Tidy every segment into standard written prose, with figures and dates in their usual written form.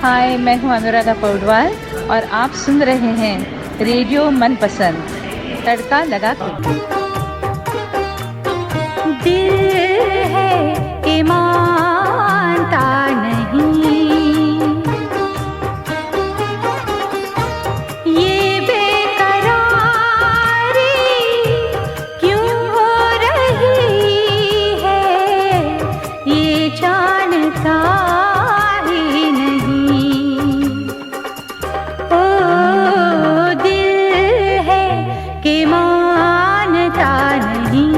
हाय, मैं हूं अनुराधा पौडवाल और आप सुन रहे हैं रेडियो मनपसंद तड़का लगा के। दिल है कि मानता नहीं, ये बेकरारी क्यों हो रही है, ये जानता ही नहीं। ओ दिल है कि मानता नहीं,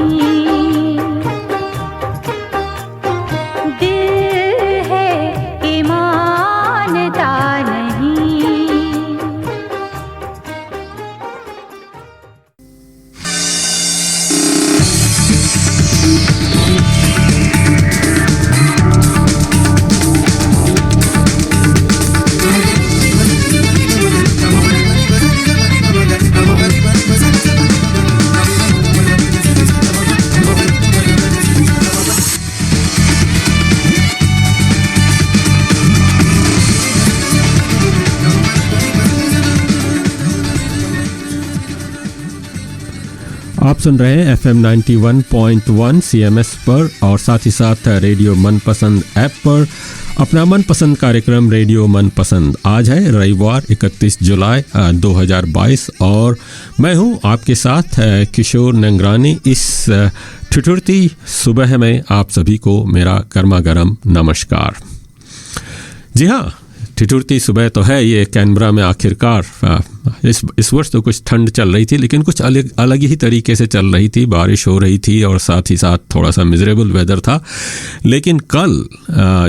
आप सुन रहे हैं FM 91.1 CMS पर और साथ ही साथ रेडियो मनपसंद ऐप पर अपना मनपसंद कार्यक्रम रेडियो मनपसंद। आज है रविवार 31 जुलाई 2022 और मैं हूं आपके साथ किशोर नंगरानी। इस ठिठुरती सुबह में आप सभी को मेरा गर्मा गर्म नमस्कार। जी हाँ, ठिठुरती सुबह तो है ये कैनबरा में। आखिरकार इस वर्ष तो कुछ ठंड चल रही थी, लेकिन कुछ अलग ही तरीके से चल रही थी। बारिश हो रही थी और साथ ही साथ थोड़ा सा मिजरेबल वेदर था। लेकिन कल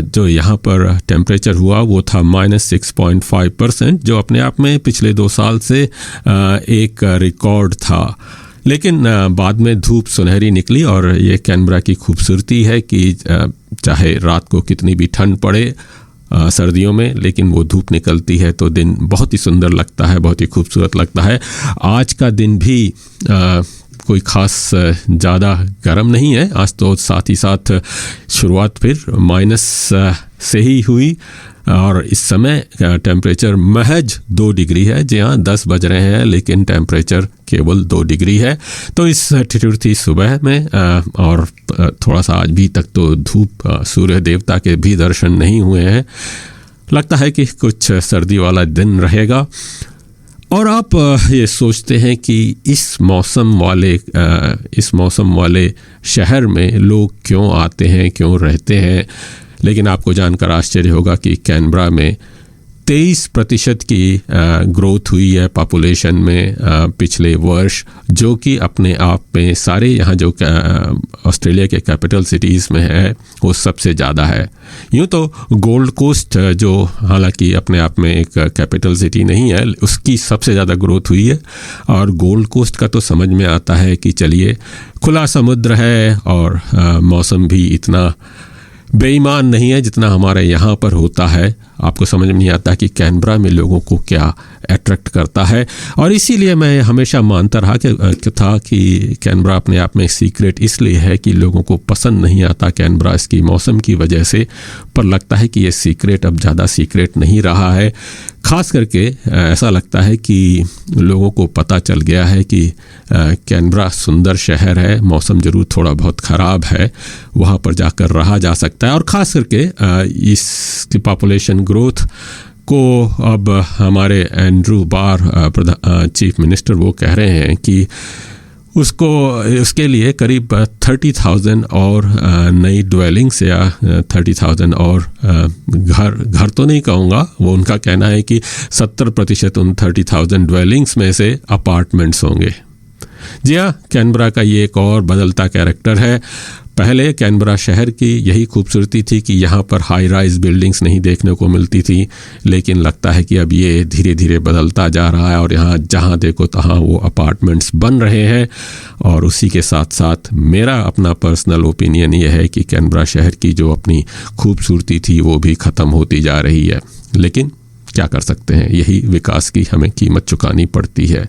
जो यहाँ पर टेम्परेचर हुआ वो था -6.5%, जो अपने आप में पिछले 2 साल से एक रिकॉर्ड था। लेकिन बाद में धूप सुनहरी निकली और ये कैनबरा की खूबसूरती है कि चाहे रात को कितनी भी ठंड पड़े सर्दियों में, लेकिन वो धूप निकलती है तो दिन बहुत ही सुंदर लगता है, बहुत ही खूबसूरत लगता है। आज का दिन भी कोई ख़ास ज़्यादा गर्म नहीं है। आज तो साथ ही साथ शुरुआत फिर माइनस से ही हुई और इस समय टेम्परेचर महज 2 डिग्री है। जी हाँ, 10 बज रहे हैं लेकिन टेम्परेचर केवल 2 डिग्री है। तो इस ठिठुरती सुबह में और थोड़ा सा आज भी तक तो धूप, सूर्य देवता के भी दर्शन नहीं हुए हैं। लगता है कि कुछ सर्दी वाला दिन रहेगा। और आप ये सोचते हैं कि इस मौसम वाले शहर में लोग क्यों आते हैं, क्यों रहते हैं। लेकिन आपको जानकर आश्चर्य होगा कि कैनबरा में 23% की ग्रोथ हुई है पॉपुलेशन में पिछले वर्ष, जो कि अपने आप में सारे यहाँ जो ऑस्ट्रेलिया के कैपिटल सिटीज़ में है वो सबसे ज़्यादा है। यूँ तो गोल्ड कोस्ट, जो हालांकि अपने आप में एक कैपिटल सिटी नहीं है, उसकी सबसे ज़्यादा ग्रोथ हुई है। और गोल्ड कोस्ट का तो समझ में आता है कि चलिए खुला समुद्र है और मौसम भी इतना बेईमान नहीं है जितना हमारे यहाँ पर होता है। आपको समझ में नहीं आता कि कैनबरा में लोगों को क्या अट्रैक्ट करता है। और इसीलिए मैं हमेशा मानता रहा कि कैनबरा अपने आप में सीक्रेट इसलिए है कि लोगों को पसंद नहीं आता कैनबरा इसकी मौसम की वजह से। पर लगता है कि ये सीक्रेट अब ज़्यादा सीक्रेट नहीं रहा है। ख़ास करके ऐसा लगता है कि लोगों को पता चल गया है कि कैनबरा सुंदर शहर है, मौसम ज़रूर थोड़ा बहुत ख़राब है, वहाँ पर जाकर रहा जा सकता है। और ख़ास करके इसकी पॉपुलेशन ग्रोथ को अब हमारे एंड्रू बार चीफ मिनिस्टर वो कह रहे हैं कि उसके लिए करीब 30,000 और नई ड्वेलिंग्स या 30,000 और घर तो नहीं कहूँगा, वो उनका कहना है कि 70% उन 30,000 ड्वेलिंग्स में से अपार्टमेंट्स होंगे। जी हाँ, कैनबरा का ये एक और बदलता कैरेक्टर है। पहले कैनबरा शहर की यही खूबसूरती थी कि यहाँ पर हाई राइज बिल्डिंग्स नहीं देखने को मिलती थी, लेकिन लगता है कि अब ये धीरे धीरे बदलता जा रहा है और यहाँ जहाँ देखो तहाँ वो अपार्टमेंट्स बन रहे हैं। और उसी के साथ साथ मेरा अपना पर्सनल ओपिनियन ये है कि कैनबरा शहर की जो अपनी खूबसूरती थी वो भी ख़त्म होती जा रही है। लेकिन क्या कर सकते हैं, यही विकास की हमें कीमत चुकानी पड़ती है।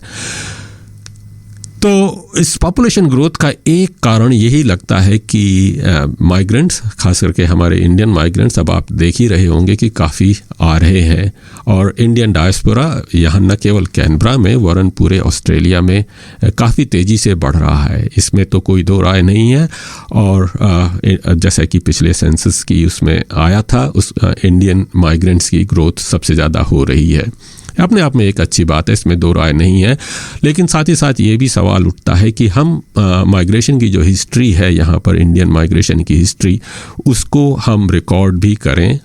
तो इस पॉपुलेशन ग्रोथ का एक कारण यही लगता है कि माइग्रेंट्स, खास करके हमारे इंडियन माइग्रेंट्स, अब आप देख ही रहे होंगे कि काफ़ी आ रहे हैं। और इंडियन डायस्पोरा यहाँ न केवल कैनबरा में वरन पूरे ऑस्ट्रेलिया में काफ़ी तेज़ी से बढ़ रहा है, इसमें तो कोई दो राय नहीं है। और जैसा कि पिछले सेंसस की उसमें आया था, उस इंडियन माइग्रेंट्स की ग्रोथ सबसे ज़्यादा हो रही है। अपने आप में एक अच्छी बात है, इसमें दो राय नहीं है। लेकिन साथ ही साथ ये भी सवाल उठता है कि हम माइग्रेशन की जो हिस्ट्री है यहाँ पर, इंडियन माइग्रेशन की हिस्ट्री, उसको हम रिकॉर्ड भी करें।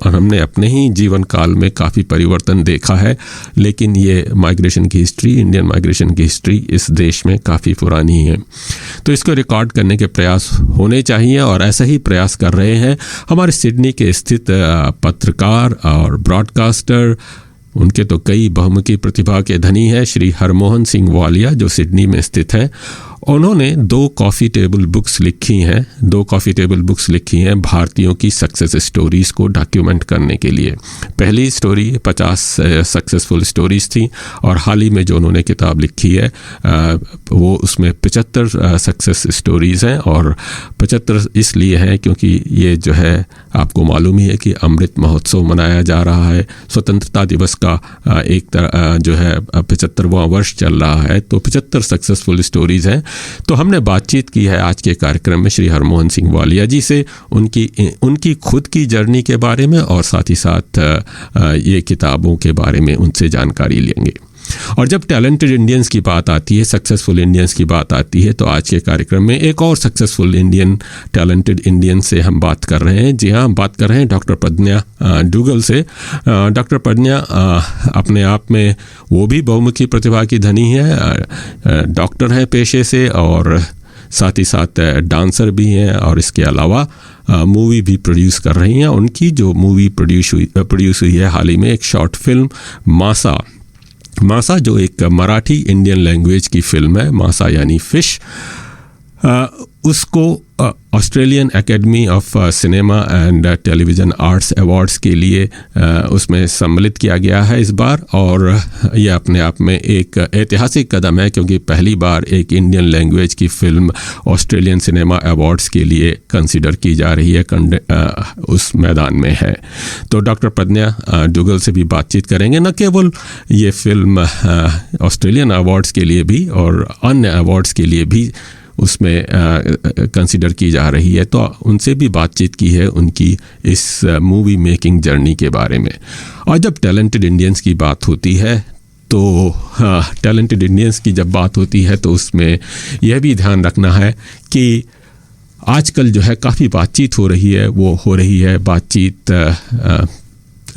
हमने अपने ही जीवन काल में काफ़ी परिवर्तन देखा है, लेकिन ये माइग्रेशन की हिस्ट्री, इंडियन माइग्रेशन की हिस्ट्री इस देश में काफ़ी पुरानी है। तो इसको रिकॉर्ड करने के प्रयास होने चाहिए और ऐसा ही प्रयास कर रहे हैं हमारे सिडनी के स्थित पत्रकार और ब्रॉडकास्टर। उनके तो कई बहुमुखी प्रतिभा के धनी हैं, श्री हरमोहन सिंह वालिया जो सिडनी में स्थित है। उन्होंने 2 कॉफ़ी टेबल बुक्स लिखी हैं भारतीयों की सक्सेस स्टोरीज़ को डॉक्यूमेंट करने के लिए। पहली स्टोरी 50 सक्सेसफुल स्टोरीज़ थी और हाल ही में जो उन्होंने किताब लिखी है वो उसमें 75 सक्सेस स्टोरीज़ हैं। और 75 इसलिए हैं क्योंकि ये जो है आपको मालूम ही है कि अमृत महोत्सव मनाया जा रहा है, स्वतंत्रता दिवस का जो है 75वां वर्ष चल रहा है, तो 75 सक्सेसफुल स्टोरीज़ हैं। तो हमने बातचीत की है आज के कार्यक्रम में श्री हरमोहन सिंह वालिया जी से, उनकी खुद की जर्नी के बारे में और साथ ही साथ ये किताबों के बारे में उनसे जानकारी लेंगे। और जब टैलेंटेड इंडियंस की बात आती है, सक्सेसफुल इंडियंस की बात आती है, तो आज के कार्यक्रम में एक और सक्सेसफुल इंडियन, टैलेंटेड इंडियन से हम बात कर रहे हैं। जी हाँ, हम बात कर रहे हैं डॉक्टर प्रज्ञा डुगल से। डॉक्टर प्रज्ञा अपने आप में वो भी बहुमुखी प्रतिभा की धनी है, डॉक्टर हैं पेशे से और साथ ही साथ डांसर भी हैं और इसके अलावा मूवी भी प्रोड्यूस कर रही हैं। उनकी जो मूवी प्रोड्यूस हुई है हाल ही में, एक शॉर्ट फिल्म मासा जो एक मराठी इंडियन लैंग्वेज की फिल्म है, मासा यानी फिश, उसको Australian academy of cinema and television arts awards के लिए उसमें सम्मिलित किया गया है इस बार। और यह अपने आप में एक ऐतिहासिक कदम है क्योंकि पहली बार एक इंडियन लैंग्वेज की फ़िल्म ऑस्ट्रेलियन सिनेमा अवार्ड्स के लिए कंसिडर की जा रही है, उस मैदान में है। तो डॉक्टर प्रज्ञा डुगल से भी बातचीत करेंगे, न केवल ये फिल्म ऑस्ट्रेलियन अवार्ड्स के लिए भी और अन्य अवार्ड्स के लिए भी उसमें कंसिडर की जा रही है। तो उनसे भी बातचीत की है उनकी इस मूवी मेकिंग जर्नी के बारे में। और जब टैलेंटेड इंडियंस की बात होती है तो टैलेंटेड इंडियंस की जब बात होती है तो उसमें यह भी ध्यान रखना है कि आजकल जो है काफ़ी बातचीत हो रही है, वो हो रही है बातचीत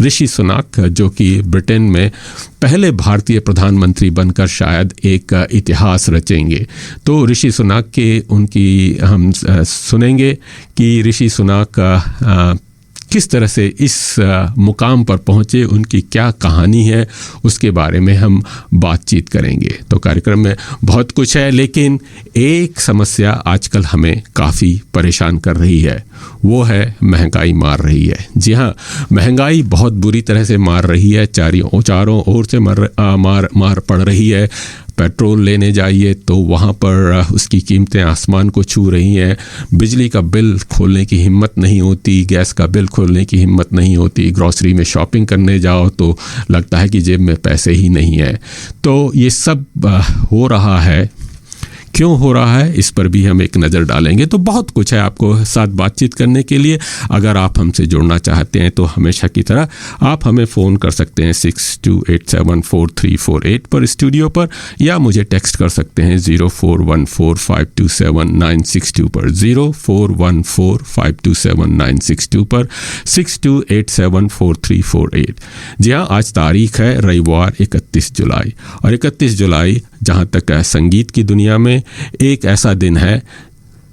ऋषि सुनाक जो कि ब्रिटेन में पहले भारतीय प्रधानमंत्री बनकर शायद एक इतिहास रचेंगे। तो ऋषि सुनाक के उनकी हम सुनेंगे कि ऋषि सुनाक किस तरह से इस मुकाम पर पहुँचे, उनकी क्या कहानी है, उसके बारे में हम बातचीत करेंगे। तो कार्यक्रम में बहुत कुछ है, लेकिन एक समस्या आजकल हमें काफ़ी परेशान कर रही है, वो है महंगाई मार रही है। जी हाँ, महंगाई बहुत बुरी तरह से मार रही है, चारों ओर से मार पड़ रही है। पेट्रोल लेने जाइए तो वहाँ पर उसकी कीमतें आसमान को छू रही हैं। बिजली का बिल खोलने की हिम्मत नहीं होती, गैस का बिल खोलने की हिम्मत नहीं होती, ग्रॉसरी में शॉपिंग करने जाओ तो लगता है कि जेब में पैसे ही नहीं है। तो ये सब हो रहा है, क्यों हो रहा है इस पर भी हम एक नज़र डालेंगे। तो बहुत कुछ है आपको साथ बातचीत करने के लिए। अगर आप हमसे जुड़ना चाहते हैं तो हमेशा की तरह आप हमें फ़ोन कर सकते हैं 62874348 पर स्टूडियो पर, या मुझे टेक्स्ट कर सकते हैं 0414527962 पर, 0414527962 पर, 62874348। जी हाँ, आज तारीख है रविवार 31 जुलाई, और 31 जुलाई जहाँ तक संगीत की दुनिया में एक ऐसा दिन है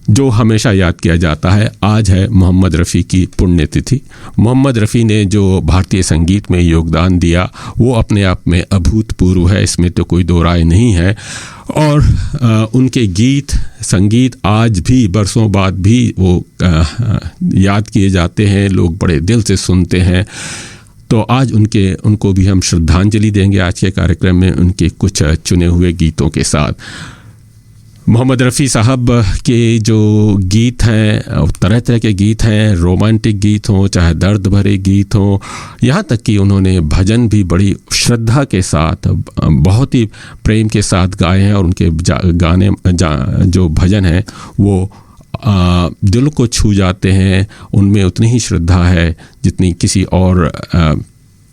जो हमेशा याद किया जाता है। आज है मोहम्मद रफ़ी की पुण्यतिथि। मोहम्मद रफ़ी ने जो भारतीय संगीत में योगदान दिया वो अपने आप में अभूतपूर्व है, इसमें तो कोई दो राय नहीं है। और उनके गीत संगीत आज भी बरसों बाद भी वो याद किए जाते हैं, लोग बड़े दिल से सुनते हैं। तो आज उनको भी हम श्रद्धांजलि देंगे आज के कार्यक्रम में उनके कुछ चुने हुए गीतों के साथ। मोहम्मद रफ़ी साहब के जो गीत हैं, तरह तरह के गीत हैं, रोमांटिक गीत हों चाहे दर्द भरे गीत हों, यहाँ तक कि उन्होंने भजन भी बड़ी श्रद्धा के साथ, बहुत ही प्रेम के साथ गाए हैं। और उनके गाने जो भजन हैं वो दिल को छू जाते हैं। उनमें उतनी ही श्रद्धा है जितनी किसी और,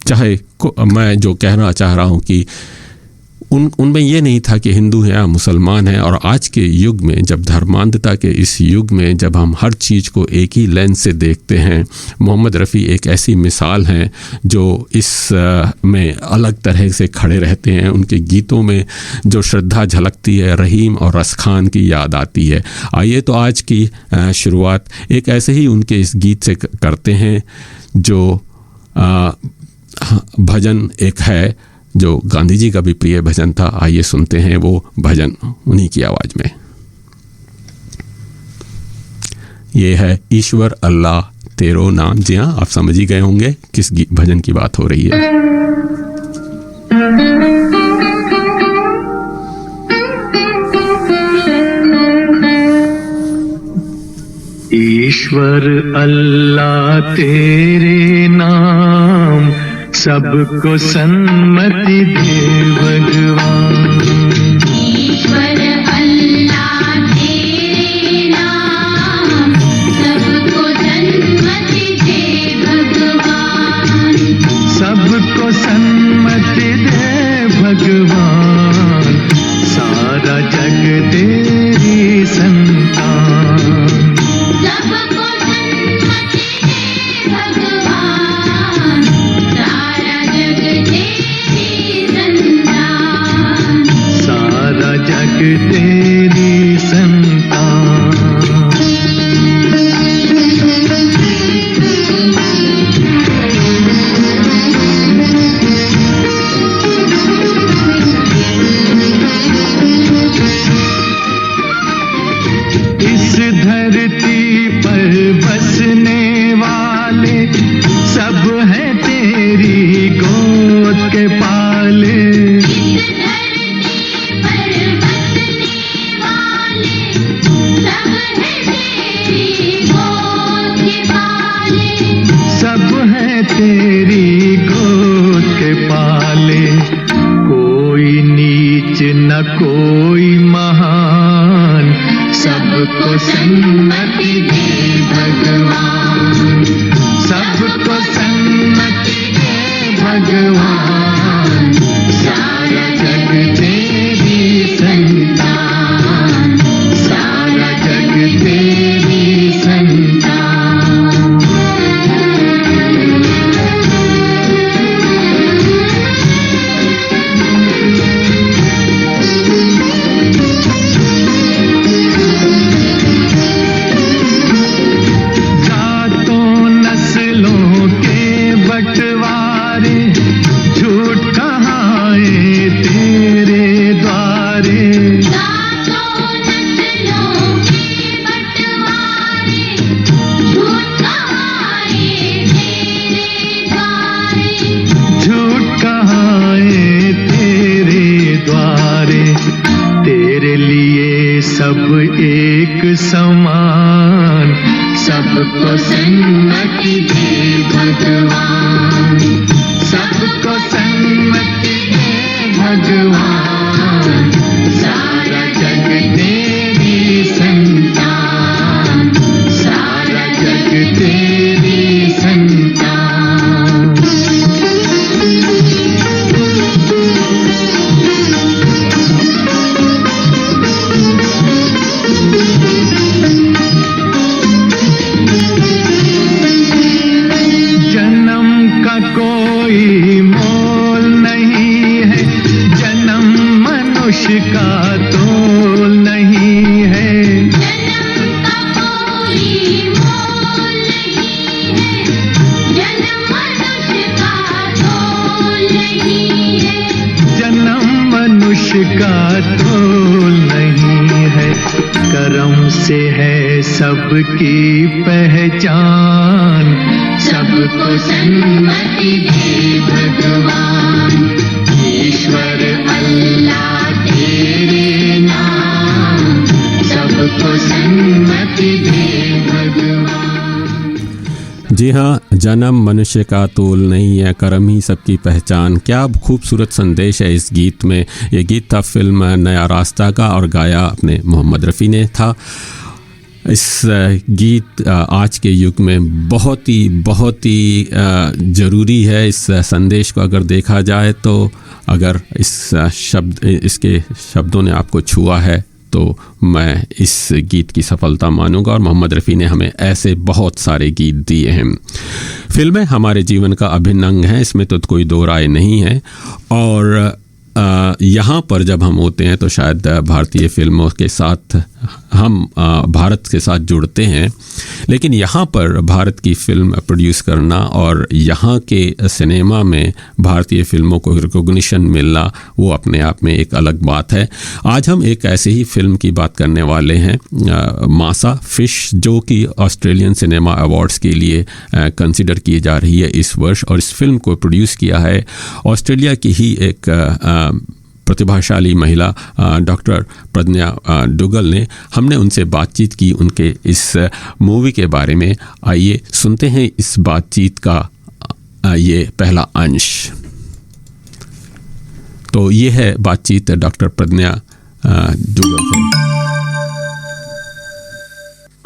चाहे मैं जो कहना चाह रहा हूँ कि उनमें ये नहीं था कि हिंदू हैं या मुसलमान हैं। और आज के युग में, जब धर्मांधता के इस युग में, जब हम हर चीज़ को एक ही लेंस से देखते हैं, मोहम्मद रफ़ी एक ऐसी मिसाल हैं जो इस में अलग तरह से खड़े रहते हैं। उनके गीतों में जो श्रद्धा झलकती है, रहीम और रस खान की याद आती है। आइए तो आज की शुरुआत एक ऐसे ही उनके इस गीत से करते हैं जो भजन एक है जो गांधी जी का भी प्रिय भजन था। आइए सुनते हैं वो भजन उन्हीं की आवाज में। ये है ईश्वर अल्लाह तेरो नाम। जी हाँ, आप समझ ही गए होंगे किस भजन की बात हो रही है। ईश्वर अल्लाह तेरे नाम, सबको सन्मति दे भगवान। ईश्वर अल्लाह तेरे नाम, सबको सन्मति दे भगवान। सबको सन्मति दे भगवान, सारा जग तेरी संतान। सबको सन्मति दे भगवान, सारा जग तेरी संतान। सारा जग तेरी संतान। इस धरती पर बसने वाले सब हैं तेरी गोद के पाले। इस धरती पर बसने वाले सब हैं तेरी गोद के पाले। सब हैं तेरी गोद के पाले। कोई नीच न कोई महान, सबको सन्मति दे भगवान। सबको सन्मति दे भगवान, सारा जग तेरी संतान। सारा जग तेरी संतान। जातों नस्लों के बंटवारे, झूठ कहाए तेरे द्वारे। जातों नस्लों के बंटवारे, झूठ कहाए तेरे द्वारे। झूठ कहाए तेरे द्वारे। तेरे लिए सब एक समान, सबको सन्मति दे भगवान। सबको सन्मति दे भगवान, सारा जग तेरी संतान। सारा जग तेरी संतान। जन्म का कोई मोल नहीं है, जन्म मनुष्य का तोल नहीं है। जन्म का कोई मोल नहीं है, जन्म मनुष्य का तोल नहीं है। जन्म मनुष्य का तोल नहीं है। करम से है सबकी पहचान, सबको सन्मति दे भगवान। ईश्वर अल्लाह तेरे नाम, जी हाँ, जन्म मनुष्य का तोल नहीं है, कर्म ही सबकी पहचान। क्या खूबसूरत संदेश है इस गीत में। ये गीत था फिल्म नया रास्ता का और गाया अपने मोहम्मद रफ़ी ने था। इस गीत आज के युग में बहुत ही ज़रूरी है। इस संदेश को अगर देखा जाए तो अगर इसके शब्दों ने आपको छुआ है तो मैं इस गीत की सफलता मानूंगा। और मोहम्मद रफ़ी ने हमें ऐसे बहुत सारे गीत दिए हैं। फिल्में हमारे जीवन का अभिन्न अंग हैं, इसमें तो कोई दो राय नहीं है। और यहाँ पर जब हम होते हैं तो शायद भारतीय फिल्मों के साथ हम भारत के साथ जुड़ते हैं, लेकिन यहाँ पर भारत की फ़िल्म प्रोड्यूस करना और यहाँ के सिनेमा में भारतीय फ़िल्मों को रिकॉग्निशन मिलना वो अपने आप में एक अलग बात है। आज हम एक ऐसे ही फ़िल्म की बात करने वाले हैं, मासा फिश, जो कि ऑस्ट्रेलियन सिनेमा अवार्ड्स के लिए कंसिडर की जा रही है इस वर्ष। और इस फिल्म को प्रोड्यूस किया है ऑस्ट्रेलिया की ही एक प्रतिभाशाली महिला डॉक्टर प्रज्ञा डुगल ने। हमने उनसे बातचीत की उनके इस मूवी के बारे में। आइए सुनते हैं इस बातचीत का ये पहला अंश। तो ये है बातचीत डॉक्टर प्रज्ञा डुगल से।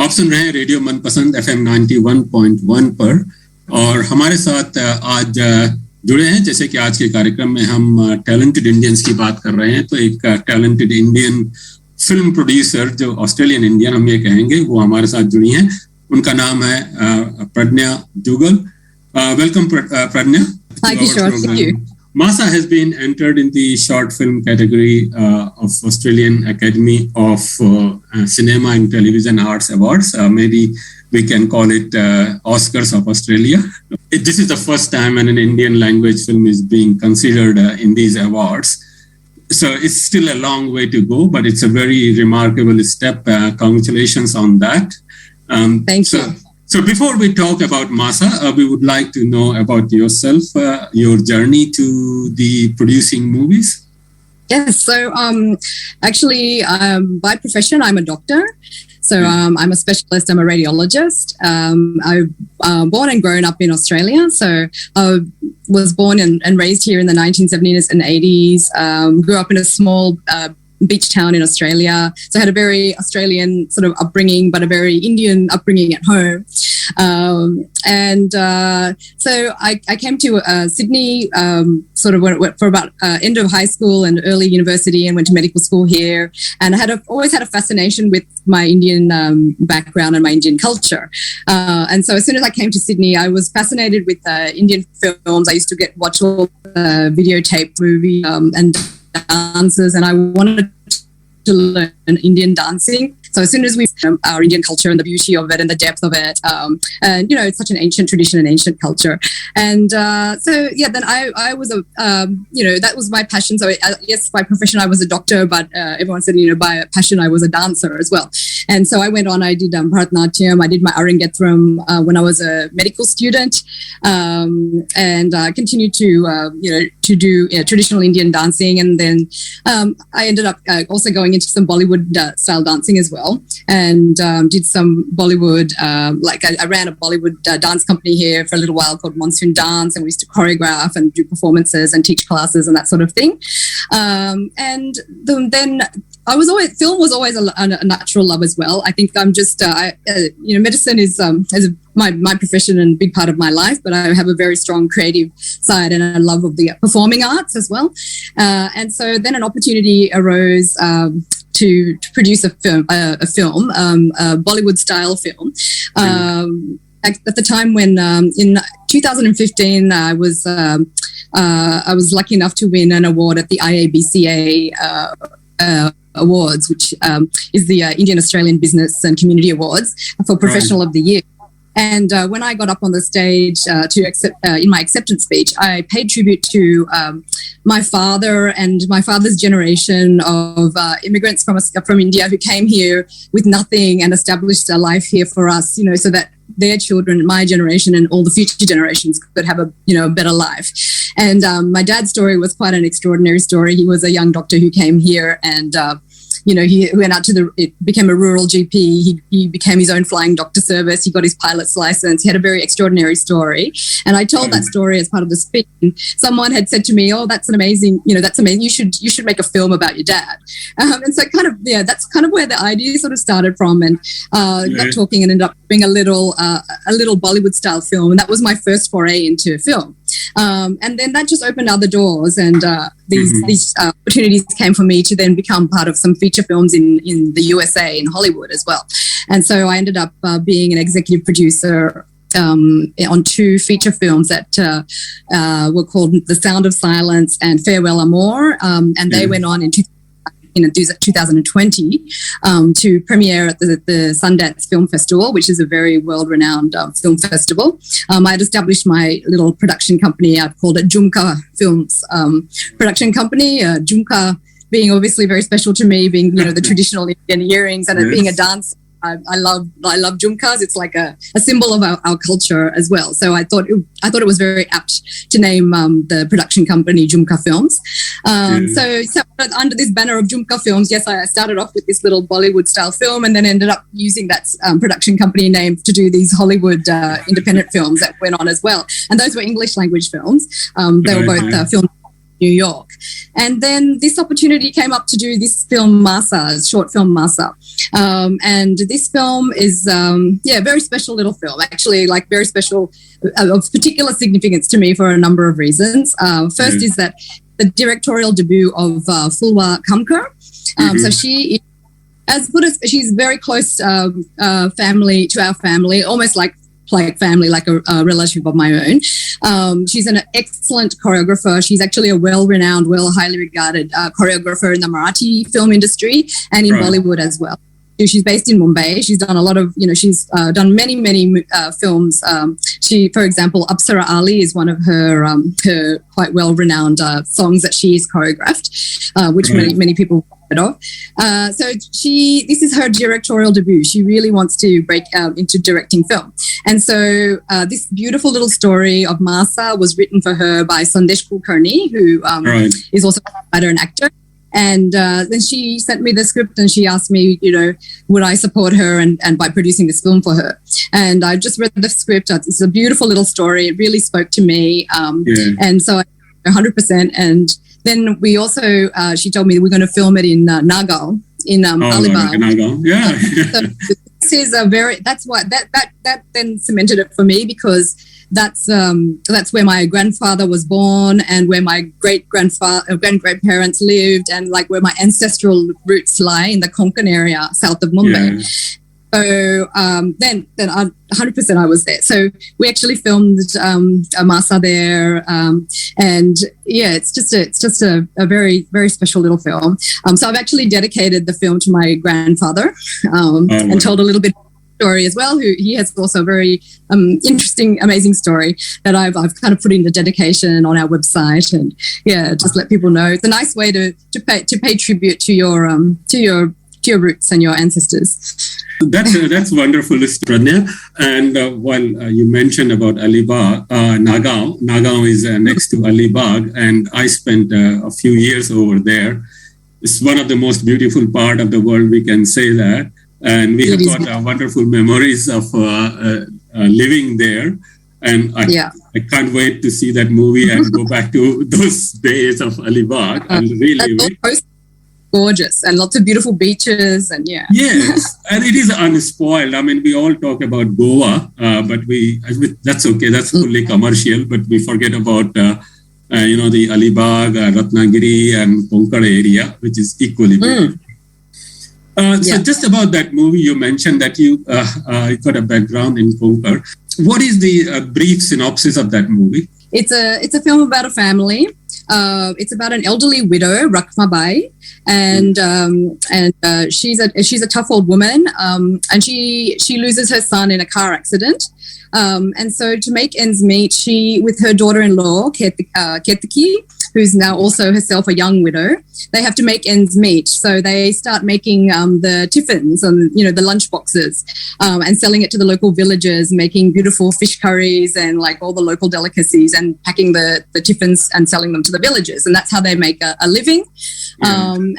आप सुन रहे हैं रेडियो मनपसंद FM 91.1 पर, और हमारे साथ आज जुड़े हैं, जैसे कि आज के कार्यक्रम में हम टैलेंटेड इंडियंस की बात कर रहे हैं, तो एक टैलेंटेड इंडियन फिल्म प्रोड्यूसर, जो ऑस्ट्रेलियन इंडियन हम ये कहेंगे, वो हमारे साथ जुड़ी हैं। उनका नाम है प्रज्ञा Duggal. Welcome Pragya. Hi Kishore, thank you. Masa has been entered in the short film category of Australian Academy of Cinema and Television Arts Awards. Maybe we can call it Oscars of Australia. This is the first time when an Indian language film is being considered in these awards. So it's still a long way to go, but it's a very remarkable step. Congratulations on that. Thank you. So before we talk about Masa, we would like to know about yourself, your journey to the producing movies. Yes, so actually by profession I'm a doctor. So I'm a specialist, I'm a radiologist. I'm born and grown up in Australia. So I was born and raised here in the 1970s and 80s. Grew up in a small beach town in Australia. So I had a very Australian sort of upbringing, but a very Indian upbringing at home. So I came to Sydney sort of for about end of high school and early university, and went to medical school here. And I always had a fascination with my Indian background and my Indian culture. And so as soon as I came to Sydney, I was fascinated with Indian films. I used to watch all videotape movie and dances, and I wanted to learn Indian dancing. So as soon as we our Indian culture and the beauty of it and the depth of it, and it's such an ancient tradition and ancient culture, and then I was that was my passion. So yes, by profession I was a doctor, but everyone said by passion I was a dancer as well. And so I went on. I did Bharatanatyam. I did my Arangetram when I was a medical student, and continued to do traditional Indian dancing. And then I ended up also going into some Bollywood style dancing as well, and did some Bollywood. I ran a Bollywood dance company here for a little while called Monsoon Dance, and we used to choreograph and do performances and teach classes and that sort of thing. And then film was always a natural love as well. I think I'm just, medicine is my profession and a big part of my life, but I have a very strong creative side and a love of the performing arts as well. And so then an opportunity arose to produce a film, a Bollywood style film. At the time when in 2015 I was lucky enough to win an award at the IABCA Awards, which is the Indian Australian Business and Community Awards for Professional of the Year. And when I got up on the stage to accept in my acceptance speech, I paid tribute to my father and my father's generation of immigrants from India who came here with nothing and established a life here for us, so that their children, my generation, and all the future generations could have a better life. And my dad's story was quite an extraordinary story. He was a young doctor who came here and he went out it became a rural GP. He became his own flying doctor service. He got his pilot's license. He had a very extraordinary story. And I told that story as part of the speech. Someone had said to me, "Oh, that's amazing. You should make a film about your dad." And so that's kind of where the idea sort of started from, and got talking and ended up doing a little Bollywood style film. And that was my first foray into film. And then that just opened other doors, and these opportunities came for me to then become part of some feature films in the USA, in Hollywood as well. And so I ended up being an executive producer on 2 feature films that were called The Sound of Silence and Farewell Amor, and they went on in 2020 to premiere at the Sundance Film Festival, which is a very world-renowned film festival. I had established my little production company. I've called it Jhumka Films production company. Jhumka being obviously very special to me, being the traditional Indian earrings, and it being a dance. I love jhumkas. It's like a symbol of our culture as well. So I thought it was very apt to name the production company Jhumka Films. So under this banner of Jhumka Films, yes, I started off with this little Bollywood style film, and then ended up using that production company name to do these Hollywood independent films that went on as well. And those were English language films. They were both filmed New York. And then this opportunity came up to do this film Masa, short film Masa. And this film is, a very special little film, actually, like very special, of particular significance to me for a number of reasons. First is that the directorial debut of Phulwa Kamkar. So she is, she's very close family to our family, almost like family, like a relative of my own. She's an excellent choreographer. She's actually a well-renowned, highly regarded choreographer in the Marathi film industry and in Bollywood as well. She's based in Mumbai. She's done a lot of, she's done many films. She, for example, Apsara Ali is one of her quite well-renowned songs that she's choreographed, which many people heard of. So this is her directorial debut. She really wants to break out into directing film. And so this beautiful little story of Masa was written for her by Sandesh Kulkarni, who is also a writer and actor. And then she sent me the script, and she asked me, would I support her and by producing this film for her? And I just read the script. It's a beautiful little story. It really spoke to me. And so 100%. And then we also, she told me that we're going to film it in Nagaon, in Alibag. Nagaon. Yeah. So this is that then cemented it for me, because that's where my grandfather was born, and where my great-grandparents lived, and like where my ancestral roots lie in the Konkan area south of Mumbai. Yeah. So then 100% I was there. So we actually filmed Masa there, and it's just a very, very special little film. So I've actually dedicated the film to my grandfather, and told a little bit story as well, who he has also a very interesting, amazing story that I've kind of put in the dedication on our website, and just let people know. It's a nice way to pay tribute to your roots and your ancestors. That's wonderful, Pradnya. And while you mentioned about Alibag, Nagaon is next to Alibag, and I spent a few years over there. It's one of the most beautiful part of the world, we can say that. And we have got wonderful memories of living there. And I can't wait to see that movie and go back to those days of Alibag. And really, gorgeous, and lots of beautiful beaches, and yes, and it is unspoiled. I mean, we all talk about Goa, but that's okay. That's fully commercial. But we forget about the Alibag, Ratnagiri, and Konkan area, which is equally beautiful. So just about that movie, you mentioned that you got a background in Konkan. What is the brief synopsis of that movie? It's a film about a family. It's about an elderly widow, Rakma Bai, and she's a tough old woman, and she loses her son in a car accident. And so to make ends meet, she, with her daughter-in-law, Ketiki, who's now also herself a young widow, they have to make ends meet. So they start making the tiffins and, the lunch boxes, and selling it to the local villagers, making beautiful fish curries and like all the local delicacies, and packing the tiffins and selling them to the villagers. And that's how they make a living. And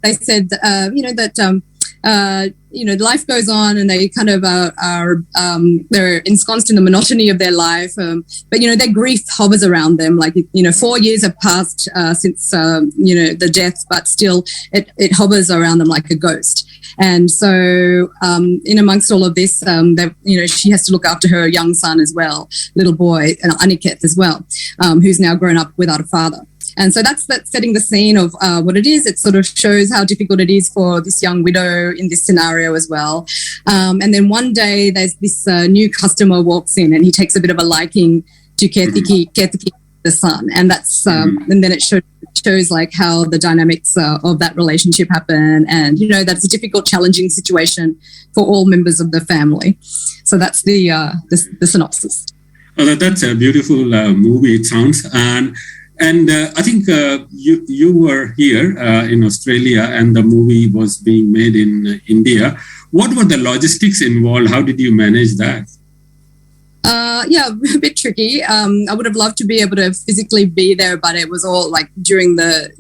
they said, life goes on, and they kind of they're ensconced in the monotony of their life. But their grief hovers around them. 4 years have passed since the death, but still it hovers around them like a ghost. And so, in amongst all of this, she has to look after her young son as well, little boy, Aniket as well, who's now grown up without a father. And so that's setting the scene of what it is. It sort of shows how difficult it is for this young widow in this scenario as well. And then one day there's this new customer walks in, and he takes a bit of a liking to Karthiki, the son. And that's and then it shows like how the dynamics of that relationship happen. And, that's a difficult, challenging situation for all members of the family. So that's the synopsis. Oh, that's a beautiful movie, it sounds. And I think you were here in Australia, and the movie was being made in India. What were the logistics involved? How did you manage that? A bit tricky. I would have loved to be able to physically be there, but it was all like during the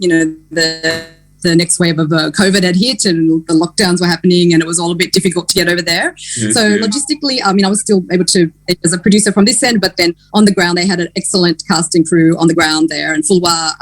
next wave of COVID had hit, and the lockdowns were happening, and it was all a bit difficult to get over there. Yes, so logistically, I was still able to, as a producer from this end, but then on the ground, they had an excellent casting crew on the ground there, and Fulwa,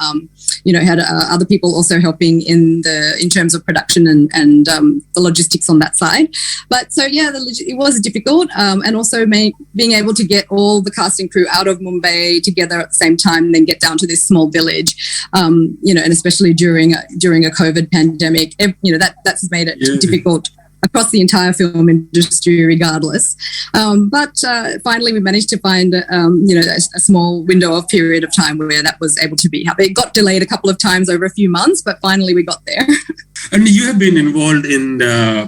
had other people also helping in terms of production and the logistics on that side. But so it was difficult, and also being able to get all the casting crew out of Mumbai together at the same time, and then get down to this small village, and especially during a COVID pandemic, that's made it difficult across the entire film industry regardless. But finally we managed to find, a small window of period of time where that was able to be happening. It got delayed a couple of times over a few months, but finally we got there. And you have been involved in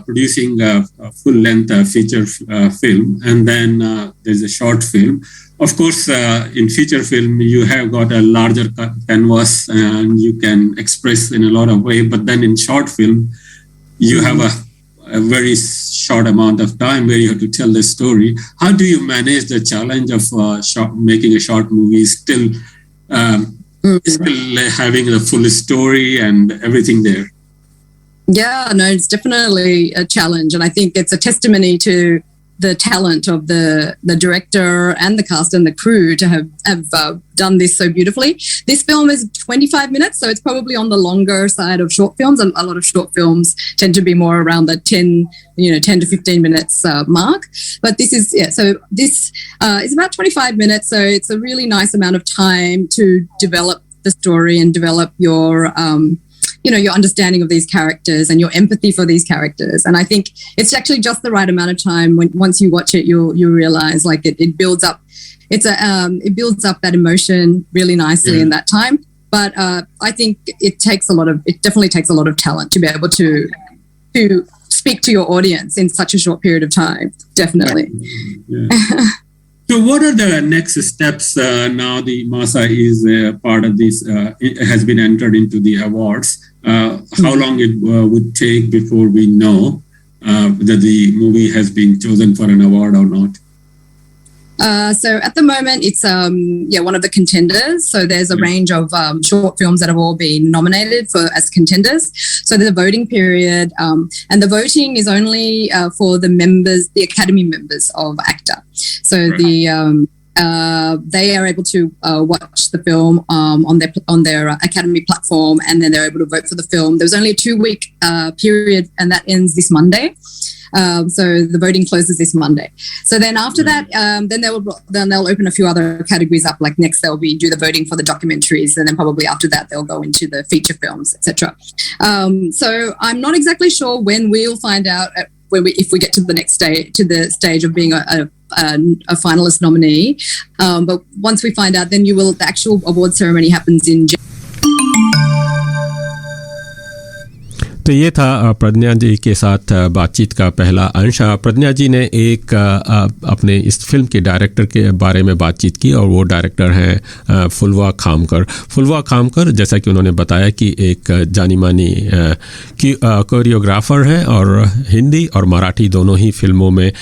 producing a full-length feature film, and then there's a short film. Of course, in feature film, you have got a larger canvas and you can express in a lot of ways. But then in short film, you have a very short amount of time where you have to tell the story. How do you manage the challenge of making a short movie, still having the full story and everything there? Yeah, no, it's definitely a challenge. And I think it's a testimony to the talent of the director and the cast and the crew to have done this so beautifully. This film is 25 minutes, so it's probably on the longer side of short films. A lot of short films tend to be more around the 10 to 15 minutes mark. But this is, this is about 25 minutes, so it's a really nice amount of time to develop the story and develop your your understanding of these characters and your empathy for these characters. And I think it's actually just the right amount of time. Once you watch it, you'll realize like it builds up. It builds up that emotion really nicely in that time. But I think it definitely takes a lot of talent to be able to speak to your audience in such a short period of time. Definitely. Yeah. So what are the next steps now the Masa is part of this, it has been entered into the awards? How long it would take before we know that the movie has been chosen for an award or not? So at the moment, it's one of the contenders. So there's a range of short films that have all been nominated as contenders. So there's a voting period, and the voting is only for the Academy members of ACTA. So they are able to watch the film on their Academy platform, and then they're able to vote for the film. There's only a 2-week period, and that ends this Monday. So the voting closes this Monday. So then after that, then they'll open a few other categories up. Like next, they'll do the voting for the documentaries, and then probably after that, they'll go into the feature films, etc. So I'm not exactly sure when we'll find out if we get to the next stage, to the stage of being a finalist nominee. But once we find out, then the actual award ceremony happens in January. तो ये था प्रज्ञा जी के साथ बातचीत का पहला अंश। प्रज्ञा जी ने एक अपने इस फिल्म के डायरेक्टर के बारे में बातचीत की, और वो डायरेक्टर हैं फुलवा खामकर। फुलवा खामकर, जैसा कि उन्होंने बताया, कि एक जानी मानी कोरियोग्राफर हैं और हिंदी और मराठी दोनों ही फिल्मों में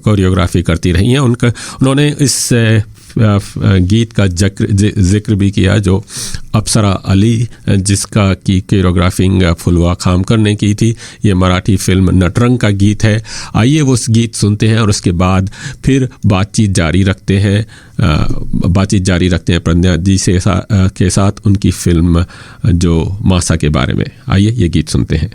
कोरियोग्राफी करती रही हैं। उन्होंने इस गीत का जिक्र भी किया जो अप्सरा अली जिसका की कोरियोग्राफिंग फुलवा खामकर ने की थी। ये मराठी फिल्म नटरंग का गीत है। आइए वो उस गीत सुनते हैं और उसके बाद फिर बातचीत जारी रखते हैं प्रज्ञा जी से के साथ उनकी फिल्म जो मासा के बारे में। आइए ये गीत सुनते हैं।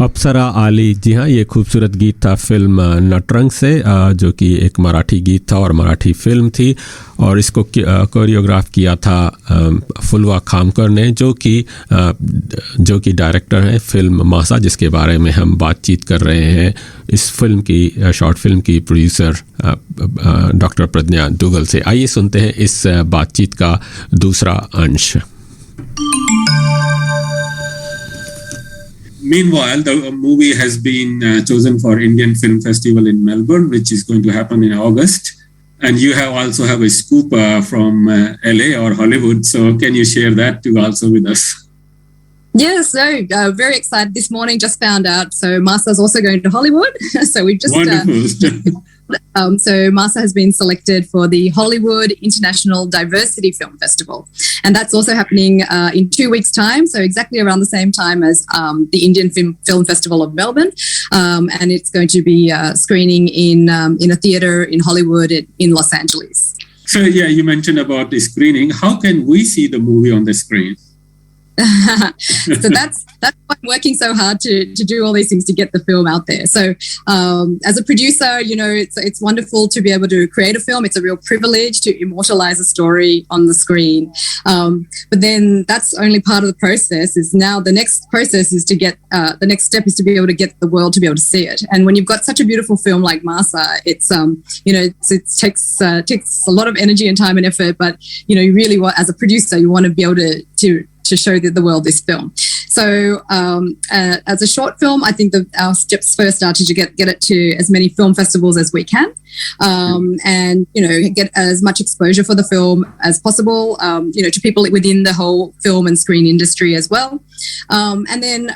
अप्सरा आली, जी हाँ, ये खूबसूरत गीत था फिल्म नटरंग से, जो कि एक मराठी गीत था और मराठी फिल्म थी, और इसको कोरियोग्राफ किया था फुलवा खामकर ने, जो कि डायरेक्टर हैं फिल्म मासा, जिसके बारे में हम बातचीत कर रहे हैं। इस फिल्म की शॉर्ट फिल्म की प्रोड्यूसर डॉक्टर प्रज्ञा दुगल से। आइए सुनते हैं इस बातचीत का दूसरा अंश। Meanwhile, the movie has been chosen for Indian Film Festival in Melbourne, which is going to happen in August. And you also have a scoop from LA or Hollywood. So can you share that too also with us? Yes, very excited this morning. Just found out. So Masa is also going to Hollywood. So we've just wonderful. So Masa has been selected for the Hollywood International Diversity Film Festival, and that's also happening in 2 weeks' time. So exactly around the same time as the Indian Film Festival of Melbourne, and it's going to be screening in a theatre in Hollywood in Los Angeles. So yeah, you mentioned about the screening. How can we see the movie on the screen? So that's why I'm working so hard to do all these things to get the film out there. So as a producer, it's wonderful to be able to create a film. It's a real privilege to immortalize a story on the screen. But then that's only part of the process. Is now the next process is to get the next step is to be able to get the world to be able to see it. And when you've got such a beautiful film like Masa, it takes a lot of energy and time and effort. But you really want, as a producer, you want to be able to show the world this film. So as a short film, I think our steps first are to get it to as many film festivals as we can, and get as much exposure for the film as possible, to people within the whole film and screen industry as well. And then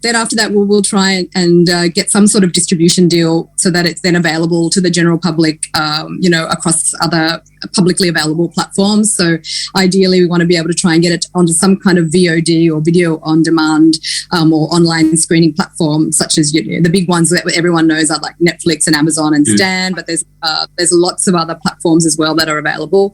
after that, we'll try and get some sort of distribution deal so that it's then available to the general public, across other publicly available platforms. So ideally, we want to be able to try and get it onto some kind of VOD or video on demand or online screening platform, such as the big ones that everyone knows are like Netflix and Amazon and Stan. But there's lots of other platforms as well that are available.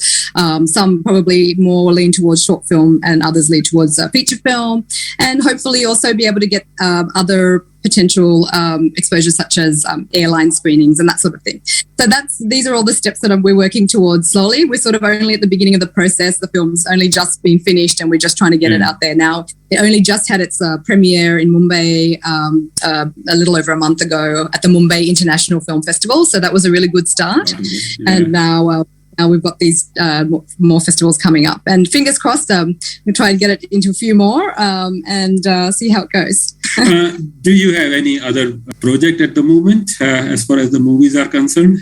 Some probably more lean towards short film, and others lean towards feature film, and hopefully also be able to get other potential exposures such as airline screenings and that sort of thing. So these are all the steps that we're working towards slowly. We're sort of only at the beginning of the process. The film's only just been finished and we're just trying to get it out there now. It only just had its premiere in Mumbai a little over a month ago at the Mumbai International Film Festival. So that was a really good start. Yeah. And now we've got these more festivals coming up, and fingers crossed, we'll try and get it into a few more and see how it goes. Do you have any other project at the moment as far as the movies are concerned?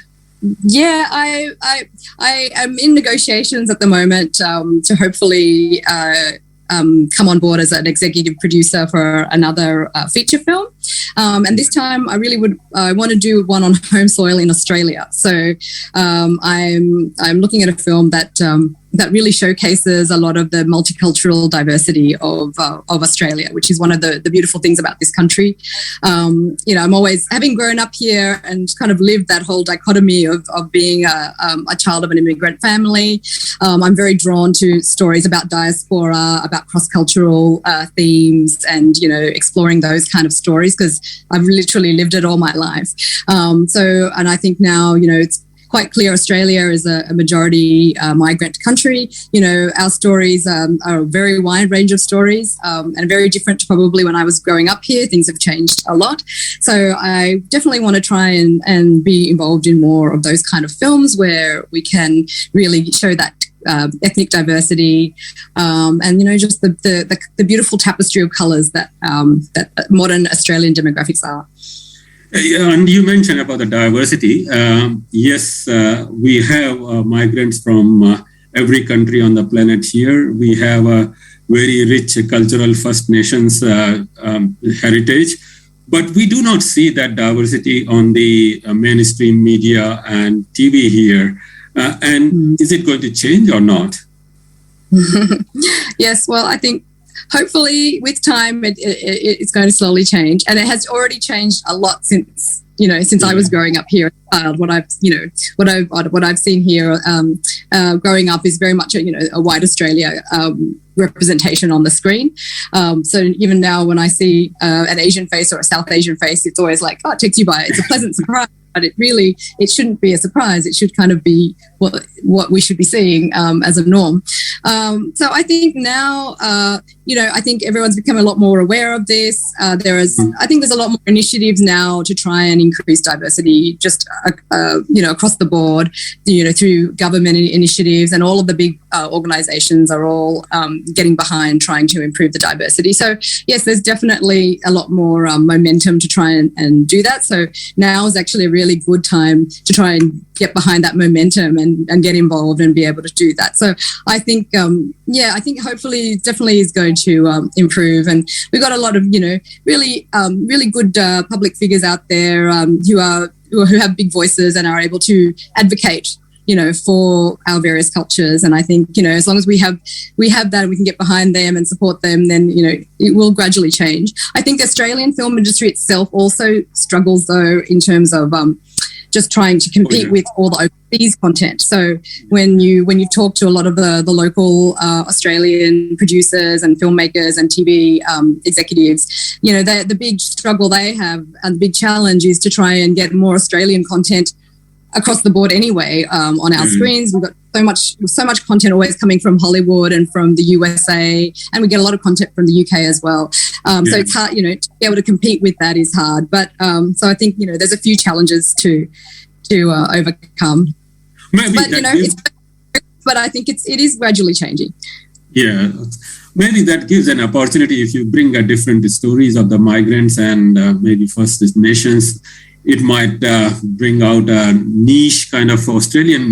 Yeah, I am in negotiations at the moment to hopefully come on board as an executive producer for another feature film. And this time I really want to do one on home soil in Australia. So I'm looking at a film that really showcases a lot of the multicultural diversity of Australia, which is one of the beautiful things about this country. I'm always, having grown up here and kind of lived that whole dichotomy of being a child of an immigrant family, I'm very drawn to stories about diaspora, about cross-cultural themes, and exploring those kind of stories, because I've literally lived it all my life. And I think now, it's quite clear Australia is a majority migrant country. Our stories are a very wide range of stories, and very different to probably when I was growing up here. Things have changed a lot. So I definitely want to try and be involved in more of those kind of films where we can really show that ethnic diversity, and just the beautiful tapestry of colours that modern Australian demographics are. And you mentioned about the diversity. Yes, we have migrants from every country on the planet here. We have a very rich cultural First Nations heritage, but we do not see that diversity on the mainstream media and TV here. And is it going to change or not? Yes, well, I think hopefully with time it's going to slowly change, and it has already changed a lot since I was growing up here. What I've seen here growing up is very much a white Australia representation on the screen. So even now when I see an Asian face or a South Asian face, it's always like, it takes you by. It's a pleasant surprise. But it shouldn't be a surprise. It should kind of be what we should be seeing as a norm. So I think now, I think everyone's become a lot more aware of this. I think there's a lot more initiatives now to try and increase diversity just, across the board, through government initiatives, and all of the big organizations are all getting behind trying to improve the diversity. So yes, there's definitely a lot more momentum to try and do that. So now is actually a really good time to try and get behind that momentum and get involved and be able to do that. So I think, I think hopefully definitely is going to improve. And we've got a lot of, really good public figures out there who have big voices and are able to advocate, for our various cultures. And I think, as long as we have that and we can get behind them and support them, then, it will gradually change. I think the Australian film industry itself also struggles, though, in terms of just trying to compete with all the overseas content. So when you talk to a lot of the local Australian producers and filmmakers and TV executives, you know, the big struggle they have and the big challenge is to try and get more Australian content across the board anyway on our screens. We've got so much content always coming from Hollywood and from the USA, and we get a lot of content from the UK as well. So it's hard, you know, to be able to compete with that is hard. But so I think, you know, there's a few challenges to overcome. Maybe but you know, but I think it is gradually changing. Yeah, maybe that gives an opportunity if you bring a different stories of the migrants and maybe First Nations. It might bring out a niche kind of Australian,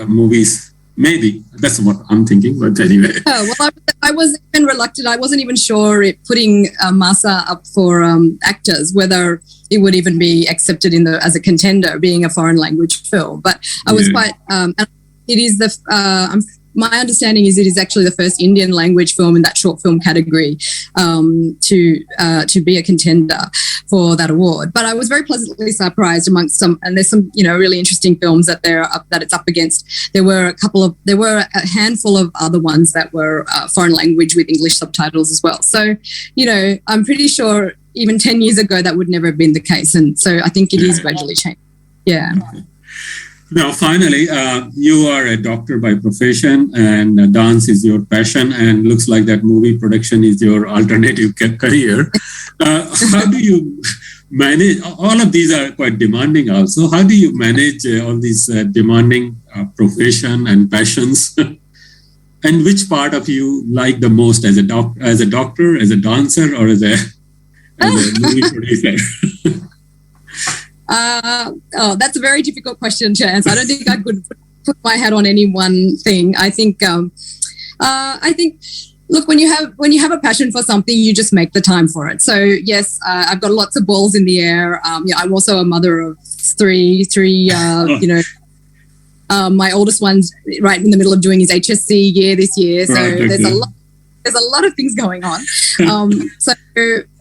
movies. Maybe that's what I'm thinking. But anyway. Oh, well, I was even reluctant. I wasn't even sure putting Masa up for actors, whether it would even be accepted as a contender, being a foreign language film. But I was quite. It is my understanding is it is actually the first Indian language film in that short film category to be a contender for that award. But I was very pleasantly surprised amongst some, and there's some, you know, really interesting films that it's up against. There were a handful of other ones that were foreign language with English subtitles as well. So, you know, I'm pretty sure even 10 years ago that would never have been the case. And so I think it is gradually changing. Yeah. Now, finally, you are a doctor by profession and dance is your passion, and looks like that movie production is your alternative career. How do you manage? All of these are quite demanding also. How do you manage all these demanding profession and passions? And which part of you like the most as a doctor, as a dancer, or as a movie producer? That's a very difficult question to answer. I don't think I could put my hat on any one thing. I think, look, when you have a passion for something, you just make the time for it. So yes, I've got lots of balls in the air. I'm also a mother of three. My oldest one's right in the middle of doing his HSC year this year. So there's a lot of things going on.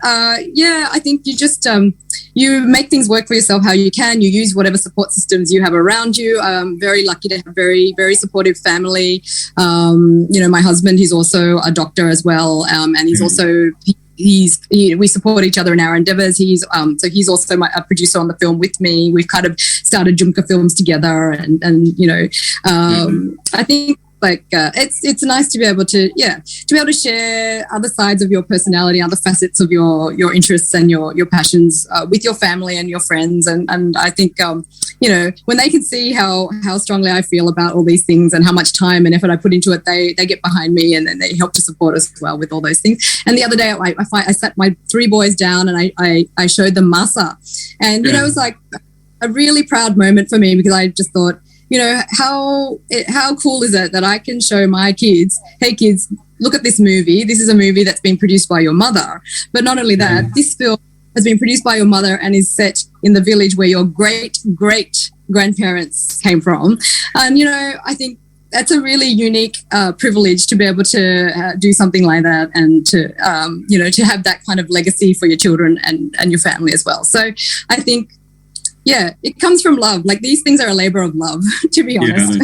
I think you just you make things work for yourself how you can. You use whatever support systems you have around you. I'm very lucky to have a very, very supportive family. My husband, he's also a doctor as well, and he's also we support each other in our endeavors. He's also a producer on the film with me. We've kind of started Jumka Films together, and I think it's nice to be able to share other sides of your personality, other facets of your interests and your passions with your family and your friends, and I think when they can see how strongly I feel about all these things and how much time and effort I put into it, they get behind me, and then they help to support us as well with all those things. And the other day I sat my 3 boys down and I showed them Masa, and it was like a really proud moment for me, because I just thought, how cool is it that I can show my kids, hey kids, look at this movie. This is a movie that's been produced by your mother. But not only that, this film has been produced by your mother and is set in the village where your great grandparents came from. And, I think that's a really unique privilege to be able to do something like that, and to have that kind of legacy for your children and your family as well. So I think, it comes from love. Like, these things are a labor of love, to be honest.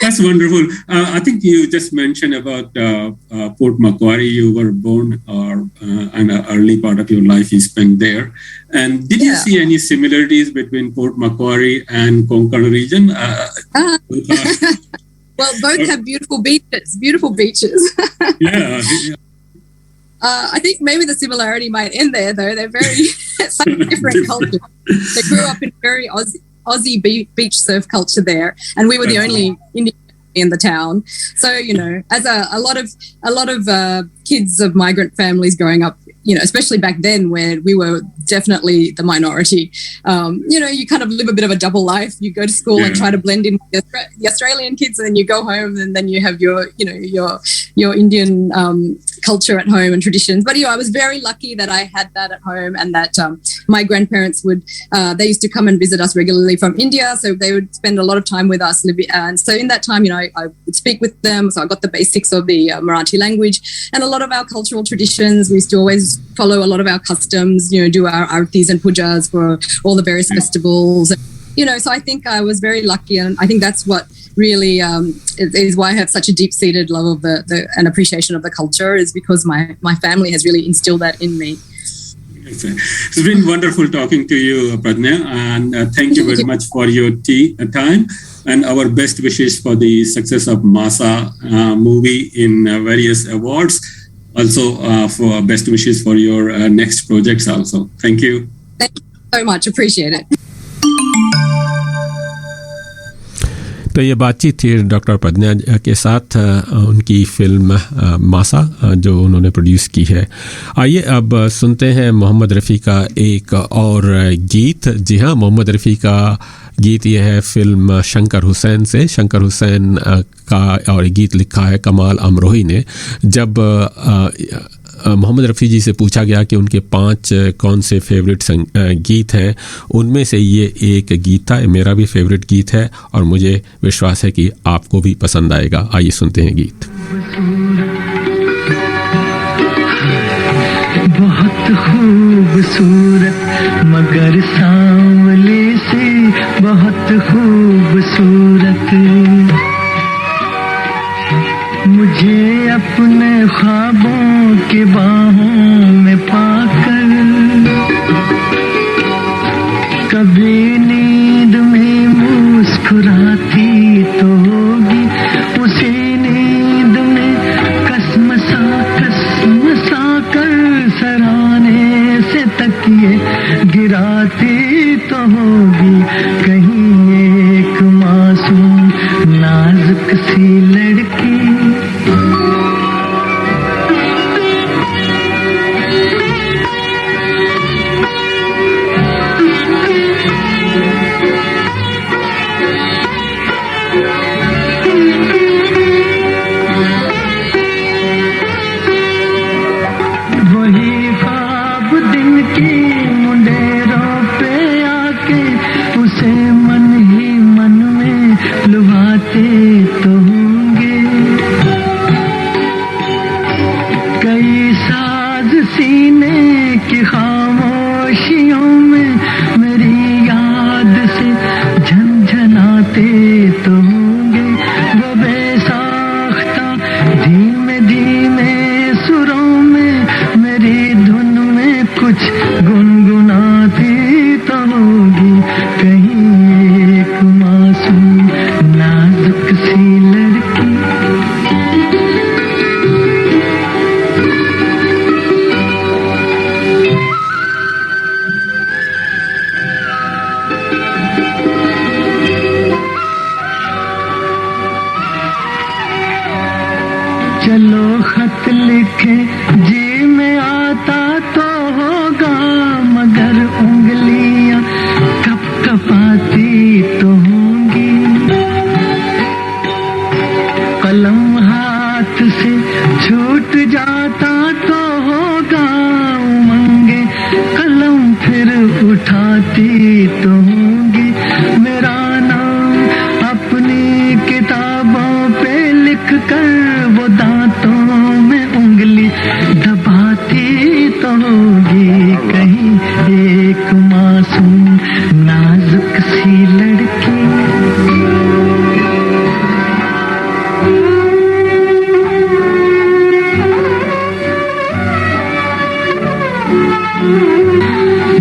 That's wonderful. I think you just mentioned about Port Macquarie. You were born, and an early part of your life you spent there. And did you see any similarities between Port Macquarie and Konkan region? Well, both have beautiful beaches. I think maybe the similarity might end there, though. They're very such different cultures. They grew up in very Aussie beach surf culture there, and we were the only Indian in the town. So, as a lot of kids of migrant families growing up, especially back then where we were definitely the minority, you kind of live a bit of a double life. You go to school and try to blend in with the Australian kids, and then you go home, and then you have your Indian culture at home and traditions. But I was very lucky that I had that at home, and that my grandparents they used to come and visit us regularly from India, so they would spend a lot of time with us. And so in that time, I would speak with them, so I got the basics of the Marathi language and a lot of our cultural traditions. We used to always follow a lot of our customs, do our artis and pujas for all the various festivals. So I think I was very lucky, and I think that's what really is why I have such a deep-seated love of and appreciation of the culture, is because my family has really instilled that in me. It's been wonderful talking to you, Pradnya, and thank you very much for your time, and our best wishes for the success of Masa movie in various awards. Also, for best wishes for your next projects also. Thank you. Thank you so much. Appreciate it. तो ये बातचीत थी doctor प्रज्ञा के साथ उनकी film मासा जो उन्होंने प्रोड्यूस की है। आइए अब सुनते हैं मोहम्मद रफ़ी का एक और गीत। जी हाँ, मोहम्मद रफ़ी का गीत ये है फिल्म शंकर हुसैन से। शंकर हुसैन का और गीत लिखा है कमाल अमरोही ने। जब मोहम्मद रफ़ी जी से पूछा गया कि उनके 5 कौन से फेवरेट गीत हैं, उनमें से ये एक गीत था। मेरा भी फेवरेट गीत है और मुझे विश्वास है कि आपको भी पसंद आएगा। आइए सुनते हैं गीत। बहुत खूबसूरत मगर सांवले से बहुत खूबसूरत, मुझे अपने ख्वाबों के बाहों में पाकर कभी नींद में मुस्कुराती तो होगी, उसी नींद में कसमसा कर सराहने से तकिए गिराती तो होगी। कहीं एक मासूम नाजुक सी लड़की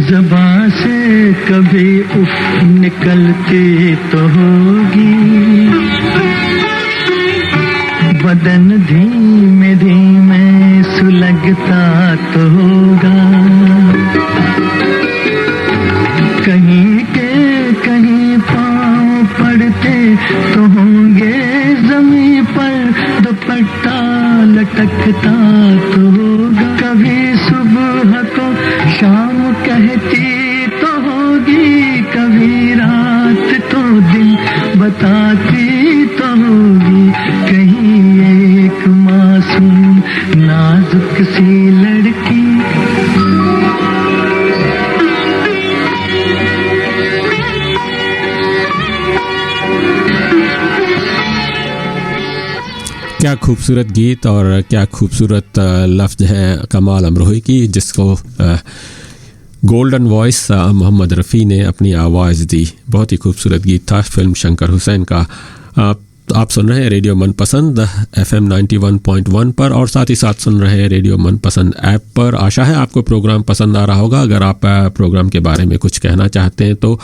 ज़बां से कभी उफ निकलती तो होगी, बदन धीमे धीमे सुलगता तो होगा। कहीं के कहीं पाँव पड़ते तो होंगे ज़मीं पर, दुपट्टा लटकता तो होगा। कभी सुबह को शाम कहती तो होगी, कभी रात तो दिन बताती तो होगी। कहीं एक मासूम नाजुक सी लड़की क्या खूबसूरत गीत और क्या खूबसूरत लफ्ज़ है कमाल अमरोही की, जिसको गोल्डन वॉइस मोहम्मद रफ़ी ने अपनी आवाज़ दी। बहुत ही खूबसूरत गीत था फिल्म शंकर हुसैन का। आप सुन रहे हैं रेडियो मनपसंद FM 91.1 पर और साथ ही साथ सुन रहे हैं रेडियो मनपसंद ऐप पर। आशा है आपको प्रोग्राम पसंद आ रहा होगा। अगर आप प्रोग्राम के बारे में कुछ कहना चाहते हैं तो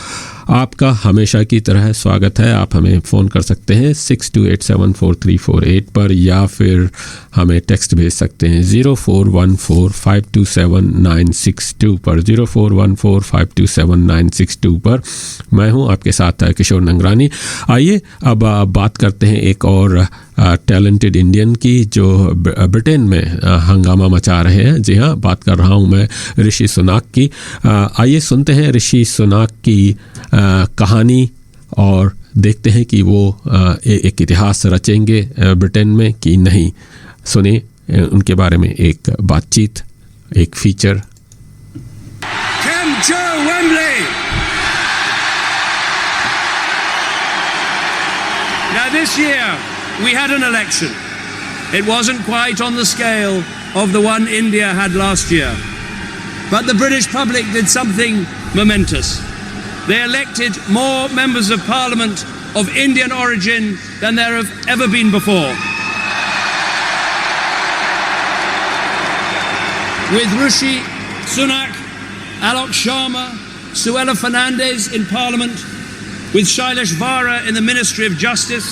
आपका हमेशा की तरह स्वागत है। आप हमें फ़ोन कर सकते हैं 62874348 पर या फिर हमें टेक्स्ट भेज सकते हैं 0414527962 पर 0414527962 पर। मैं हूं आपके साथ किशोर नंगरानी। आइए अब बात करते हैं एक और टैलेंटेड इंडियन की जो ब्रिटेन में हंगामा मचा रहे हैं। जी हाँ, बात कर रहा हूँ मैं ऋषि सुनाक की। आइए सुनते हैं ऋषि सुनाक की कहानी और देखते हैं कि वो एक इतिहास रचेंगे ब्रिटेन में कि नहीं। सुने उनके बारे में एक बातचीत, एक feature. Now this year we had an election. It wasn't quite on the scale of the one India had last year. But the British public did something momentous. They elected more members of parliament of Indian origin than there have ever been before. With Rishi Sunak, Alok Sharma, Suella Fernandez in parliament, with Shailesh Vara in the Ministry of Justice,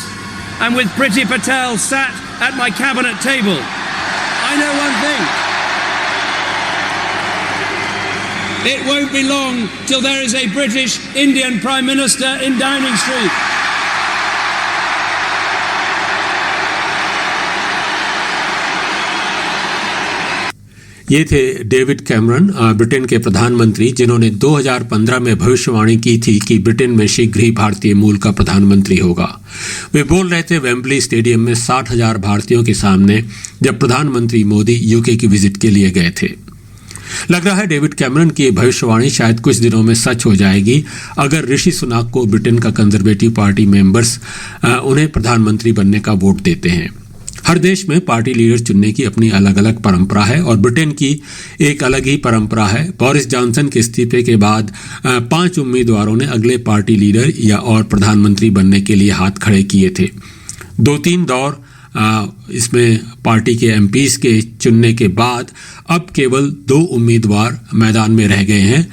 and with Priti Patel sat at my cabinet table, I know one thing. It won't be long till there is a British Indian Prime Minister in Downing Street. ये थे David Cameron, Britain के प्रधानमंत्री, जिन्होंने 2015 में भविष्यवाणी की थी कि ब्रिटेन में शीघ्र ही भारतीय मूल का प्रधानमंत्री होगा। वे बोल रहे थे वेम्बली स्टेडियम में 60,000 भारतीयों के सामने जब प्रधानमंत्री मोदी यूके की विजिट के लिए गए थे। लग रहा है डेविड कैमरन की भविष्यवाणी शायद कुछ दिनों में सच हो जाएगी अगर ऋषि सुनाक को ब्रिटेन का कंजर्वेटिव पार्टी मेंबर्स उन्हें प्रधानमंत्री बनने का वोट देते हैं। हर देश में पार्टी लीडर चुनने की अपनी अलग अलग परंपरा है और ब्रिटेन की एक अलग ही परंपरा है। बोरिस जॉनसन के इस्तीफे के बाद 5 उम्मीदवारों ने अगले पार्टी लीडर या और प्रधानमंत्री बनने के लिए हाथ खड़े किए थे। 2-3 दौर इसमें पार्टी के एमपीज के चुनने के बाद अब केवल 2 उम्मीदवार मैदान में रह गए हैं।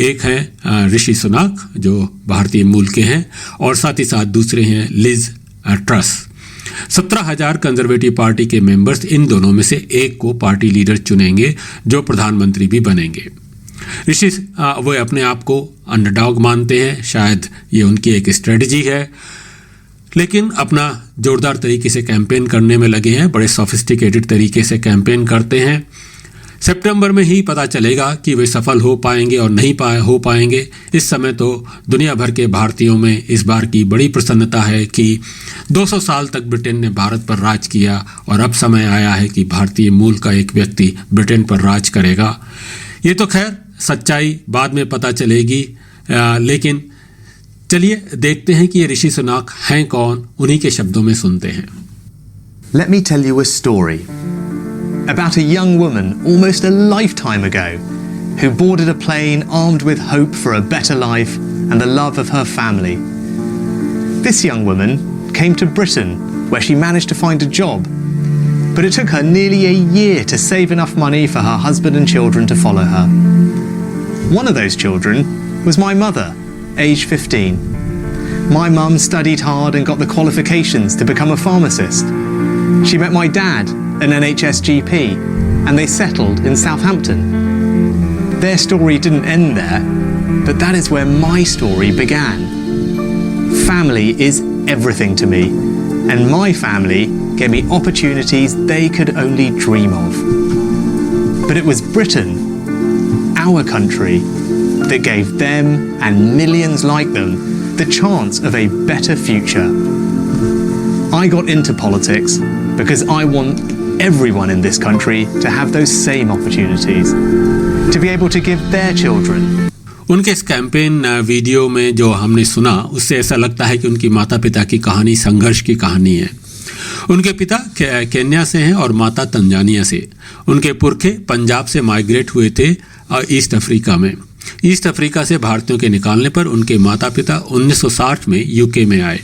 एक हैं ऋषि सुनाक जो भारतीय मूल के हैं और साथ ही साथ दूसरे हैं लिज ट्रस। 17,000 कंजर्वेटिव पार्टी के मेंबर्स इन दोनों में से एक को पार्टी लीडर चुनेंगे जो प्रधानमंत्री भी बनेंगे। ऋषि वो अपने आप को अंडरडॉग मानते हैं, शायद ये उनकी एक स्ट्रेटजी है, लेकिन अपना जोरदार तरीके से कैंपेन करने में लगे हैं। बड़े सोफिस्टिकेटेड तरीके से कैंपेन करते हैं। सितंबर में ही पता चलेगा कि वे सफल हो पाएंगे और नहीं हो पाएंगे। इस समय तो दुनिया भर के भारतीयों में इस बार की बड़ी प्रसन्नता है कि 200 साल तक ब्रिटेन ने भारत पर राज किया और अब समय आया है कि भारतीय मूल का एक व्यक्ति ब्रिटेन पर राज करेगा। ये तो खैर सच्चाई बाद में पता चलेगी, लेकिन चलिए देखते हैं कि ये ऋषि सुनाक हैं कौन। उन्हीं के शब्दों में सुनते हैं। Let me tell you a story about a young woman almost a lifetime ago who boarded a plane armed with hope for a better life and the love of her family. This young woman came to Britain where she managed to find a job, but it took her nearly a year to save enough money for her husband and children to follow her. One of those children was my mother, aged 15. My mum studied hard and got the qualifications to become a pharmacist. She met my dad, an NHS GP, and they settled in Southampton. Their story didn't end there, but that is where my story began. Family is everything to me, and my family gave me opportunities they could only dream of. But it was Britain, our country, that gave them and millions like them the chance of a better future. I got into politics because I want everyone in this country to have those same opportunities, to be able to give their children. उनके इस campaign video में जो हमने सुना उससे ऐसा लगता है कि उनकी माता पिता की कहानी संघर्ष की कहानी है। उनके पिता केन्या से हैं और माता तंजानिया से। उनके पुरखे पंजाब से माइग्रेट हुए थे ईस्ट अफ्रीका में। ईस्ट अफ्रीका से भारतीयों के निकालने पर उनके माता पिता 1960 में यूके में आए।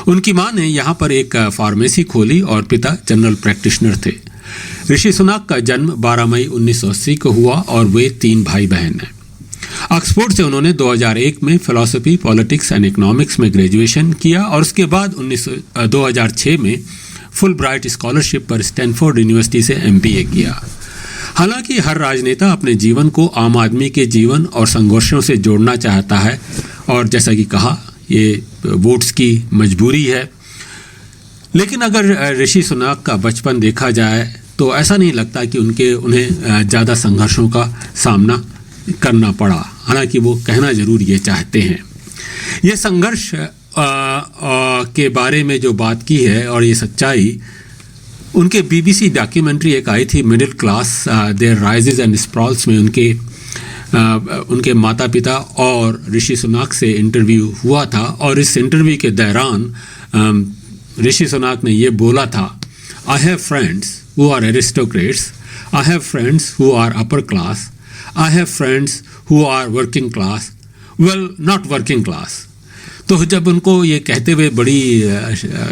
उनकी मां ने यहाँ पर एक फार्मेसी खोली और पिता जनरल प्रैक्टिशनर थे। ऋषि सुनाक का जन्म 12 मई 1980 को हुआ और वे 3 भाई बहन हैं। ऑक्सफोर्ड से उन्होंने 2001 में फिलॉसफी, पॉलिटिक्स एंड इकोनॉमिक्स में ग्रेजुएशन किया और उसके बाद 2006 में फुल ब्राइट स्कॉलरशिप पर स्टैनफोर्ड यूनिवर्सिटी से MBA किया। हालांकि हर राजनेता अपने जीवन को आम आदमी के जीवन और संघर्षों से जोड़ना चाहता है और जैसा कि कहा, ये वोट्स की मजबूरी है। लेकिन अगर ऋषि सुनाक का बचपन देखा जाए तो ऐसा नहीं लगता कि उन्हें ज़्यादा संघर्षों का सामना करना पड़ा। हालांकि वो कहना जरूर ये चाहते हैं। ये संघर्ष के बारे में जो बात की है और ये सच्चाई, उनके BBC डॉक्यूमेंट्री एक आई थी middle class their rises and sprawls में उनके माता पिता और ऋषि सुनाक से इंटरव्यू हुआ था और इस इंटरव्यू के दौरान ऋषि सुनाक ने ये बोला था, I have friends who are aristocrats, I have friends who are upper class, I have friends who are working class, well not working class। तो जब उनको ये कहते हुए बड़ी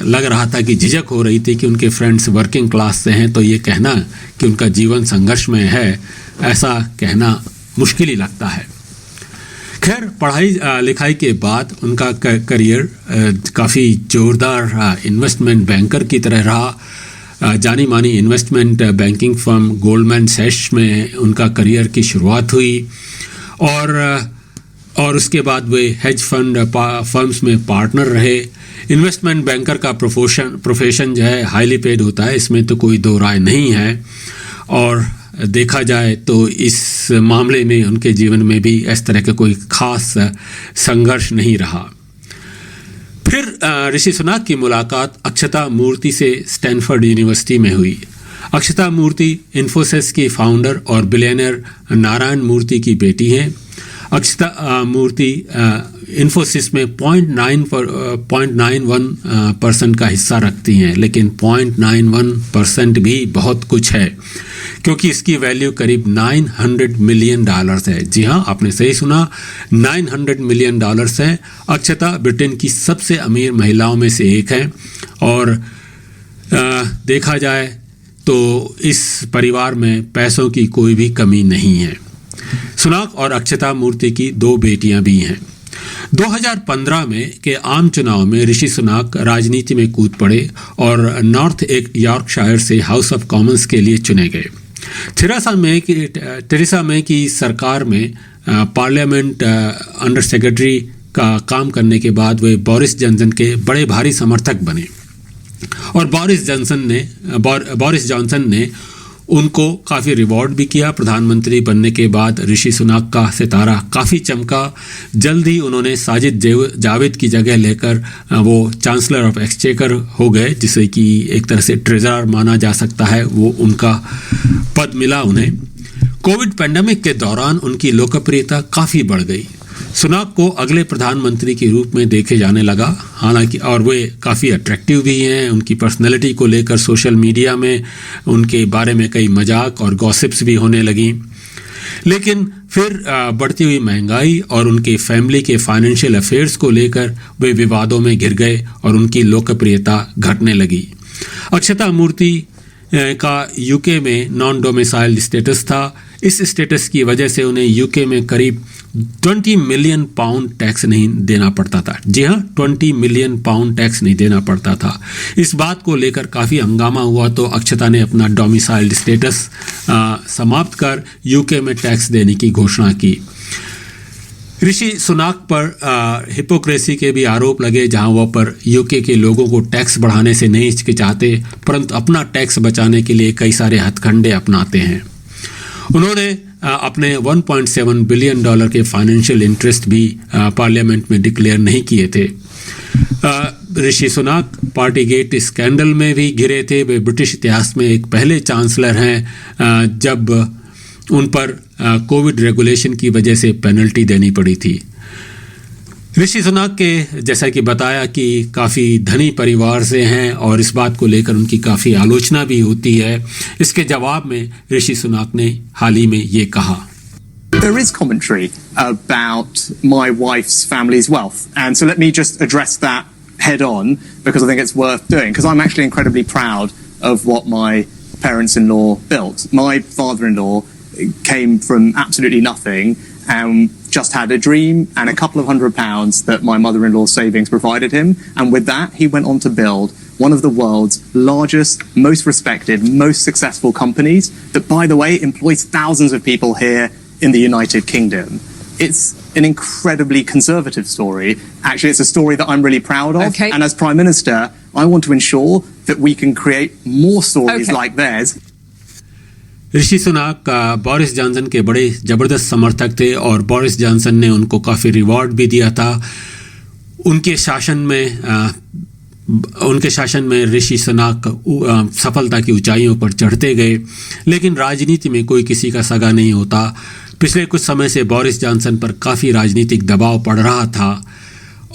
लग रहा था कि झिझक हो रही थी कि उनके फ्रेंड्स वर्किंग क्लास से हैं, तो ये कहना कि उनका जीवन संघर्ष में है, ऐसा कहना मुश्किल ही लगता है। खैर, पढ़ाई लिखाई के बाद उनका करियर काफ़ी जोरदार इन्वेस्टमेंट बैंकर की तरह रहा। जानी मानी इन्वेस्टमेंट बैंकिंग फर्म गोल्डमैन सैक्स में उनका करियर की शुरुआत हुई और उसके बाद वे हेज फंड फर्म्स में पार्टनर रहे। इन्वेस्टमेंट बैंकर का प्रोफेशन जो है हाईली पेड होता है, इसमें तो कोई दो राय नहीं है। और देखा जाए तो इस मामले में उनके जीवन में भी इस तरह का कोई खास संघर्ष नहीं रहा। फिर ऋषि सुनाक की मुलाकात अक्षता मूर्ति से स्टैनफोर्ड यूनिवर्सिटी में हुई। अक्षता मूर्ति इन्फोसिस की फाउंडर और बिलियनर नारायण मूर्ति की बेटी हैं। अक्षता मूर्ति इन्फोसिस में 0.91% का हिस्सा रखती हैं, लेकिन 0.91% भी बहुत कुछ है क्योंकि इसकी वैल्यू करीब $900 मिलियन है। जी हाँ, आपने सही सुना, $900 मिलियन है। अक्षता ब्रिटेन की सबसे अमीर महिलाओं में से एक है और देखा जाए तो इस परिवार में पैसों की कोई भी कमी नहीं है। सुनाक और अक्षता मूर्ति की 2 बेटियां भी हैं। 2015 में के आम चुनाव में ऋषि सुनाक राजनीति में कूद पड़े और नॉर्थ यॉर्कशायर से हाउस ऑफ कॉमन्स के लिए चुने गए। थेरेसा मे की सरकार में पार्लियामेंट अंडर सेक्रेटरी का काम करने के बाद वे बोरिस जॉनसन के बड़े भारी समर्थक बने और बोरिस जॉनसन ने उनको काफ़ी रिवॉर्ड भी किया। प्रधानमंत्री बनने के बाद ऋषि सुनाक का सितारा काफ़ी चमका। जल्द ही उन्होंने साजिद जावेद की जगह लेकर वो चांसलर ऑफ एक्सचेकर हो गए, जिसे कि एक तरह से ट्रेजरर माना जा सकता है। वो उनका पद मिला उन्हें। कोविड पैंडेमिक के दौरान उनकी लोकप्रियता काफ़ी बढ़ गई। सुनाक को अगले प्रधानमंत्री के रूप में देखे जाने लगा। हालांकि और वे काफ़ी अट्रैक्टिव भी हैं। उनकी पर्सनैलिटी को लेकर सोशल मीडिया में उनके बारे में कई मजाक और गॉसिप्स भी होने लगी। लेकिन फिर बढ़ती हुई महंगाई और उनके फैमिली के फाइनेंशियल अफेयर्स को लेकर वे विवादों में घिर गए और उनकी लोकप्रियता घटने लगी। अक्षता मूर्ति का यूके में नॉन डोमिसाइल स्टेटस था। इस स्टेटस की वजह से उन्हें यूके में करीब 20 मिलियन पाउंड टैक्स नहीं देना पड़ता था। जी हाँ, 20 मिलियन पाउंड टैक्स नहीं देना पड़ता था। इस बात को लेकर काफ़ी हंगामा हुआ तो अक्षता ने अपना डोमिसाइल्ड स्टेटस समाप्त कर यूके में टैक्स देने की घोषणा की। ऋषि सुनाक पर हिपोक्रेसी के भी आरोप लगे, जहां वह पर यूके के लोगों को टैक्स बढ़ाने से नहीं हिचकिचाते, परंतु अपना टैक्स बचाने के लिए कई सारे हथकंडे अपनाते हैं। उन्होंने अपने $1.7 बिलियन के फाइनेंशियल इंटरेस्ट भी पार्लियामेंट में डिक्लेयर नहीं किए थे। ऋषि सुनाक पार्टीगेट स्कैंडल में भी घिरे थे। वे ब्रिटिश इतिहास में एक पहले चांसलर हैं जब उन पर कोविड रेगुलेशन की वजह से पेनल्टी देनी पड़ी थी। ऋषि सुनाक के जैसा कि बताया कि काफ़ी धनी परिवार से हैं और इस बात को लेकर उनकी काफ़ी आलोचना भी होती है। इसके जवाब में ऋषि सुनाक ने हाल ही में ये कहा, There is commentary about my wife's family's wealth, and so let me just address that head on because I think it's worth doing, because I'm actually incredibly proud of what my parents-in-law built. My father-in-law came from absolutely nothing and just had a dream and a couple of £100 that my mother-in-law's savings provided him, and with that he went on to build one of the world's largest, most respected, most successful companies that, by the way, employs thousands of people here in the United Kingdom. It's an incredibly conservative story. Actually, it's a story that I'm really proud of. Okay. And as Prime Minister, I want to ensure that we can create more stories like theirs. Rishi Sunak Boris Johnson के बड़े ज़बरदस्त समर्थक थे और Boris Johnson ने उनको काफ़ी reward भी दिया था। उनके शासन में ऋषि सुनाक सफलता की ऊंचाइयों पर चढ़ते गए, लेकिन राजनीति में कोई किसी का सगा नहीं होता। पिछले कुछ समय से बोरिस जॉनसन पर काफ़ी राजनीतिक दबाव पड़ रहा था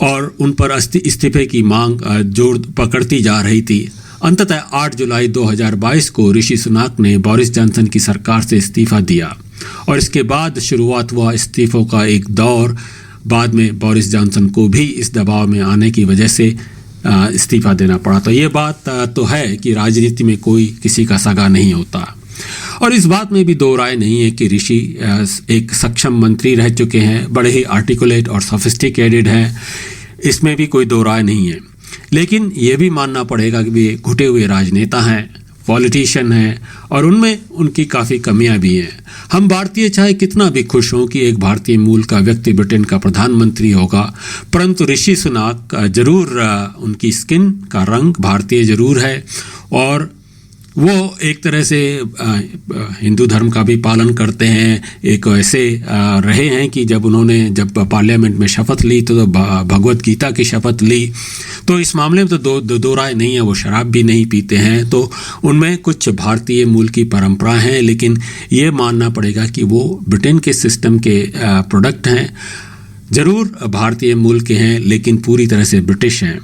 और उन पर इस्तीफे की मांग जोर पकड़ती जा रही थी। अंततः 8 जुलाई 2022 को ऋषि सुनाक ने बोरिस जॉनसन की सरकार से इस्तीफा दिया और इसके बाद शुरुआत हुआ इस्तीफों का एक दौर। बाद में बोरिस जॉनसन को भी इस दबाव में आने की वजह से इस्तीफा देना पड़ा। तो ये बात तो है कि राजनीति में कोई किसी का सगा नहीं होता और इस बात में भी दो राय नहीं है कि ऋषि एक सक्षम मंत्री रह चुके हैं, बड़े ही आर्टिकुलेट और सोफिस्टिकेटेड हैं, इसमें भी कोई दो राय नहीं है। लेकिन ये भी मानना पड़ेगा कि वे घुटे हुए राजनेता हैं, पॉलिटिशियन हैं और उनमें उनकी काफ़ी कमियां भी हैं। हम भारतीय चाहे कितना भी खुश हों कि एक भारतीय मूल का व्यक्ति ब्रिटेन का प्रधानमंत्री होगा, परंतु ऋषि सुनाक ज़रूर उनकी स्किन का रंग भारतीय ज़रूर है और वो एक तरह से हिंदू धर्म का भी पालन करते हैं। एक ऐसे रहे हैं कि जब पार्लियामेंट में शपथ ली तो भगवत गीता की शपथ ली, तो इस मामले में तो दो राय नहीं है। वो शराब भी नहीं पीते हैं, तो उनमें कुछ भारतीय मूल की परंपरा है, लेकिन ये मानना पड़ेगा कि वो ब्रिटेन के सिस्टम के प्रोडक्ट हैं। ज़रूर भारतीय मूल के हैं लेकिन पूरी तरह से ब्रिटिश हैं।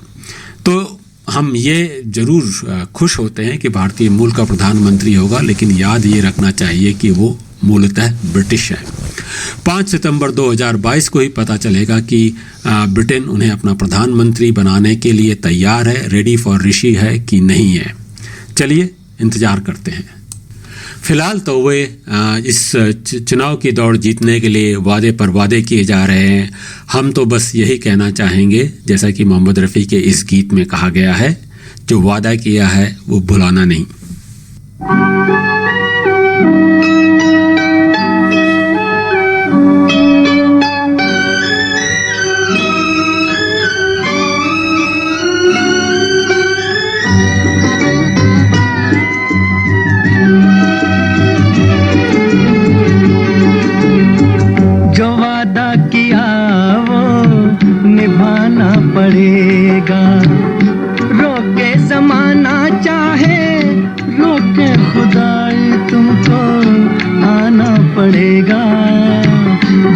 तो हम ये ज़रूर खुश होते हैं कि भारतीय मूल का प्रधानमंत्री होगा, लेकिन याद ये रखना चाहिए कि वो मूलतः ब्रिटिश है। 5 सितंबर 2022 को ही पता चलेगा कि ब्रिटेन उन्हें अपना प्रधानमंत्री बनाने के लिए तैयार है, रेडी फॉर ऋषि है कि नहीं है। चलिए इंतज़ार करते हैं। फिलहाल तो वे इस चुनाव की दौड़ जीतने के लिए वादे पर वादे किए जा रहे हैं। हम तो बस यही कहना चाहेंगे, जैसा कि मोहम्मद रफ़ी के इस गीत में कहा गया है, जो वादा किया है वो भुलाना नहीं। पड़ेगा, रोके ज़माना चाहे रोके खुदाई, तुमको आना पड़ेगा।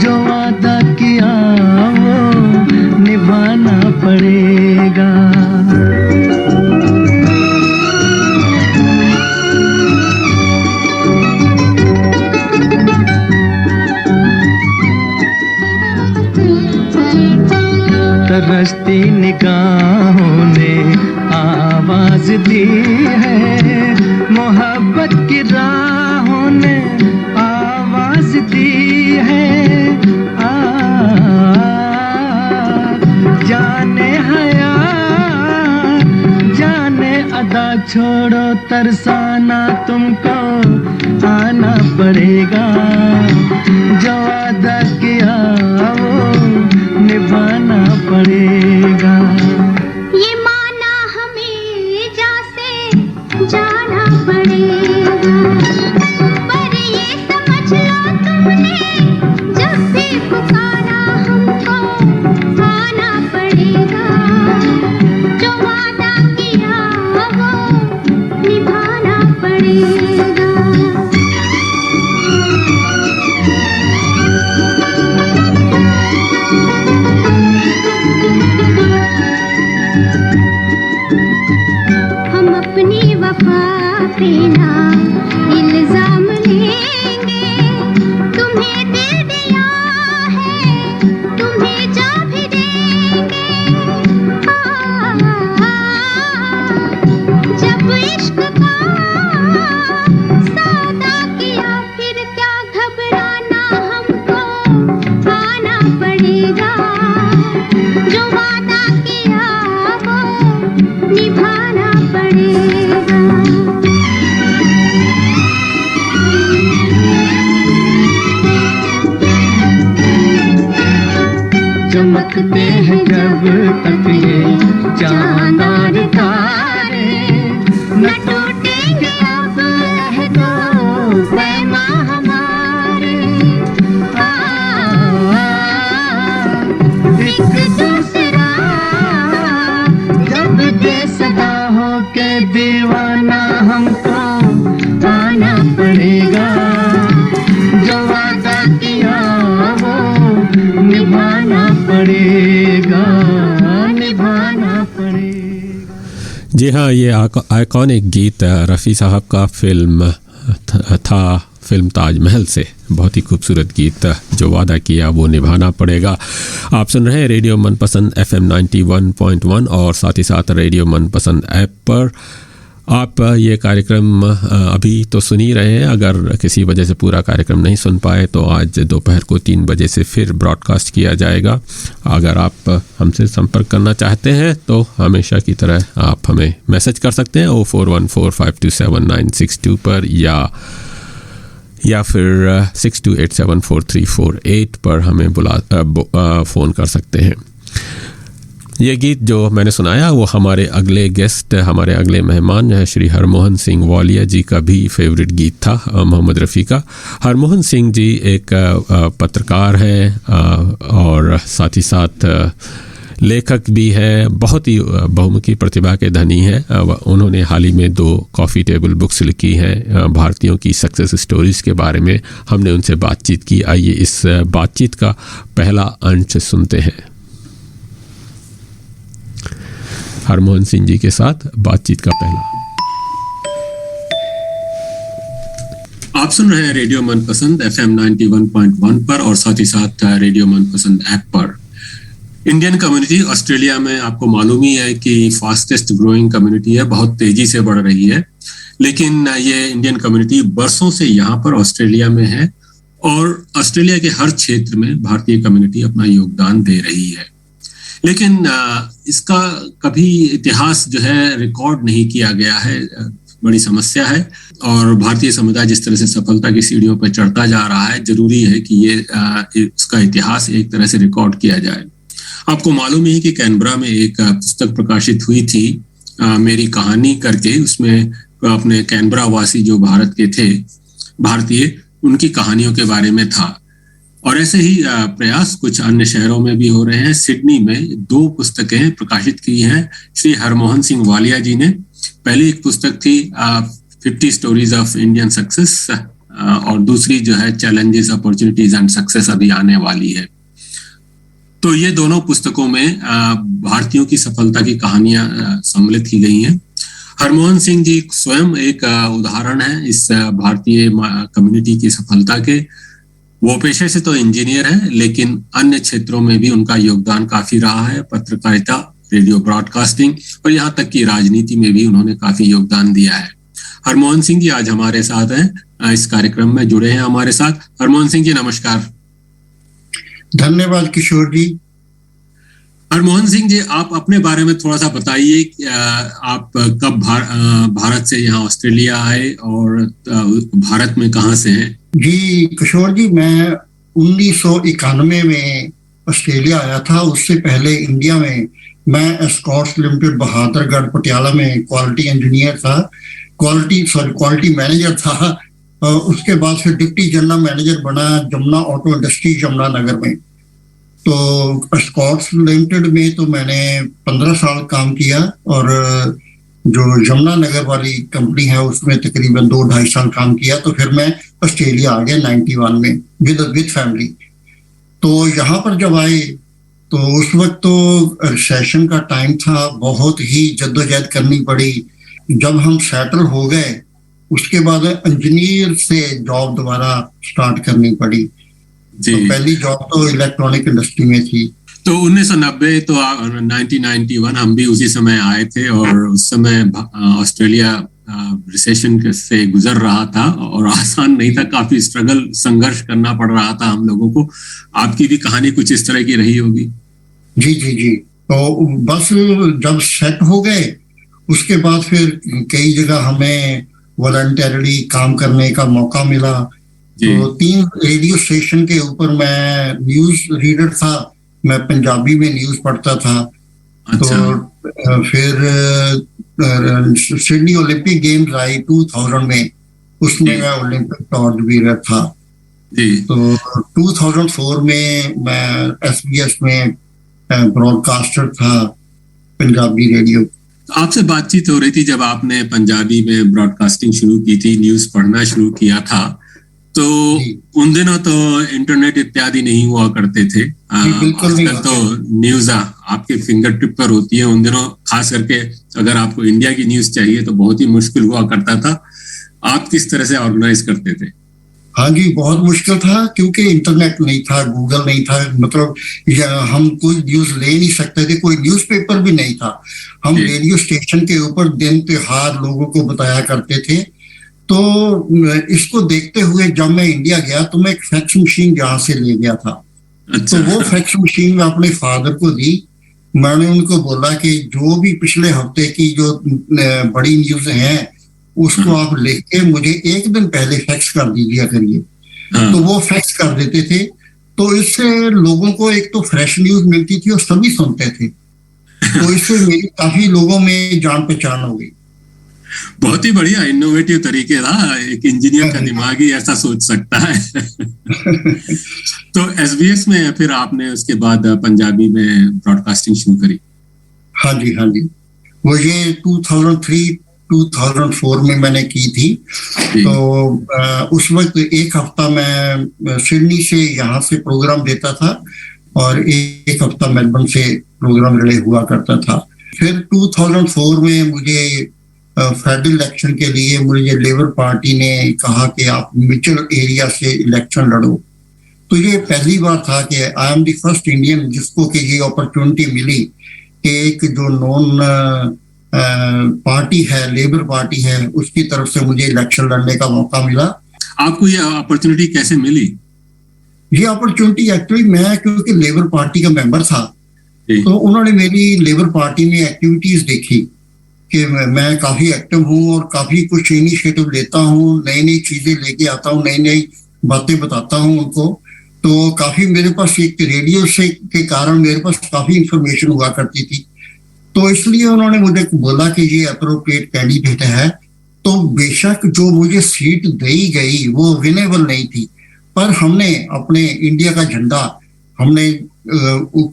जो वादा किया वो निभाना पड़ेगा। तरसती निगाहों ने आवाज दी है, मोहब्बत की राहों ने आवाज दी है। जाने हया जाने अदा छोड़ो, तरसाना तुमको आना पड़ेगा। जो वादा किया वो निभाना पड़ेगा। ये माना हमें जैसे जाना पड़ेगा, पर ये समझ लो तुमने जब भी पुकारा हमको आना पड़ेगा। जो वादा किया वो निभाना पड़ेगा। पे ना इल्जाम लेंगे, तुम्हें दिल दिया है, तुम्हें जा भी देंगे। जब इश्क का सौदा किया फिर क्या घबराना, हमको आना पड़ेगा। जो वादा किया वो निभाना पड़ेगा। चमकते हैं जब तक ये चांद और तारे, न टूटेंगे अब अहदो पैमा हमारे। एक दूसरा जब दे सदा हो के दीवाना, हमको आना पड़ेगा। जो वादा किया वो निभाना पड़ेगा, निभाना पड़ेगा। जी हाँ, ये आइकॉनिक गीत रफ़ी साहब का फिल्म था फिल्म ताजमहल से। बहुत ही खूबसूरत गीत, जो वादा किया वो निभाना पड़ेगा। आप सुन रहे हैं रेडियो मनपसंद FM 91.1 और साथ ही साथ रेडियो मनपसंद ऐप पर। आप ये कार्यक्रम अभी तो सुन ही रहे हैं। अगर किसी वजह से पूरा कार्यक्रम नहीं सुन पाए तो आज दोपहर को 3 बजे से फिर ब्रॉडकास्ट किया जाएगा। अगर आप हमसे संपर्क करना चाहते हैं तो हमेशा की तरह आप हमें मैसेज कर सकते हैं 0414527962 पर या फिर 62874348 पर हमें फ़ोन कर सकते हैं। ये गीत जो मैंने सुनाया वो हमारे अगले गेस्ट, हमारे अगले मेहमान श्री हरमोहन सिंह वालिया जी का भी फेवरेट गीत था, मोहम्मद रफ़ी का। हरमोहन सिंह जी एक पत्रकार हैं और साथ ही साथ लेखक भी है, बहुत ही बहुमुखी प्रतिभा के धनी हैं। उन्होंने हाल ही में 2 कॉफ़ी टेबल बुक्स लिखी हैं भारतीयों की सक्सेस स्टोरीज़ के बारे में। हमने उनसे बातचीत की। आइए इस बातचीत का पहला अंश सुनते हैं। हरमोहन सिंह जी के साथ बातचीत का पहला। आप सुन रहे हैं रेडियो मनपसंद FM 91.1 पर और साथ ही साथ रेडियो मनपसंद ऐप पर। इंडियन कम्युनिटी ऑस्ट्रेलिया में आपको मालूम ही है कि फास्टेस्ट ग्रोइंग कम्युनिटी है, बहुत तेजी से बढ़ रही है। लेकिन ये इंडियन कम्युनिटी बरसों से यहाँ पर ऑस्ट्रेलिया में है और ऑस्ट्रेलिया के हर क्षेत्र में भारतीय कम्युनिटी अपना योगदान दे रही है। लेकिन इसका कभी इतिहास जो है रिकॉर्ड नहीं किया गया है, बड़ी समस्या है। और भारतीय समुदाय जिस तरह से सफलता की सीढ़ियों पर चढ़ता जा रहा है, जरूरी है कि ये इसका इतिहास एक तरह से रिकॉर्ड किया जाए। आपको मालूम है कि कैनबरा में एक पुस्तक प्रकाशित हुई थी मेरी कहानी करके। उसमें अपने कैनबरा वासी जो भारत के थे, भारतीय, उनकी कहानियों के बारे में था। और ऐसे ही प्रयास कुछ अन्य शहरों में भी हो रहे हैं। सिडनी में 2 पुस्तकें प्रकाशित की हैं श्री हरमोहन सिंह वालिया जी ने। पहली एक पुस्तक थी 50 स्टोरीज ऑफ इंडियन सक्सेस और दूसरी जो है चैलेंजेस, अपॉर्चुनिटीज एंड सक्सेस अभी आने वाली है। तो ये दोनों पुस्तकों में भारतीयों की सफलता की कहानियां सम्मिलित की गई हैं। हरमोहन सिंह जी स्वयं एक उदाहरण है इस भारतीय कम्युनिटी की सफलता के। वो पेशे से तो इंजीनियर है, लेकिन अन्य क्षेत्रों में भी उनका योगदान काफी रहा है। पत्रकारिता, रेडियो ब्रॉडकास्टिंग और यहाँ तक कि राजनीति में भी उन्होंने काफी योगदान दिया है। हरमोहन सिंह जी आज हमारे साथ हैं, इस कार्यक्रम में जुड़े हैं हमारे साथ। हरमोहन सिंह जी नमस्कार। धन्यवाद किशोर जी। हरमोहन सिंह जी, आप अपने बारे में थोड़ा सा बताइए। आप कब भारत से यहाँ ऑस्ट्रेलिया आए और भारत में कहाँ से हैं? जी किशोर जी, मैं 1991 में ऑस्ट्रेलिया आया था। उससे पहले इंडिया में मैं एस्कॉर्ट्स लिमिटेड बहादुरगढ़ पटियाला में क्वालिटी इंजीनियर था, क्वालिटी मैनेजर था। उसके बाद फिर डिप्टी जनरल मैनेजर बना जमुना ऑटो इंडस्ट्री यमुनानगर में। तो एस्कॉर्ट्स लिमिटेड में तो मैंने 15 साल काम किया और जो यमुनानगर वाली कंपनी है उसमें तकरीबन 2-2.5 साल काम किया। तो फिर मैं ऑस्ट्रेलिया आ गया 91 में विद फैमिली। तो यहाँ पर जब आए तो उस वक्त तो रिसेशन का टाइम था, बहुत ही जद्दोजहद करनी पड़ी। जब हम सेटल हो गए उसके बाद इंजीनियर से जॉब दोबारा स्टार्ट करनी पड़ी। जी। तो पहली जॉब तो इलेक्ट्रॉनिक इंडस्ट्री में थी। तो 1990 तो 1991 हम भी उसी समय आए थे और उस समय ऑस्ट्रेलिया रिसेशन से गुजर रहा था और आसान नहीं था, काफी स्ट्रगल संघर्ष करना पड़ रहा था हम लोगों को। आपकी भी कहानी कुछ इस तरह की रही होगी। जी जी जी। तो बस जब सेट हो गए उसके बाद फिर कई जगह हमें वॉलंटरली काम करने का मौका मिला। तो 3 रेडियो स्टेशन के ऊपर मैं न्यूज रीडर था, मैं पंजाबी में न्यूज पढ़ता था। अच्छा। तो फिर सिडनी ओलंपिक गेम्स आई 2000 में, उसमें मैं ओलंपिक टॉर्च बीरर था। जी। तो 2004 में मैं SBS में ब्रॉडकास्टर था, पंजाबी रेडियो। आपसे बातचीत हो रही थी जब आपने पंजाबी में ब्रॉडकास्टिंग शुरू की थी, न्यूज पढ़ना शुरू किया था। तो उन दिनों तो इंटरनेट इत्यादि नहीं हुआ करते थे। आजकल तो न्यूज आपके फिंगर टिप पर होती है। उन दिनों खास करके अगर आपको इंडिया की न्यूज चाहिए तो बहुत ही मुश्किल हुआ करता था। आप किस तरह से ऑर्गेनाइज करते थे? हाँ जी, बहुत मुश्किल था क्योंकि इंटरनेट नहीं था, गूगल नहीं था, मतलब हम कोई न्यूज ले नहीं सकते थे, कोई न्यूज़पेपर भी नहीं था। हम रेडियो स्टेशन के ऊपर दिन त्योहार लोगों को बताया करते थे। तो इसको देखते हुए जब मैं इंडिया गया तो मैं एक फैक्स मशीन यहाँ से ले गया था। अच्छा। तो वो फैक्स मशीन मैं अपने फादर को दी। मैंने उनको बोला कि जो भी पिछले हफ्ते की जो बड़ी न्यूज हैं उसको आप लिख के मुझे एक दिन पहले फैक्स कर दीजिए करिए। तो वो फैक्स कर देते थे। तो इससे लोगों को एक तो फ्रेश न्यूज मिलती थी और सभी सुनते थे। तो इससे मेरी काफी लोगों में जान पहचान हो गई। बहुत ही बढ़िया इनोवेटिव तरीके था। एक इंजीनियर का दिमाग ही ऐसा सोच सकता है। तो SBS में फिर आपने उसके बाद पंजाबी में ब्रॉडकास्टिंग शुरू करी? हाँ जी, हाँ जी। वो ये 2003-2004 में मैंने की थी। तो उस वक्त एक हफ्ता मैं सिडनी से यहाँ से प्रोग्राम देता था और एक हफ्ता मेलबर्न से प्रोग्राम रिले हुआ करता था। फिर 2004 में मुझे फेडरल इलेक्शन के लिए मुझे लेबर पार्टी ने कहा कि आप मिचल एरिया से इलेक्शन लड़ो। तो ये पहली बार था कि I am the first Indian जिसको कि ये अपॉर्चुनिटी मिली कि एक जो नॉन पार्टी है, लेबर पार्टी है, उसकी तरफ से मुझे इलेक्शन लड़ने का मौका मिला। आपको ये अपॉर्चुनिटी कैसे मिली? ये अपॉर्चुनिटी एक्चुअली मैं क्योंकि लेबर पार्टी का मेंबर था तो उन्होंने मेरी लेबर पार्टी में एक्टिविटीज देखी कि मैं काफी एक्टिव हूँ और काफी कुछ इनिशिएटिव लेता हूँ, नई नई चीजें लेके आता हूँ, नई नई बातें बताता हूँ उनको। तो काफी मेरे पास एक रेडियो से के कारण मेरे पास काफी इंफॉर्मेशन हुआ करती थी। तो इसलिए उन्होंने मुझे बोला कि ये अप्रोप्रिएट कैंडिडेट है। तो बेशक जो मुझे सीट दी गई वो विनेबल नहीं थी, पर हमने अपने इंडिया का झंडा हमने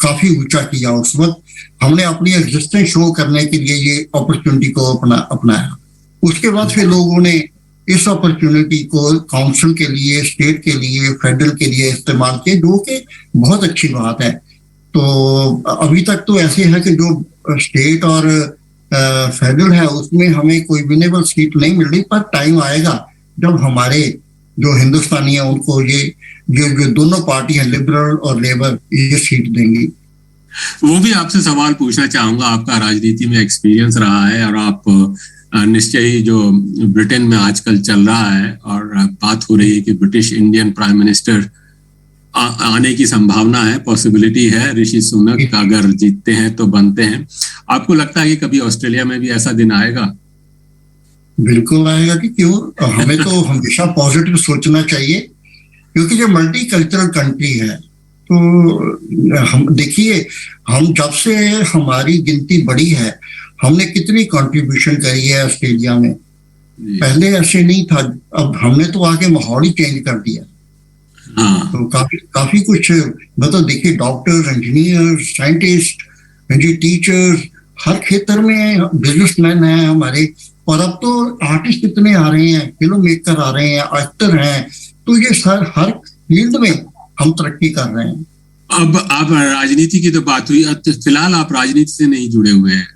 काफी ऊंचा किया। उस वक्त हमने अपनी एग्जिस्टेंस शो करने के लिए ये अपॉर्चुनिटी को अपनाया। उसके बाद फिर लोगों ने इस अपॉर्चुनिटी को काउंसिल के लिए, स्टेट के लिए, फेडरल के लिए इस्तेमाल किया, जो कि बहुत अच्छी बात है। तो अभी तक तो ऐसे है कि जो स्टेट और फेडरल है उसमें हमें कोई विनेबल सीट नहीं मिल रही, पर टाइम आएगा जब हमारे जो हिंदुस्तानी है उनको ये जो दोनों पार्टी है, लिबरल और लेबर, ये सीट देंगी। वो भी आपसे सवाल पूछना चाहूंगा। आपका राजनीति में एक्सपीरियंस रहा है और आप निश्चय ही जो ब्रिटेन में आजकल चल रहा है और बात हो रही है कि ब्रिटिश इंडियन प्राइम मिनिस्टर आने की संभावना है, पॉसिबिलिटी है, ऋषि सुनक अगर जीतते हैं तो बनते हैं। आपको लगता है कि कभी ऑस्ट्रेलिया में भी ऐसा दिन आएगा? बिल्कुल आएगा कि क्यों। हमें तो हमेशा पॉजिटिव सोचना चाहिए क्योंकि जो मल्टी कल्चरल कंट्री है। तो हम देखिए, हम जब से हमारी गिनती बढ़ी है हमने कितनी कंट्रीब्यूशन करी है ऑस्ट्रेलिया में। पहले ऐसे नहीं था, अब हमने तो आके माहौल ही चेंज कर दिया। तो काफी कुछ मतलब देखिए, डॉक्टर्स, इंजीनियर, साइंटिस्ट, टीचर्स, हर क्षेत्र में बिजनेसमैन हैं हमारे। और अब तो आर्टिस्ट इतने आ रहे हैं, फिल्म मेकर आ रहे हैं, एक्टर हैं। तो ये हर फील्ड में हम तरक्की कर रहे हैं। अब आप राजनीति की तो बात हुई, फिलहाल आप राजनीति से नहीं जुड़े हुए हैं?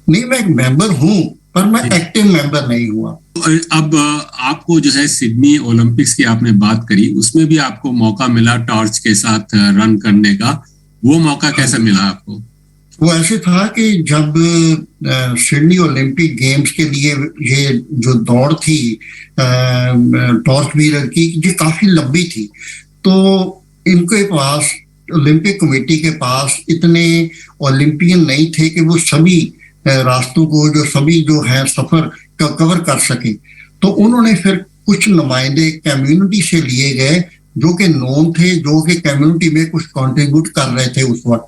नहीं, मैं एक मेंबर हूँ पर मैं एक्टिव मेंबर नहीं हुआ। अब आपको जो है सिडनी ओलंपिक्स की आपने बात करी, उसमें भी आपको मौका मिला टॉर्च के साथ रन करने का, वो मौका कैसे मिला आपको? वो ऐसे था कि जब सिडनी ओलंपिक गेम्स के लिए ये जो दौड़ थी टॉर्च बीरर की, ये काफी लंबी थी, तो इनके पास ओलंपिक कमेटी के पास इतने ओलंपियन नहीं थे कि वो सभी रास्तों को जो है सफर का कवर कर सके। तो उन्होंने फिर कुछ नुमाइंदे कम्युनिटी से लिए गए जो कि नोन थे, जो कि कम्युनिटी में कुछ कंट्रीब्यूट कर रहे थे उस वक्त।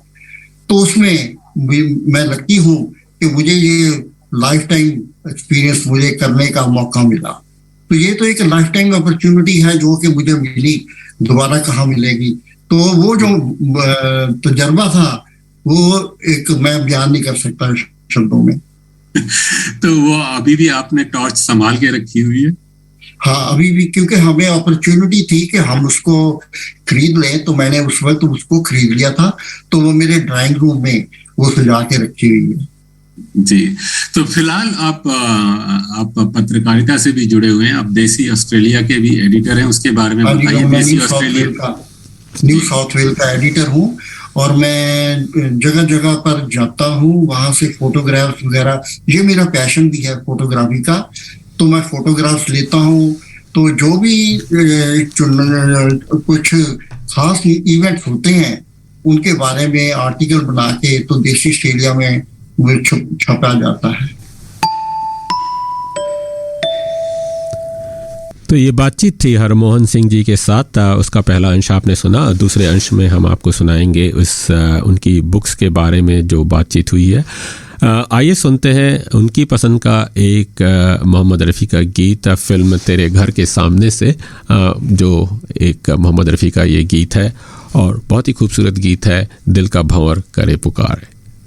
तो उसमें मैं लकी हूँ कि मुझे ये लाइफ टाइम एक्सपीरियंस मुझे करने का मौका मिला। तो ये तो एक लाइफ टाइम अपॉर्चुनिटी है जो कि मुझे मिली, दोबारा कहाँ मिलेगी। तो वो जो तजर्बा था वो एक मैं बयान नहीं कर सकता शब्दों में। तो वो अभी भी आपने टॉर्च संभाल के रखी हुई है? हाँ, अभी भी, क्योंकि हमें अपॉर्चुनिटी थी कि हम उसको खरीद लें, तो मैंने उस वक्त उसको खरीद लिया था। तो वो मेरे ड्राइंग रूम में वो सजा के रखी हुई है। जी, तो फिलहाल आप पत्रकारिता से भी जुड़े हुए हैं, आप देसी ऑस्ट्रेलिया के भी एडिटर हैं, उसके बारे में बताइए। देसी ऑस्ट्रेलिया न्यू साउथ वेल का एडिटर हूँ और मैं जगह जगह पर जाता हूँ, वहां से फोटोग्राफ्स वगैरह, ये मेरा पैशन भी है फोटोग्राफी का, तो मैं फोटोग्राफ्स लेता हूँ। तो जो भी कुछ खास इवेंट्स होते हैं उनके बारे में आर्टिकल बना के तो देसी ऑस्ट्रेलिया में वो छपा जाता है। तो ये बातचीत थी हरमोहन सिंह जी के साथ। उसका पहला अंश आपने सुना, दूसरे अंश में हम आपको सुनाएंगे उनकी बुक्स के बारे में जो बातचीत हुई है। आइए सुनते हैं उनकी पसंद का एक मोहम्मद रफ़ी का गीत फिल्म तेरे घर के सामने से, जो एक मोहम्मद रफ़ी का ये गीत है और बहुत ही खूबसूरत गीत है, दिल का भंवर करे पुकार।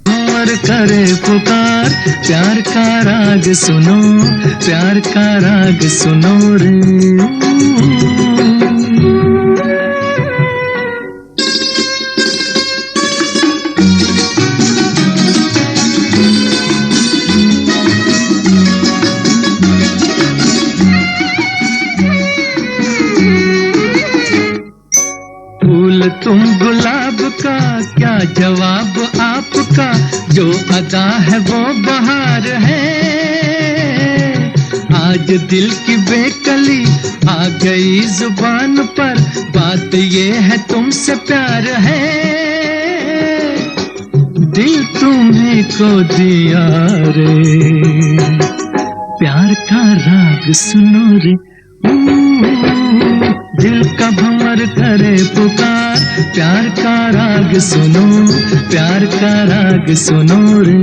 भंवर करे पुकार, प्यार का राग सुनो, प्यार का राग सुनो रे। तुम गुलाब का क्या जवाब आपका, जो अदा है वो बहार है। आज दिल की बेकली आ गई जुबान पर, बात ये है तुमसे प्यार है। दिल तुम्हीं को दिया रे, प्यार का राग सुनो रे। दिल का भंवर करे पुकार, प्यार का राग सुनो, प्यार का राग सुनो रे।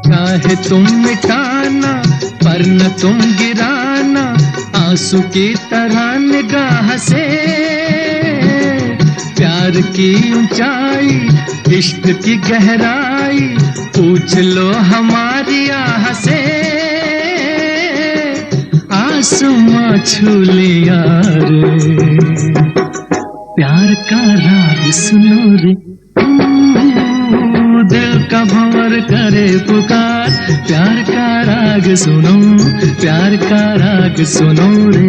चाहे तुम मिटाना पर न तुम गिराना, आंसू की तरह निगाह से। प्यार की ऊंचाई, इश्क की गहराई, पूछ लो हमारी आह से। आसमां छू लिया रे, प्यार का राग सुनो रे। दिल का भंवर करे पुकार, प्यार का राग सुनो, प्यार का राग सुनो रे।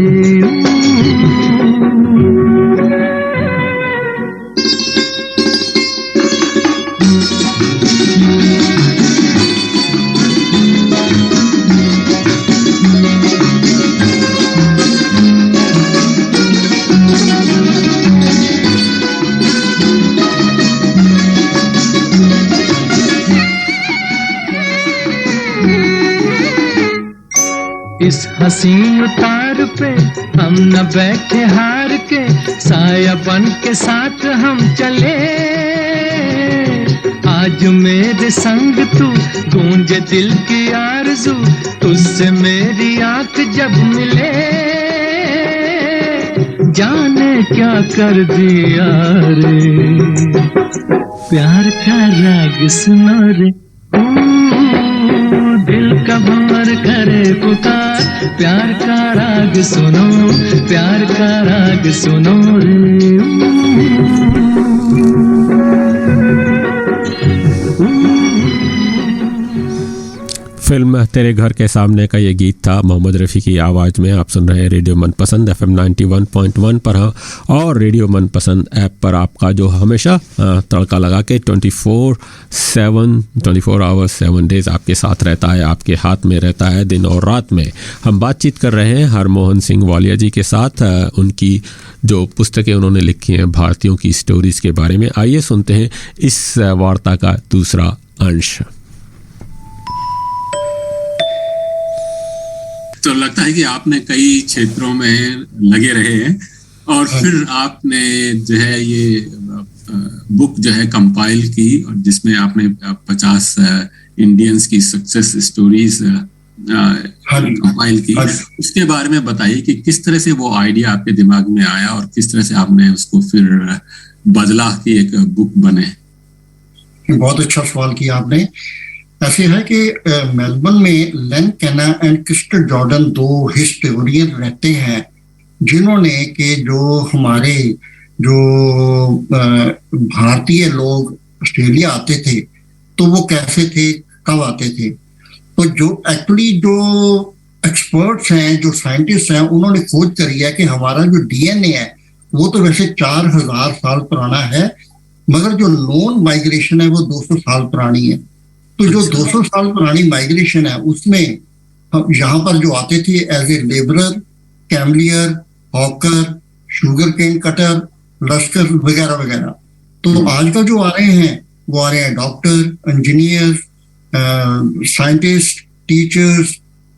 इस हसीन उतार पे हम न बैठे हार के, साया बन के साथ हम चले। आज मेरे संग तू, गूंजे दिल की आरज़ू, तुझसे मेरी आंख जब मिले। जाने क्या कर दिया रे, प्यार का राग सुनो रे, दिल का भंवर करे पुकार, प्यार का राग सुनो, प्यार का राग सुनो रे। फिल्म तेरे घर के सामने का ये गीत था मोहम्मद रफ़ी की आवाज़ में। आप सुन रहे हैं रेडियो मनपसंद FM 91.1 पर और रेडियो मनपसंद ऐप पर आपका जो हमेशा तड़का लगा के 24 आवर्स 7 डेज़ आपके साथ रहता है, आपके हाथ में रहता है दिन और रात में। हम बातचीत कर रहे हैं हरमोहन सिंह वालिया जी के साथ, उनकी जो पुस्तकें उन्होंने लिखी हैं भारतीयों की स्टोरीज़ के बारे में। आइए सुनते हैं इस वार्ता का दूसरा अंश। तो लगता है कि आपने कई क्षेत्रों में लगे रहे हैं और फिर आपने जो है ये बुक जो है कंपाइल की और जिसमें आपने 50 इंडियंस की सक्सेस स्टोरीज कंपाइल की। उसके बारे में बताइए कि किस तरह से वो आइडिया आपके दिमाग में आया और किस तरह से आपने उसको फिर बदला कि एक बुक बने। बहुत अच्छा सवाल किया आपने। ऐसे है कि मेलबर्न में लेन कैना एंड क्रिस्टल जॉर्डन 2 हिस्टोरियन रहते हैं जिन्होंने कि जो हमारे जो भारतीय लोग ऑस्ट्रेलिया आते थे तो वो कैसे थे, कब आते थे। तो जो एक्चुअली जो एक्सपर्ट्स हैं, जो साइंटिस्ट हैं, उन्होंने खोज करी है कि हमारा जो DNA है वो तो वैसे 4000 साल पुराना है, मगर जो नॉन माइग्रेशन है वो 200 साल पुरानी है। तो जो 200 साल पुरानी माइग्रेशन है उसमें यहाँ पर जो आते थे as a labourer, cameleer, hawker, sugar cane cutter, लश्कर वगैरह वगैरह। तो आजकल जो आ रहे हैं वो आ रहे हैं doctor, engineer, scientist, teachers,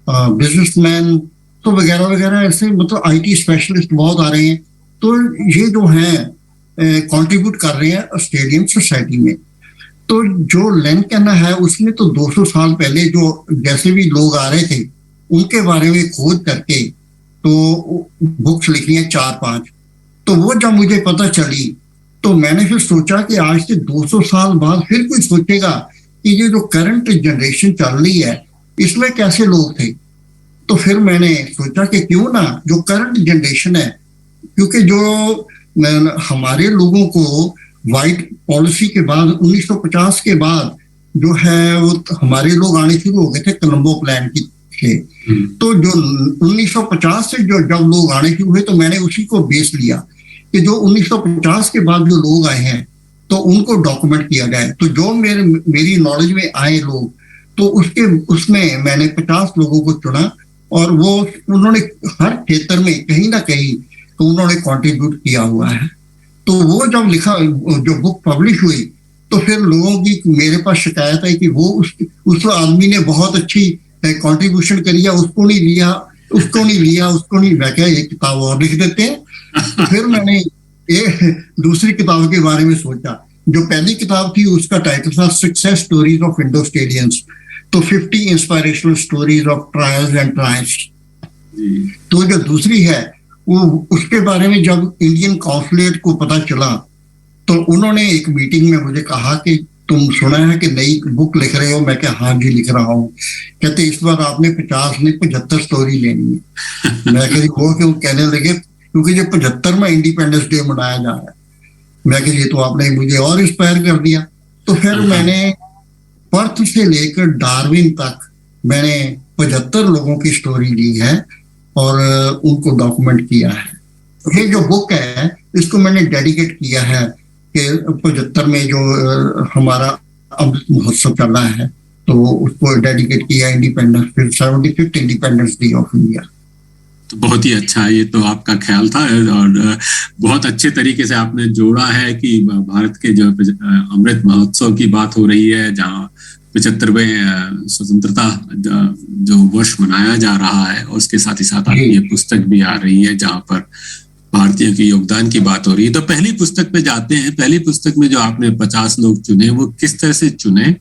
businessman, तो वगैरह वगैरह ऐसे मतलब IT स्पेशलिस्ट बहुत आ रहे हैं। तो ये जो हैं कंट्रीब्यूट कर रहे हैं ऑस्ट्रेलियन सोसाइटी में। तो जो लेन कैना है उसमें तो 200 साल पहले जो जैसे भी लोग आ रहे थे उनके बारे में खोज करके तो बुक्स लिखी हैं 4-5। तो वो जब मुझे पता चली तो मैंने फिर सोचा कि आज से 200 साल बाद फिर कोई सोचेगा कि ये जो करंट जनरेशन चल रही है इसमें कैसे लोग थे। तो फिर मैंने सोचा कि क्यों ना जो करंट जनरेशन है, क्योंकि जो हमारे लोगों को वाइट पॉलिसी के बाद 1950 के बाद जो है वो हमारे लोग आने शुरू हो गए थे कोलंबो प्लान की से। तो जो 1950 से जो जब लोग आने शुरू हुए तो मैंने उसी को बेस लिया कि जो 1950 के बाद जो लोग आए हैं तो उनको डॉक्यूमेंट किया जाए। तो जो मेरी नॉलेज में आए लोग तो उसमें मैंने 50 लोगों को चुना और वो उन्होंने हर क्षेत्र में कहीं ना कहीं तो उन्होंने कंट्रीब्यूट किया हुआ है। तो वो जब लिखा जो बुक पब्लिश हुई तो फिर लोगों की मेरे पास शिकायत है कि वो उस आदमी ने बहुत अच्छी कंट्रीब्यूशन करी है, उसको नहीं लिया। मैं क्या एक किताब और लिख देते हैं। तो फिर मैंने एक दूसरी किताब के बारे में सोचा। जो पहली किताब थी उसका टाइटल था success stories of Indo Australians, तो 50 inspirational stories of trials and trials. तो जो दूसरी है वो उसके बारे में जब इंडियन कॉन्सुलेट को पता चला तो उन्होंने एक मीटिंग में मुझे कहा कि तुम सुना है कि नई बुक लिख रहे हो। मैं क्या हाँ जी लिख रहा हूँ। कहते इस बार आपने 50 नहीं 75 स्टोरी लेनी है। मैं कह वो क्यों कहने लगे क्योंकि जो 75वां इंडिपेंडेंस डे मनाया जा रहा है। मैं कह ये तो आपने मुझे और इंस्पायर कर दिया। तो फिर मैंने पर्थ से लेकर डार्विन तक मैंने 75 लोगों की स्टोरी ली है और उनको डॉक्यूमेंट किया है। ये जो बुक है इसको मैंने डेडिकेट किया है कि 75 में जो हमारा अमृत महोत्सव चल रहा है तो उसको डेडिकेट किया इंडिपेंडेंस, फिर 75th independence day of India. तो बहुत ही अच्छा, ये तो आपका ख्याल था और बहुत अच्छे तरीके से आपने जोड़ा है कि भारत के जो अमृत महोत्सव की बात हो रही है, जहाँ 75वें स्वतंत्रता जो वर्ष मनाया जा रहा है, उसके साथ ही साथ आपकी ये पुस्तक भी आ रही है जहाँ पर भारतीयों के योगदान की बात हो रही है। तो पहली पुस्तक पे जाते हैं। पहली पुस्तक में जो आपने 50 लोग चुने वो किस तरह से चुने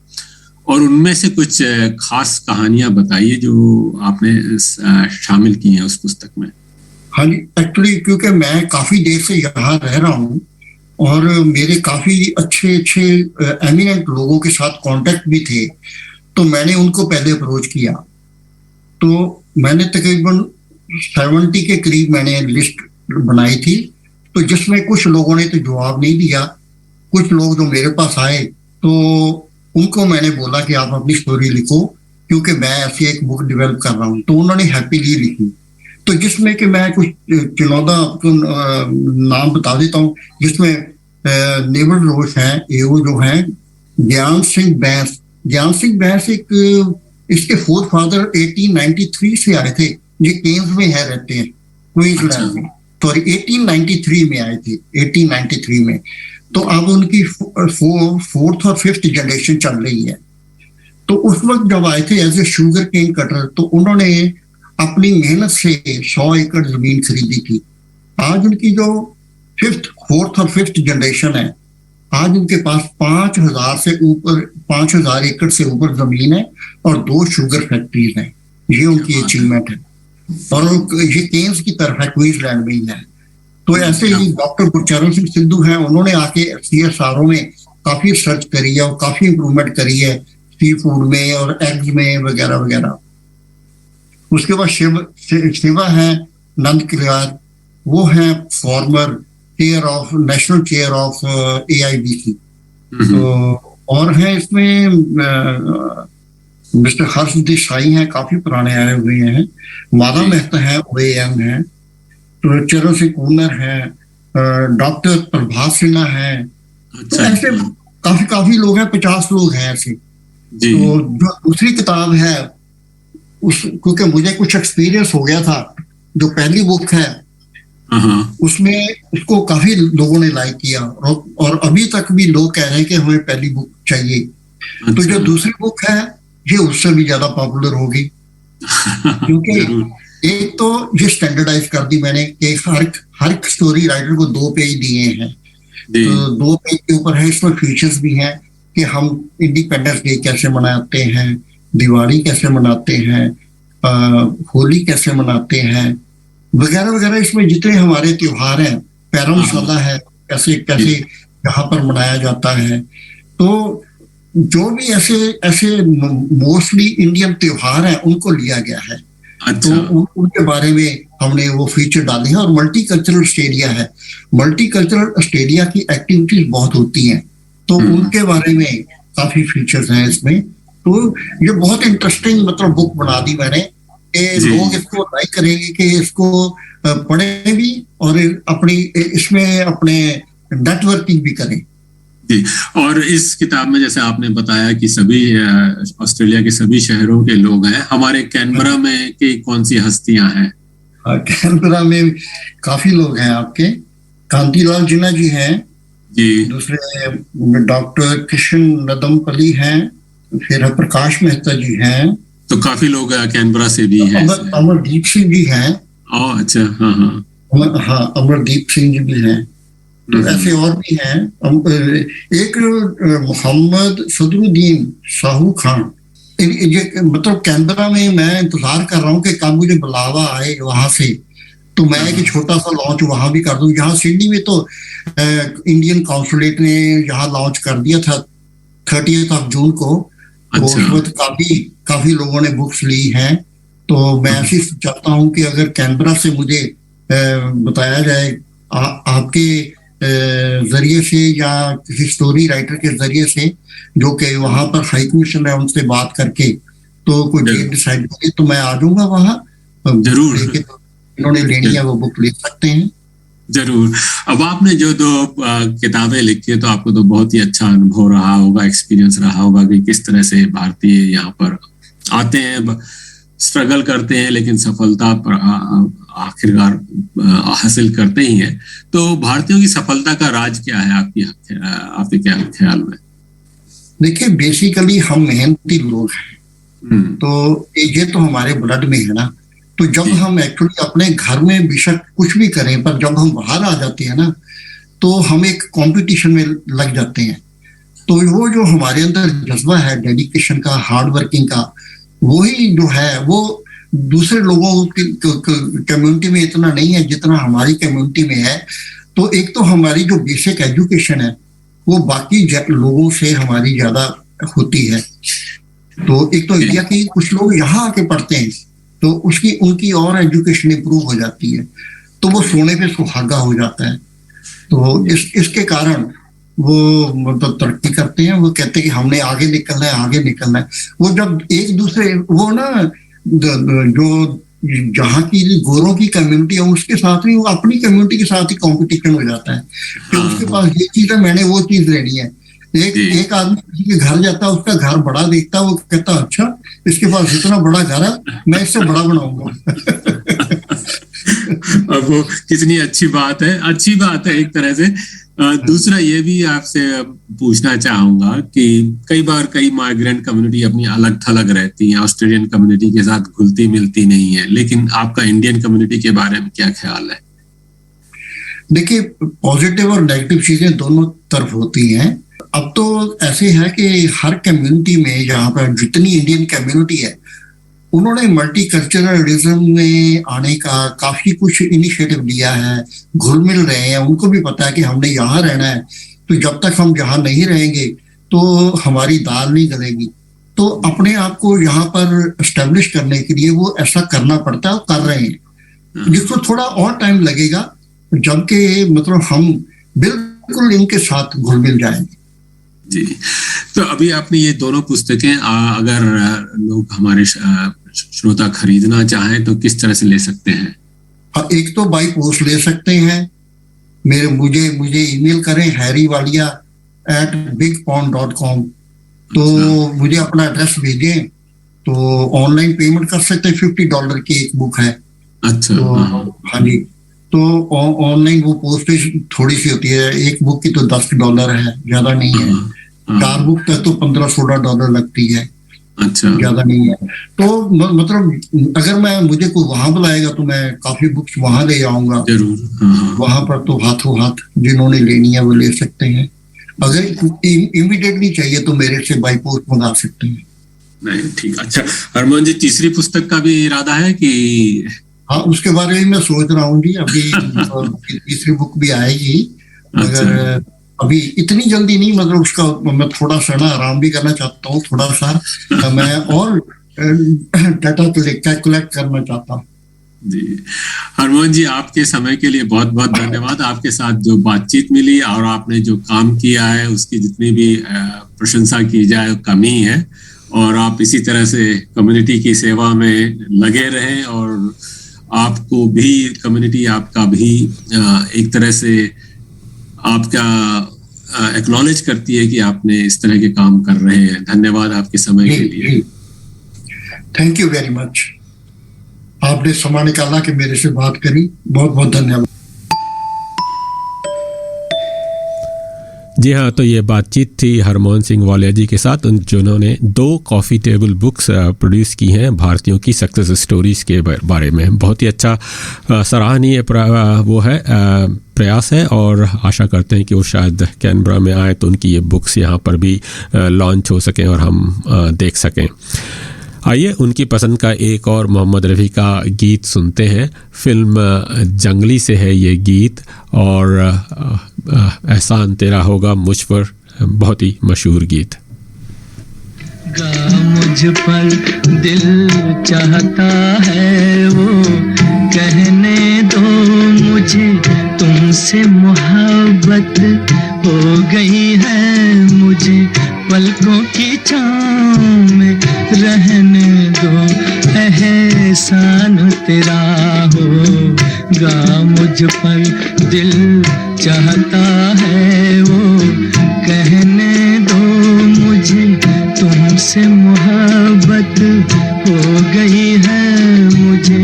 और उनमें से कुछ खास कहानियां बताइए जो आपने शामिल की हैं उस पुस्तक में। हाँ जी, एक्चुअली क्योंकि मैं काफी देर से यहाँ रह रहा हूँ और मेरे काफी अच्छे अच्छे एमिनेंट लोगों के साथ कांटेक्ट भी थे, तो मैंने उनको पहले अप्रोच किया। तो मैंने तकरीबन 70 के करीब मैंने लिस्ट बनाई थी, तो जिसमें कुछ लोगों ने तो जवाब नहीं दिया, कुछ लोग जो मेरे पास आए तो उनको मैंने बोला कि आप अपनी स्टोरी लिखो, क्योंकि मैं ऐसी एक बुक डेवलप कर रहा हूँ। तो उन्होंने हैप्पीली लिखी, तो जिसमें कि मैं कुछ 14 आपको नाम बता देता हूँ, जिसमें नेवल रोश हैं, वो जो हैं ज्ञान सिंह बैंस। ज्ञान सिंह बैंस एक इसके फोर फादर 1893 से आए थे, ये केन्स में है, रहते हैं क्वींसलैंड में, सॉरी 1893 में आए थे, 1893 में। तो अब उनकी फोर्थ और फिफ्थ जनरेशन चल रही है। तो उस वक्त जब आए थे as a sugar cane cutter, तो उन्होंने अपनी मेहनत से 100 एकड़ जमीन खरीदी थी। आज उनकी जो फोर्थ और फिफ्थ जनरेशन है, आज उनके पास 5,000 एकड़ से ऊपर जमीन है और 2 शुगर फैक्ट्रीज हैं। ये उनकी अचीवमेंट है, और ये केन्स की तरफ है, क्वींसलैंड में ही है। तो ऐसे ही डॉक्टर गुरचरण सिंह सिद्धू हैं, उन्होंने आके CSRO में काफी रिसर्च करी है और काफी इंप्रूवमेंट करी है सी फूड में और एग्स में वगैरह वगैरह। उसके बाद शिवा है नंद किलार, वो है farmer national chair of AIBC। तो और है इसमें मिस्टर हर्ष देसाई हैं, काफी पुराने आए हुए हैं। माधव मेहता है, OAM है। तो चरण सिंह कूनर है, डॉक्टर प्रभात सिन्हा है। तो ऐसे काफी लोग हैं, 50 लोग हैं ऐसे। तो जो दूसरी किताब है क्योंकि मुझे कुछ एक्सपीरियंस हो गया था, जो पहली बुक है उसमें उसको काफी लोगों ने लाइक किया, और अभी तक भी लोग कह रहे हैं कि हमें पहली बुक चाहिए। तो जो दूसरी बुक है ये उससे भी ज्यादा पॉपुलर होगी, क्योंकि एक तो ये स्टैंडर्डाइज कर दी मैंने कि हर स्टोरी राइटर को 2 पेज दिए हैं। तो 2 पेज के ऊपर है, इसमें फीचर्स भी हैं कि हम इंडिपेंडेंस डे कैसे मनाते हैं, दिवाली कैसे मनाते हैं, होली कैसे मनाते हैं, वगैरह वगैरह। इसमें जितने हमारे त्योहार हैं, पैरम साला है, कैसे कैसे यहाँ पर मनाया जाता है। तो जो भी ऐसे मोस्टली इंडियन त्योहार हैं उनको लिया गया है। तो उनके बारे में हमने वो फीचर डाले हैं। और मल्टीकल्चरल ऑस्ट्रेलिया है, मल्टीकल्चरल ऑस्ट्रेलिया की एक्टिविटीज बहुत होती हैं, तो उनके बारे में काफी फीचर्स हैं इसमें। तो ये बहुत इंटरेस्टिंग मतलब बुक बना दी मैंने, लोग इसको लाइक करेंगे कि इसको पढ़ें भी और इसमें अपने नेटवर्किंग भी करें। जी, और इस किताब में जैसे आपने बताया कि सभी ऑस्ट्रेलिया के सभी शहरों के लोग हैं, हमारे कैनबरा में की कौन सी हस्तियां हैं? कैनबरा में काफी लोग हैं आपके। कांतिलाल जिन्ना जी हैं जी, दूसरे डॉक्टर कृष्ण नदमपली हैं, फिर प्रकाश मेहता जी हैं। तो काफी लोग कैनबरा से भी हैं। अमरदीप सिंह जी हैं। अच्छा, हाँ, अमरदीप सिंह जी भी हैं। तो ऐसे और भी हैं। एक मोहम्मद सदरुद्दीन साहू खान, मतलब कैनबरा में मैं इंतजार कर रहा हूँ कि कब मुझे बुलावा आए वहां से, तो मैं एक छोटा सा लॉन्च वहां भी कर दूं। यहाँ सिडनी में तो इंडियन काउंसुलेट ने यहाँ लॉन्च कर दिया था 30 जून को। तो उस वक्त काफी लोगों ने बुक्स ली हैं। तो मैं ऐसी चाहता हूँ कि अगर कैनबरा से मुझे बताया जाए आपके जरिए से या किसी स्टोरी राइटर के जरिए से, जो कि वहां पर हाई कमीशन है, उनसे बात करके तो कोई डेट डिसाइड करे, तो मैं आ जाऊंगा वहां। जरूर, इन्होंने लेनी है वो बुक ले सकते हैं। जरूर। अब आपने जो 2 किताबें लिखी है, तो आपको तो बहुत ही अच्छा अनुभव रहा होगा, एक्सपीरियंस रहा होगा कि किस तरह से भारतीय यहाँ पर आते हैं, स्ट्रगल करते हैं, लेकिन सफलता आखिरकार हासिल करते ही हैं। तो भारतीयों की सफलता का राज क्या है आपके क्या ख्याल में? देखिए, बेसिकली हम मेहनती लोग हैं, तो ये तो हमारे ब्लड में है ना। तो जब हम एक्चुअली अपने घर में बेशक कुछ भी करें, पर जब हम बाहर आ जाते हैं ना, तो हम एक कंपटीशन में लग जाते हैं। तो वो जो हमारे अंदर जज्बा है डेडिकेशन का, हार्ड वर्किंग का, वही जो है वो दूसरे लोगों की कम्युनिटी में इतना नहीं है जितना हमारी कम्युनिटी में है। तो एक तो हमारी जो बेसिक एजुकेशन है वो बाकी लोगों से हमारी ज्यादा होती है। तो एक तो इंडिया की कुछ लोग यहाँ आके पढ़ते हैं तो उनकी और एजुकेशन इंप्रूव हो जाती है, तो वो सोने पे सुहागा हो जाता है। तो इसके कारण वो मतलब तरक्की करते हैं। वो कहते हैं कि हमने आगे निकलना है, आगे निकलना है। वो जब एक दूसरे वो ना जो जहाँ की गोरों की कम्युनिटी है उसके साथ ही वो अपनी कम्युनिटी के साथ ही कंपटीशन हो जाता है कि उसके पास ये चीज है, मैंने वो चीज लेनी है। एक आदमी किसी के घर जाता है, उसका घर बड़ा देखता है, वो कहता है अच्छा इसके पास इतना बड़ा घर है, मैं इससे बड़ा बनाऊंगा। अब वो कितनी अच्छी बात है एक तरह से। दूसरा ये भी आपसे पूछना चाहूंगा कि कई बार कई माइग्रेंट कम्युनिटी अपनी अलग थलग रहती है, ऑस्ट्रेलियन कम्युनिटी के साथ घुलती मिलती नहीं है, लेकिन आपका इंडियन कम्युनिटी के बारे में क्या ख्याल है? देखिए, पॉजिटिव और नेगेटिव चीजें दोनों तरफ होती हैं। अब तो ऐसे है कि हर कम्युनिटी में जहाँ पर जितनी इंडियन कम्युनिटी है उन्होंने मल्टीकल्चरलिज्म में आने का काफी कुछ इनिशिएटिव लिया है, घुल मिल रहे हैं। उनको भी पता है कि हमने यहाँ रहना है, तो जब तक हम यहाँ नहीं रहेंगे तो हमारी दाल नहीं गलेगी। तो अपने आप को यहाँ पर एस्टेब्लिश करने के लिए वो ऐसा करना पड़ता है और कर रहे हैं, जिसको थोड़ा और टाइम लगेगा, जबकि मतलब हम बिल्कुल इनके साथ घुल मिल जाएंगे। जी, तो अभी आपने ये दोनों पुस्तकें अगर लोग हमारे श्रोता खरीदना चाहें तो किस तरह से ले सकते हैं? एक तो बाई पोस्ट ले सकते हैं। मुझे ईमेल करें harrywalia@bigpond.com। तो मुझे अपना एड्रेस भेजें तो ऑनलाइन पेमेंट कर सकते हैं। $50 की एक बुक है। अच्छा। तो हाँ जी, तो ऑनलाइन वो पोस्टेज थोड़ी सी होती है। एक बुक की तो $10 है, ज्यादा नहीं है। 4 बुक तक तो $15-16 लगती है। अच्छा, ज्यादा नहीं है। तो मतलब अगर मुझे कोई वहां बुलाएगा तो मैं काफी बुक्स वहां ले जाऊंगा जरूर। वहां पर तो हाथों हाथ जिन्होंने लेनी है वो ले सकते हैं। अगर इमीडिएटली चाहिए तो मेरे से बाई पोस्ट मंगा सकते हैं। नहीं, ठीक। अच्छा हरमोहन जी, तीसरी पुस्तक का भी इरादा है कि? हाँ, उसके बारे में मैं सोच रहा हूँ जी। अभी तीसरी बुक भी आएगी, मगर अभी इतनी जल्दी नहीं। मतलब उसका मैं थोड़ा सा ना आराम भी करना चाहता हूँ, थोड़ा सा मैं और डाटा कलेक्ट करना चाहता हूँ। जी, हरमोहन जी, आपके समय के लिए बहुत बहुत धन्यवाद। आपके साथ जो बातचीत मिली और आपने जो काम किया है उसकी जितनी भी प्रशंसा की जाए कमी है, और आप इसी तरह से कम्युनिटी की सेवा में लगे रहें, और आपको भी कम्युनिटी आपका भी एक तरह से आपका एक्नॉलेज करती है कि आपने इस तरह के काम कर रहे हैं। धन्यवाद आपके समय के लिए। Thank you very much. आपने समय निकाला कि मेरे से बात करी, बहुत बहुत धन्यवाद। जी हाँ, तो ये बातचीत थी हरमोहन सिंह वालिया जी के साथ, जिन्होंने 2 कॉफ़ी टेबल बुक्स प्रोड्यूस की हैं भारतीयों की सक्सेस स्टोरीज़ के बारे में। बहुत ही अच्छा सराहनीय वो है प्रयास है, और आशा करते हैं कि वो शायद कैनबरा में आए तो उनकी ये बुक्स यहाँ पर भी लॉन्च हो सकें और हम देख सकें। आइए उनकी पसंद का एक और मोहम्मद रफ़ी का गीत सुनते हैं। फिल्म जंगली से है ये गीत, और एहसान तेरा होगा मुझ पर, बहुत ही मशहूर गीत। मुझ पर दिल चाहता है वो कहने दो मुझे तुमसे मोहब्बत हो गई है, मुझे पलकों की छाँव में रहने दो, एहसान तेरा होगा मुझ पर दिल चाहता है वो कहने दो मुझे तुमसे मोहब्बत हो गई है, मुझे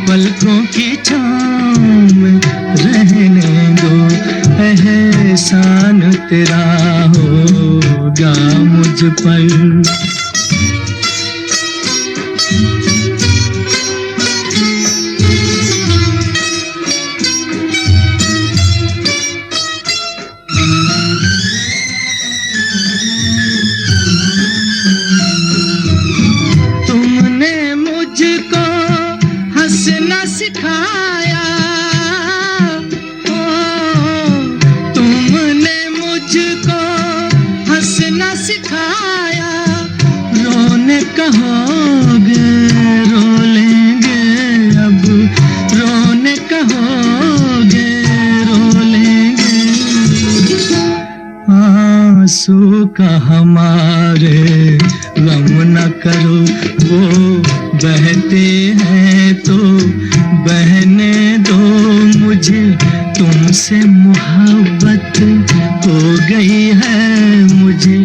पलकों की छाँव में रहने दो, एहसान तेरा होगा मुझ पर। तुमने मुझको कहोगे रो लेंगे, अब रोने कहोगे रो लेंगे। आंसू का हमारे गम न करो, वो बहते हैं तो बहने दो। मुझे तुमसे मोहब्बत हो गई है, मुझे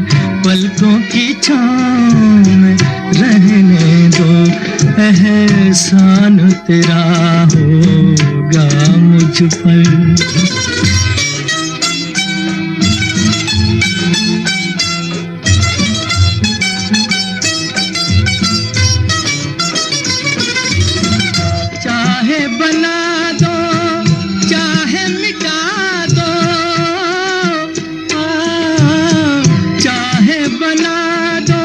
पलकों की छाँव में रहने दो। एहसान तेरा होगा मुझ पर। चाहे बना दो चाहे मिटा दो, चाहे बना दो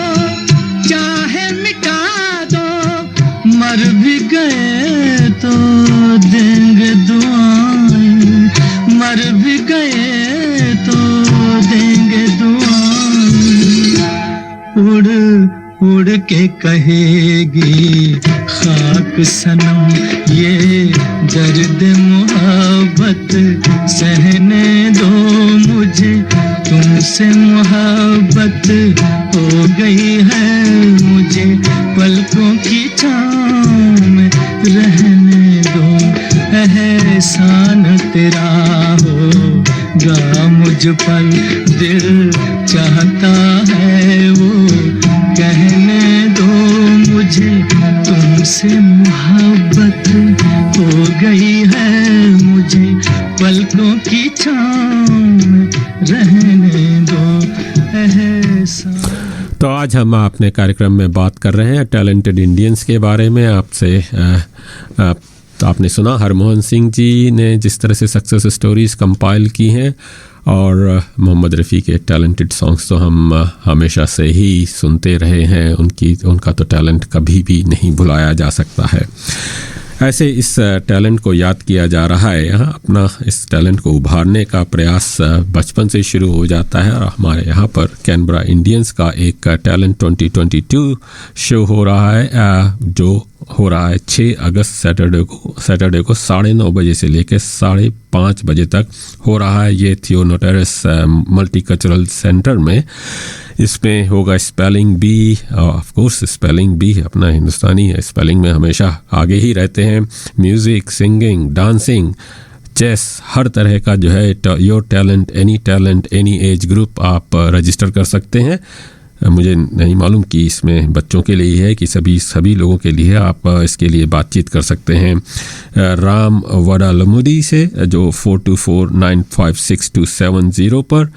चाहे मिटा दो। मर भी गए तो देंगे दुआएं, मर भी गए तो देंगे दुआएं। उड़ उड़ के कहेगी खाक सनम, ये दर्द मोहब्बत सहने दो। मुझे तुमसे मोहब्बत हो गई है, मुझे पलकों की छाँव में रहने दो। एहसान तेरा होगा मुझ पर, दिल चाहता है वो कहने दो। मुझे तुमसे मोहब्बत हो गई है, मुझे पलकों की छाँव में रहने दो। एहसान। तो आज हम अपने कार्यक्रम में बात कर रहे हैं टैलेंटेड इंडियंस के बारे में। आपसे तो आपने सुना हरमोहन सिंह जी ने जिस तरह से सक्सेस स्टोरीज़ कंपाइल की हैं, और मोहम्मद रफ़ी के टैलेंटेड सॉन्ग्स तो हम हमेशा से ही सुनते रहे हैं। उनका तो टैलेंट कभी भी नहीं भुलाया जा सकता है। ऐसे इस टैलेंट को याद किया जा रहा है यहाँ। अपना इस टैलेंट को उभारने का प्रयास बचपन से शुरू हो जाता है, और हमारे यहाँ पर कैनबरा इंडियंस का एक टैलेंट 2022 शो हो रहा है, जो हो रहा है 6 अगस्त सैटरडे को 9:30 बजे से लेकर 5:30 बजे तक हो रहा है। ये थियोनोटेरस मल्टीकल्चरल सेंटर में। इसमें होगा spelling bee, of course spelling bee अपना हिंदुस्तानी है, स्पेलिंग में हमेशा आगे ही रहते हैं। म्यूज़िक, सिंगिंग, डांसिंग, चेस, हर तरह का जो है your talent, any age group आप रजिस्टर कर सकते हैं। मुझे नहीं मालूम कि इसमें बच्चों के लिए है कि सभी लोगों के लिए। आप इसके लिए बातचीत कर सकते हैं राम वडालमुदी से, जो 42495627 पर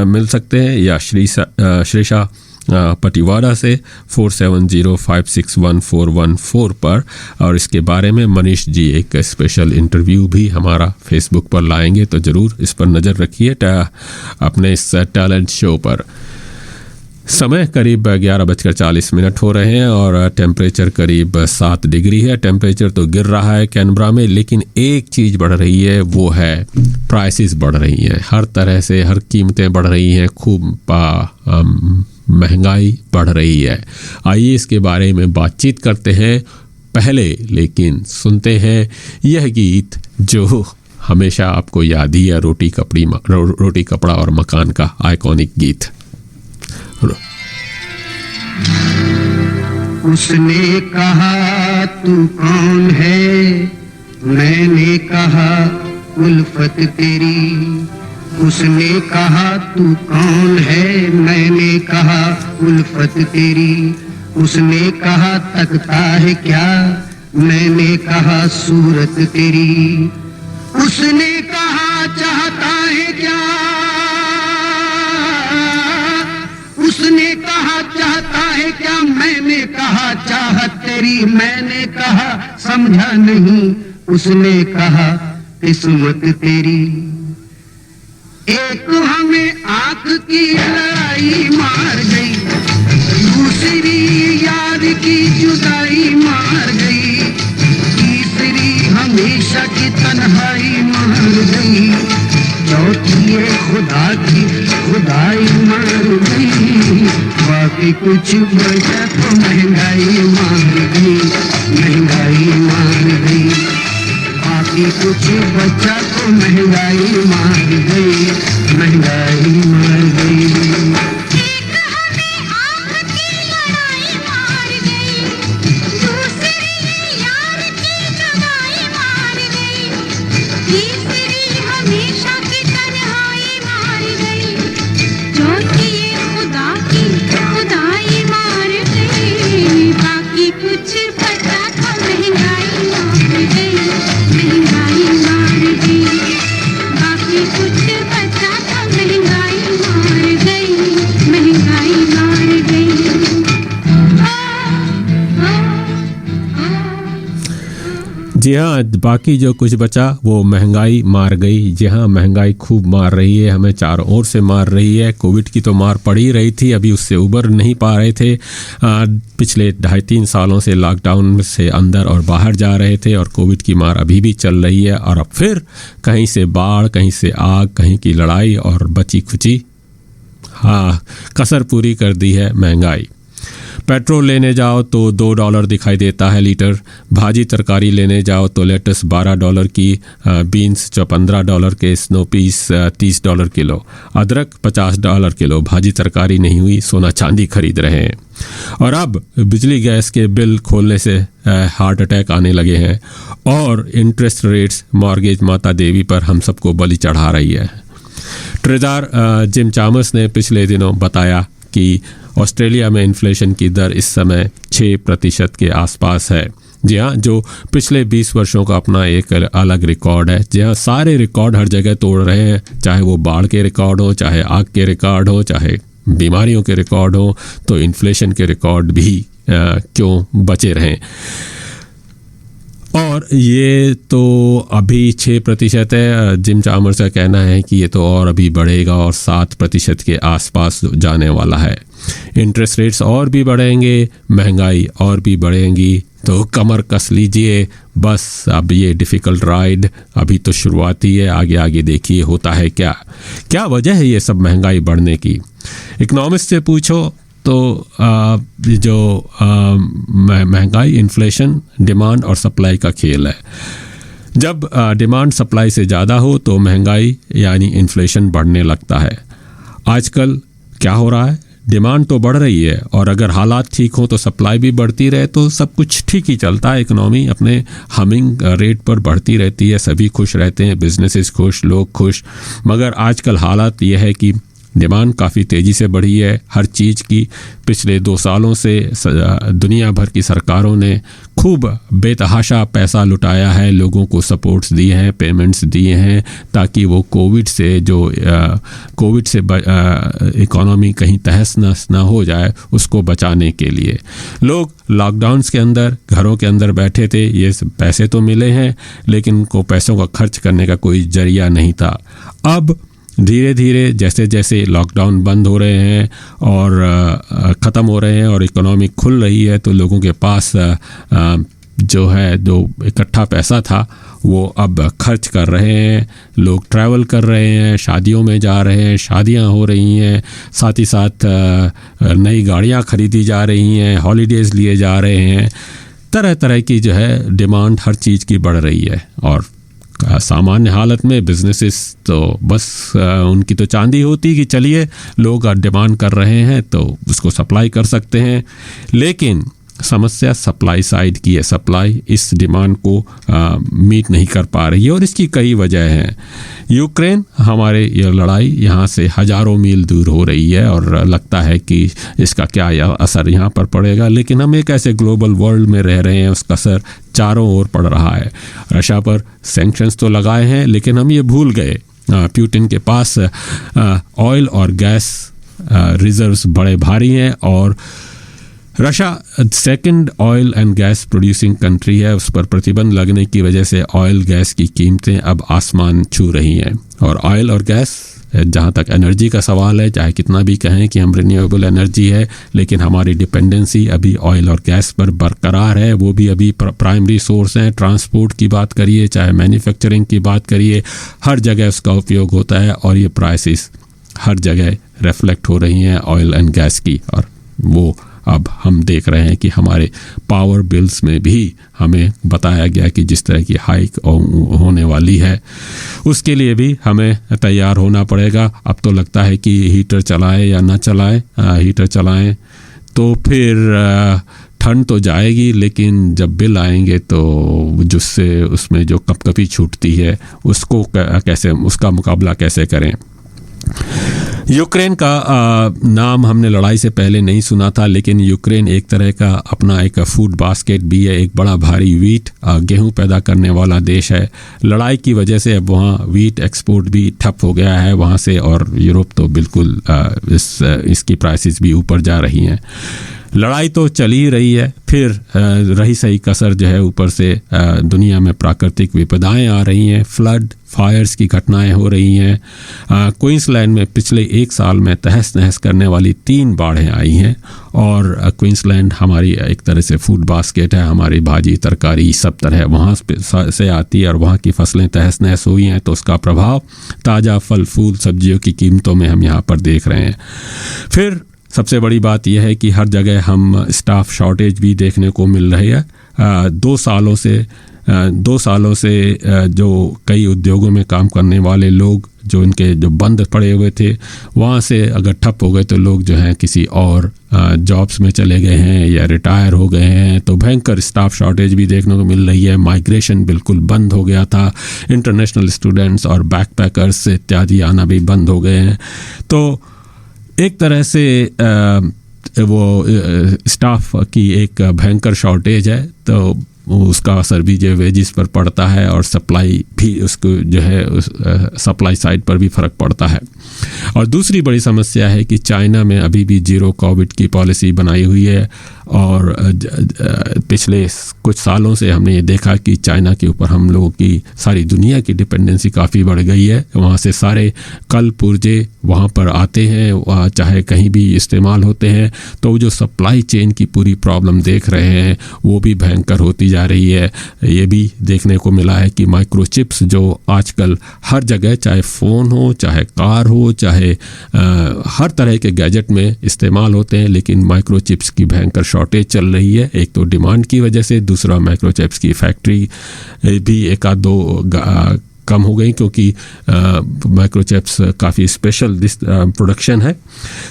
मिल सकते हैं, या श्रीषा पटिवाड़ा से 4705614114 पर। और इसके बारे में मनीष जी एक स्पेशल इंटरव्यू भी हमारा फेसबुक पर लाएंगे, तो ज़रूर इस पर नज़र रखिए अपने इस टैलेंट शो पर। समय करीब 11:40 हो रहे हैं, और टेम्परेचर करीब 7 डिग्री है। टेम्परेचर तो गिर रहा है कैनबरा में, लेकिन एक चीज़ बढ़ रही है, वो है प्राइसेस बढ़ रही हैं। हर तरह से हर कीमतें बढ़ रही हैं, खूब महंगाई बढ़ रही है। आइए इसके बारे में बातचीत करते हैं। पहले लेकिन सुनते हैं यह गीत जो हमेशा आपको याद ही है, रोटी कपड़ा और मकान का आइकॉनिक गीत। उसने कहा तू कौन है, मैंने कहा उल्फत तेरी। उसने कहा तू कौन है, मैंने कहा उल्फत तेरी। उसने कहा तकता है क्या, मैंने कहा सूरत तेरी। उसने कहा चाहता है क्या, उसने कहा चाहता है क्या, मैंने कहा चाहत तेरी। मैंने कहा समझा नहीं, उसने कहा किस्मत तेरी। एक हमें आंख की लड़ाई मार गई, दूसरी याद की जुदाई मार गई, तीसरी हमेशा की तन्हाई मार गई, चौथी खुदा की खुदाई मार गई, बाकी कुछ बचा तो महंगाई मार गई, महंगाई मार गई, बाकी कुछ बचा तो महंगाई मार गई, महंगाई मार गई। जी हाँ, बाकी जो कुछ बचा वो महंगाई मार गई। जी हाँ, महंगाई खूब मार रही है, हमें चारों ओर से मार रही है। कोविड की तो मार पड़ ही रही थी, अभी उससे उबर नहीं पा रहे थे। पिछले 2.5-3 सालों से लॉकडाउन से अंदर और बाहर जा रहे थे और कोविड की मार अभी भी चल रही है। और अब फिर कहीं से बाढ़, कहीं से आग, कहीं की लड़ाई और बची खुची कसर पूरी कर दी है महंगाई। पेट्रोल लेने जाओ तो $2 दिखाई देता है लीटर, भाजी तरकारी लेने जाओ तो लेटस $12 की, बीन्स जो $15 के, स्नो पीस $30 किलो, अदरक $50 किलो। भाजी तरकारी नहीं हुई, सोना चांदी खरीद रहे हैं। और अब बिजली गैस के बिल खोलने से हार्ट अटैक आने लगे हैं और इंटरेस्ट रेट्स मॉर्गेज माता देवी पर हम सबको बलि चढ़ा रही है। ट्रेजर जिम चामर्स ने पिछले दिनों बताया कि ऑस्ट्रेलिया में इन्फ्लेशन की दर इस समय 6% के आसपास है। जी हाँ, जो पिछले 20 वर्षों का अपना एक अलग रिकॉर्ड है। जी हाँ, सारे रिकॉर्ड हर जगह तोड़ रहे हैं, चाहे वो बाढ़ के रिकॉर्ड हो, चाहे आग के रिकॉर्ड हो, चाहे बीमारियों के रिकॉर्ड हो, तो इन्फ्लेशन के रिकॉर्ड भी क्यों बचे रहें। और ये तो अभी 6% है। जिम चामर्स का कहना है कि ये तो और अभी बढ़ेगा और 7% के आसपास जाने वाला है। इंटरेस्ट रेट्स और भी बढ़ेंगे, महंगाई और भी बढ़ेंगी, तो कमर कस लीजिए बस। अब ये डिफ़िकल्ट राइड अभी तो शुरुआत ही है, आगे आगे देखिए होता है क्या। क्या वजह है ये सब महंगाई बढ़ने की? इकोनॉमिस्ट से पूछो तो जो महंगाई, इन्फ्लेशन, डिमांड और सप्लाई का खेल है। जब डिमांड सप्लाई से ज़्यादा हो तो महंगाई यानी इन्फ्लेशन बढ़ने लगता है। आजकल क्या हो रहा है? डिमांड तो बढ़ रही है और अगर हालात ठीक हो तो सप्लाई भी बढ़ती रहे तो सब कुछ ठीक ही चलता है। इकोनॉमी अपने हमिंग रेट पर बढ़ती रहती है, सभी खुश रहते हैं, बिजनेसेस खुश, लोग खुश। मगर आजकल हालात ये है कि डिमांड काफ़ी तेज़ी से बढ़ी है हर चीज़ की। पिछले 2 सालों से दुनिया भर की सरकारों ने खूब बेतहाशा पैसा लुटाया है, लोगों को सपोर्ट्स दिए हैं, पेमेंट्स दिए हैं, ताकि वो कोविड से इकोनॉमी कहीं तहस नहस ना हो जाए, उसको बचाने के लिए। लोग लॉकडाउन्स के अंदर घरों के अंदर बैठे थे, ये पैसे तो मिले हैं लेकिन उनको पैसों का खर्च करने का कोई जरिया नहीं था। अब धीरे धीरे जैसे जैसे लॉकडाउन बंद हो रहे हैं और ख़त्म हो रहे हैं और इकोनॉमी खुल रही है, तो लोगों के पास जो इकट्ठा पैसा था वो अब खर्च कर रहे हैं। लोग ट्रैवल कर रहे हैं, शादियों में जा रहे हैं, शादियां हो रही हैं, साथ ही साथ नई गाड़ियां खरीदी जा रही हैं, हॉलीडेज़ लिए जा रहे हैं। तरह तरह की जो है डिमांड हर चीज़ की बढ़ रही है। और सामान्य हालत में बिजनेसेस तो बस उनकी तो चांदी होती कि चलिए लोग डिमांड कर रहे हैं तो उसको सप्लाई कर सकते हैं। लेकिन समस्या सप्लाई साइड की है। सप्लाई इस डिमांड को मीट नहीं कर पा रही है और इसकी कई वजह हैं। यूक्रेन, हमारे ये लड़ाई यहाँ से हज़ारों मील दूर हो रही है और लगता है कि इसका क्या असर यहाँ पर पड़ेगा, लेकिन हम एक ऐसे ग्लोबल वर्ल्ड में रह रहे हैं, उसका असर चारों ओर पड़ रहा है। रशिया पर सैंक्शंस तो लगाए हैं लेकिन हम ये भूल गए पुतिन के पास ऑयल और गैस रिजर्व्स बड़े भारी हैं और Russia second oil and gas producing country है। उस पर प्रतिबंध लगने की वजह से ऑयल गैस की कीमतें अब आसमान छू रही हैं और ऑयल और गैस जहाँ तक एनर्जी का सवाल है, चाहे कितना भी कहें कि हम रिन्यूएबल एनर्जी है, लेकिन हमारी डिपेंडेंसी अभी ऑयल और गैस पर बरकरार है। वो भी अभी प्राइमरी सोर्स हैं। ट्रांसपोर्ट की बात करिए, चाहे मैन्युफैक्चरिंग की बात करिए, हर जगह उसका उपयोग होता है और ये प्राइसेस हर जगह रिफ्लेक्ट हो रही हैं ऑयल एंड गैस की। और वो अब हम देख रहे हैं कि हमारे पावर बिल्स में भी हमें बताया गया कि जिस तरह की हाइक होने वाली है, उसके लिए भी हमें तैयार होना पड़ेगा। अब तो लगता है कि हीटर चलाएं या ना चलाएं, हीटर चलाएं तो फिर ठंड तो जाएगी, लेकिन जब बिल आएंगे तो जिससे उसमें जो कपकपी छूटती है उसको कैसे, उसका मुकाबला कैसे करें। यूक्रेन का नाम हमने लड़ाई से पहले नहीं सुना था, लेकिन यूक्रेन एक तरह का अपना एक फूड बास्केट भी है, एक बड़ा भारी वीट गेहूं पैदा करने वाला देश है। लड़ाई की वजह से अब वहाँ वीट एक्सपोर्ट भी ठप हो गया है वहाँ से, और यूरोप तो बिल्कुल इसकी प्राइसेस भी ऊपर जा रही हैं। लड़ाई तो चल ही रही है, फिर रही सही कसर जो है ऊपर से दुनिया में प्राकृतिक विपदाएं आ रही हैं, फ्लड, फायर्स की घटनाएं हो रही हैं। क्वींसलैंड में पिछले एक साल में तहस नहस करने वाली 3 बाढ़ें आई हैं, और क्वींसलैंड हमारी एक तरह से फूड बास्केट है, हमारी भाजी तरकारी सब तरह वहाँ से आती है, और वहाँ की फसलें तहस नहस हुई हैं, तो उसका प्रभाव ताज़ा फल फूल सब्जियों की कीमतों में हम यहाँ पर देख रहे हैं। फिर सबसे बड़ी बात यह है कि हर जगह हम स्टाफ शॉर्टेज भी देखने को मिल रही है। 2 सालों से जो कई उद्योगों में काम करने वाले लोग जो बंद पड़े हुए थे, वहाँ से अगर ठप हो गए तो लोग जो हैं किसी और जॉब्स में चले गए हैं या रिटायर हो गए हैं, तो भयंकर स्टाफ शॉर्टेज भी देखने को मिल रही है। माइग्रेशन बिल्कुल बंद हो गया था, इंटरनेशनल स्टूडेंट्स और बैकपैकर्स इत्यादि आना भी बंद हो गए हैं। तो एक तरह से वो स्टाफ की एक भयंकर शॉर्टेज है, तो उसका असर भी जो वेजिस पर पड़ता है, और सप्लाई भी उसको जो है उस सप्लाई साइड पर भी फ़र्क पड़ता है। और दूसरी बड़ी समस्या है कि चाइना में अभी भी जीरो कोविड की पॉलिसी बनाई हुई है, और पिछले कुछ सालों से हमने ये देखा कि चाइना के ऊपर हम लोगों की सारी दुनिया की डिपेंडेंसी काफ़ी बढ़ गई है। वहाँ से सारे कल पुर्जे वहाँ पर आते हैं, चाहे कहीं भी इस्तेमाल होते हैं, तो जो सप्लाई चेन की पूरी प्रॉब्लम देख रहे हैं वो भी भयंकर होती जा रही है। ये भी देखने को मिला है कि माइक्रोचिप्स जो आजकल हर जगह, चाहे फ़ोन हो, चाहे कार हो, चाहे हर तरह के गैजेट में इस्तेमाल होते हैं, लेकिन माइक्रोचिप्स की भयंकर शॉर्टेज चल रही है। एक तो डिमांड की वजह से, दूसरा माइक्रोचिप्स की फैक्ट्री भी 1-2 कम हो गई, क्योंकि माइक्रोचिप्स काफ़ी स्पेशल प्रोडक्शन है।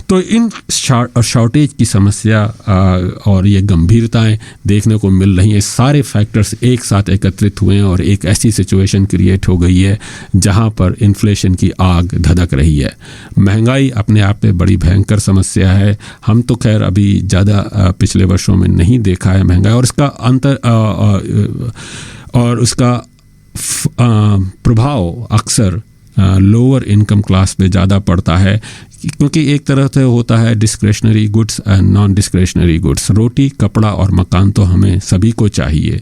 तो इन शॉर्टेज की समस्या और ये गंभीरताएं देखने को मिल रही हैं। सारे फैक्टर्स एक साथ एकत्रित हुए हैं और एक ऐसी सिचुएशन क्रिएट हो गई है जहां पर इन्फ्लेशन की आग धधक रही है। महंगाई अपने आप में बड़ी भयंकर समस्या है। हम तो खैर अभी ज़्यादा पिछले वर्षों में नहीं देखा है महंगाई, और इसका उसका प्रभाव अक्सर लोअर इनकम क्लास पे ज़्यादा पड़ता है, क्योंकि एक तरह से होता है discretionary goods and non discretionary goods. रोटी, कपड़ा और मकान तो हमें सभी को चाहिए,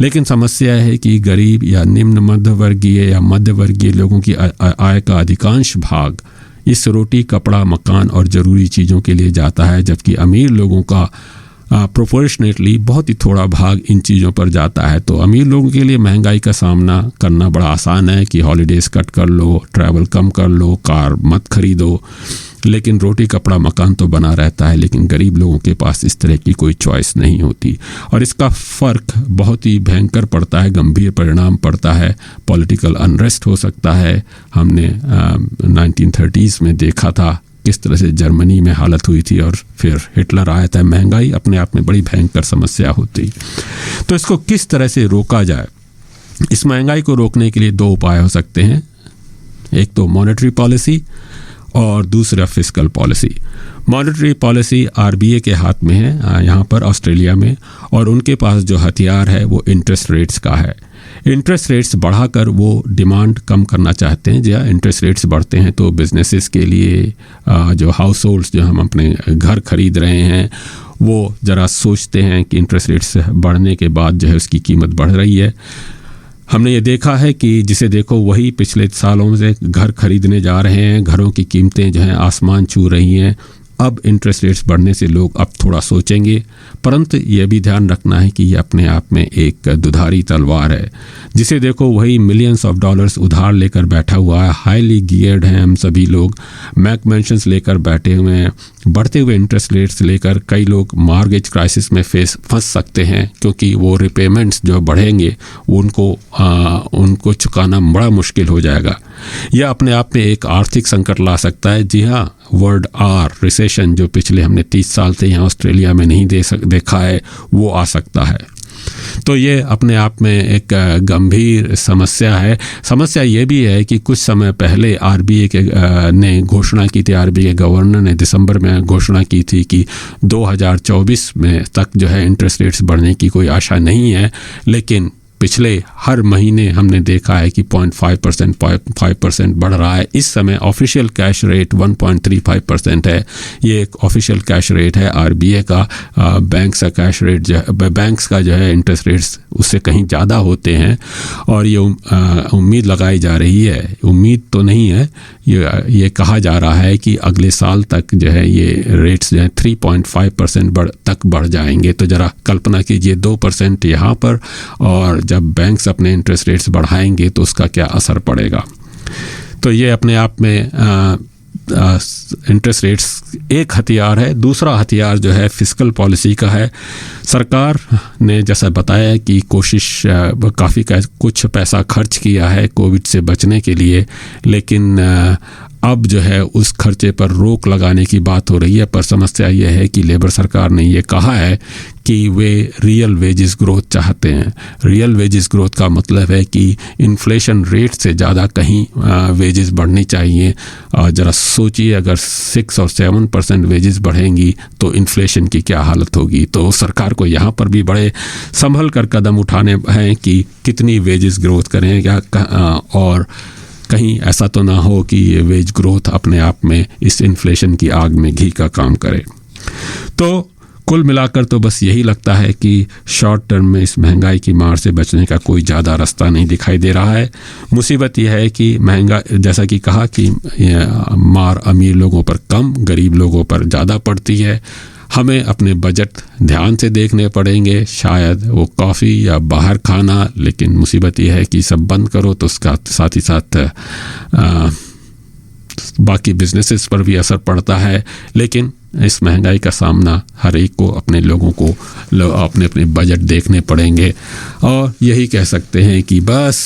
लेकिन समस्या है कि गरीब या निम्न मध्यवर्गीय या मध्यवर्गीय लोगों की आय का अधिकांश भाग इस रोटी, कपड़ा, मकान और ज़रूरी चीज़ों के लिए जाता है, जबकि अमीर लोगों का प्रोपोर्शनेटली बहुत ही थोड़ा भाग इन चीज़ों पर जाता है। तो अमीर लोगों के लिए महंगाई का सामना करना बड़ा आसान है कि हॉलीडेज़ कट कर लो, ट्रैवल कम कर लो, कार मत खरीदो, लेकिन रोटी, कपड़ा, मकान तो बना रहता है। लेकिन गरीब लोगों के पास इस तरह की कोई चॉइस नहीं होती, और इसका फ़र्क बहुत ही भयंकर पड़ता है, गंभीर परिणाम पड़ता है। पॉलिटिकल अनरेस्ट हो सकता है। हमने 1930s में देखा था किस तरह से जर्मनी में हालत हुई थी, और फिर हिटलर आया था। महंगाई अपने आप में बड़ी भयंकर समस्या होती। तो इसको किस तरह से रोका जाए? इस महंगाई को रोकने के लिए 2 उपाय हो सकते हैं, एक तो मॉनेटरी पॉलिसी और दूसरा fiscal policy. Monetary policy RBI के हाथ में है यहाँ पर ऑस्ट्रेलिया में, और उनके पास जो हथियार है वो इंटरेस्ट रेट्स का है। इंटरेस्ट रेट्स बढ़ाकर वो डिमांड कम करना चाहते हैं। जहाँ इंटरेस्ट रेट्स बढ़ते हैं तो बिजनेसेस के लिए जो हाउस होल्ड्स, जो हम अपने घर खरीद रहे हैं, वो ज़रा सोचते हैं कि इंटरेस्ट रेट्स बढ़ने के बाद जो है उसकी कीमत बढ़ रही है। हमने ये देखा है कि जिसे देखो वही पिछले सालों से घर खरीदने जा रहे हैं, घरों की कीमतें जो हैं आसमान छू रही हैं। अब इंटरेस्ट रेट्स बढ़ने से लोग अब थोड़ा सोचेंगे, परंतु ये भी ध्यान रखना है कि ये अपने आप में एक दुधारी तलवार है। जिसे देखो वही मिलियंस ऑफ डॉलर्स उधार लेकर बैठा हुआ है, हाईली गियर्ड हैं हम सभी लोग, मैक मेंशंस लेकर बैठे हुए हैं। बढ़ते हुए इंटरेस्ट रेट्स लेकर कई लोग मॉर्गेज क्राइसिस में फंस सकते हैं, क्योंकि वो रिपेमेंट्स जो बढ़ेंगे उनको चुकाना बड़ा मुश्किल हो जाएगा। यह अपने आप में एक आर्थिक संकट ला सकता है। जी हाँ, वर्ड आर रिसेशन जो पिछले हमने 30 साल से यहाँ ऑस्ट्रेलिया में नहीं देखा है, वो आ सकता है। तो ये अपने आप में एक गंभीर समस्या है। समस्या ये भी है कि कुछ समय पहले आरबीआई ने घोषणा की थी, आरबीआई के गवर्नर ने दिसंबर में घोषणा की थी कि 2024 में तक जो है इंटरेस्ट रेट्स बढ़ने की कोई आशा नहीं है, लेकिन पिछले हर महीने हमने देखा है कि 0.5% बढ़ रहा है। इस समय ऑफिशियल कैश रेट 1.35% है। ये एक ऑफिशियल कैश रेट है आरबीआई का। बैंक्स का कैश रेट बैंक्स का जो है इंटरेस्ट रेट्स उससे कहीं ज़्यादा होते हैं, और ये उम्मीद लगाई जा रही है, उम्मीद तो नहीं है, ये कहा जा रहा है कि अगले साल तक जो है ये रेट्स जो है 3.5% तक बढ़ जाएंगे। तो ज़रा कल्पना कीजिए 2% यहाँ पर, और जब बैंक्स अपने इंटरेस्ट रेट्स बढ़ाएंगे तो उसका क्या असर पड़ेगा। तो ये अपने आप में इंटरेस्ट रेट्स एक हथियार है। दूसरा हथियार जो है फिस्कल पॉलिसी का है। सरकार ने जैसा बताया कि कोशिश काफ़ी कुछ पैसा खर्च किया है कोविड से बचने के लिए, लेकिन अब जो है उस खर्चे पर रोक लगाने की बात हो रही है। पर समस्या यह है कि लेबर सरकार ने ये कहा है कि वे रियल वेजेस ग्रोथ चाहते हैं। रियल वेजेस ग्रोथ का मतलब है कि इन्फ्लेशन रेट से ज़्यादा कहीं वेजेस बढ़नी चाहिए। ज़रा सोचिए, अगर 6 और 7% वेजेस बढ़ेंगी तो इन्फ्लेशन की क्या हालत होगी। तो सरकार को यहाँ पर भी बड़े संभल कर कदम उठाने हैं कि कितनी वेजेस ग्रोथ करें क्या, और कहीं ऐसा तो ना हो कि ये वेज ग्रोथ अपने आप में इस इन्फ्लेशन की आग में घी का काम करे। तो कुल मिलाकर तो बस यही लगता है कि शॉर्ट टर्म में इस महंगाई की मार से बचने का कोई ज़्यादा रास्ता नहीं दिखाई दे रहा है। मुसीबत यह है कि महंगा, जैसा कि कहा कि मार अमीर लोगों पर कम, गरीब लोगों पर ज़्यादा पड़ती है। हमें अपने बजट ध्यान से देखने पड़ेंगे, शायद वो कॉफ़ी या बाहर खाना, लेकिन मुसीबत ये है कि सब बंद करो तो उसका साथ ही साथ बाकी बिजनेसेस पर भी असर पड़ता है। लेकिन इस महंगाई का सामना हर एक को, अपने लोगों को अपने अपने बजट देखने पड़ेंगे, और यही कह सकते हैं कि बस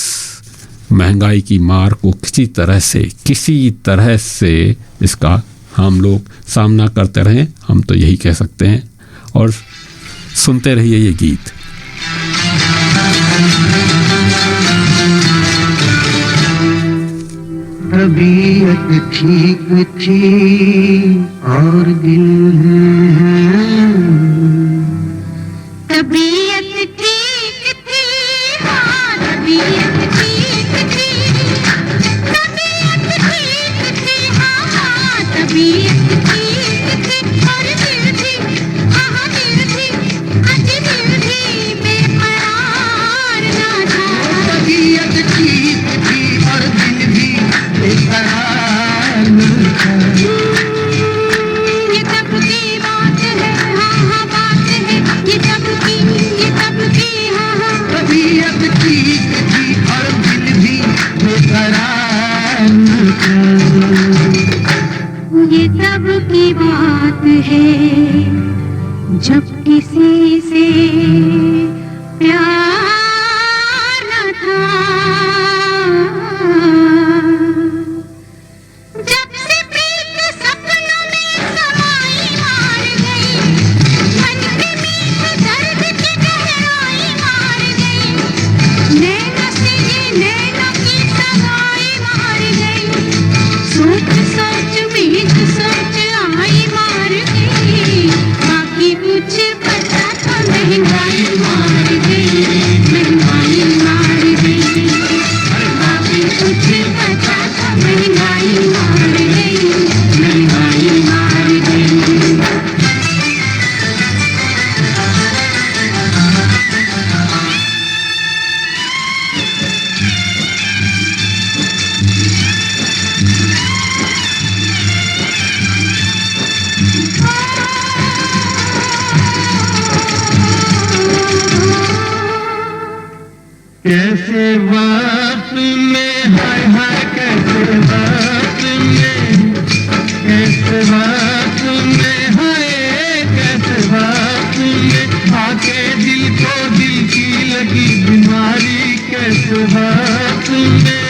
महंगाई की मार को किसी तरह से इसका हम लोग सामना करते रहें, हम तो यही कह सकते हैं। और सुनते रहिए ये गीत। तबीयत ठीक थी और दिल है, तबीयत ठीक थी, हाँ तबीयत ठीक थी, तबीयत ठीक थी, हाँ तबीयत ठीक थी, और दिल भी, हाँ दिल भी, आज दिल भी बेकरार ना था। तबीयत ठीक थी और दिल भी बेकरार न था। ये तब की बात है, हाँ हाँ बात है, ये तब की हाँ हाँ। तबीयत ठीक थी और दिल भी बेकरार न था। ये तब की बात है जब किसी से प्यार न था, जब से प्रीत सपनों में समाई मार गई, मन के मीठ दर्द की गहराई मार गई, नैना से ये नैना की सगाई मार गई, सोच सोच मीठ सोच आई मार गई, बाकी कुछ पता था कैसे वक्त में हाय हाय कैसे वक्त में कैसे वक्त में हाय कैसे वक्त में आके दिल को दिल की लगी बीमारी कैसे वक्त में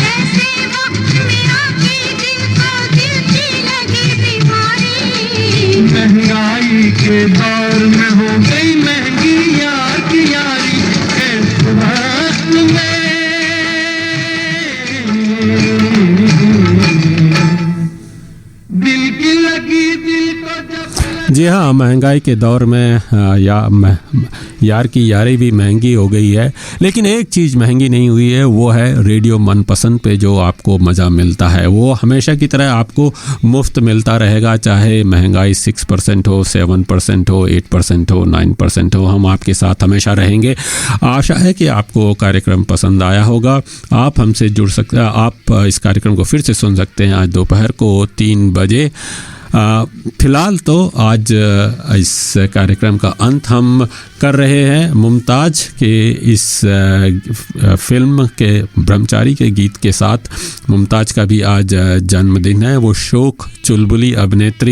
ऐसे वक्त में आके दिल को दिल की लगी बीमारी महंगाई के दौर में हो गई महंगी यार की यारी कैसे वक्त में दिल की लगी दिल को जब जी हाँ, महंगाई के दौर में यार की यारी भी महंगी हो गई है, लेकिन एक चीज़ महंगी नहीं हुई है, वो है रेडियो मनपसंद पे जो आपको मज़ा मिलता है वो हमेशा की तरह आपको मुफ्त मिलता रहेगा, चाहे महंगाई 6% हो, 7% हो, 8% हो, 9% हो, हम आपके साथ हमेशा रहेंगे। आशा है कि आपको कार्यक्रम पसंद आया होगा। आप हमसे जुड़ सकते, आप इस कार्यक्रम को फिर से सुन सकते हैं आज दोपहर को 3 बजे। फ़िलहाल तो आज इस कार्यक्रम का अंत हम कर रहे हैं मुमताज़ के इस फिल्म के ब्रह्मचारी के गीत के साथ। मुमताज़ का भी आज जन्मदिन है। वो शोक चुलबुली अभिनेत्री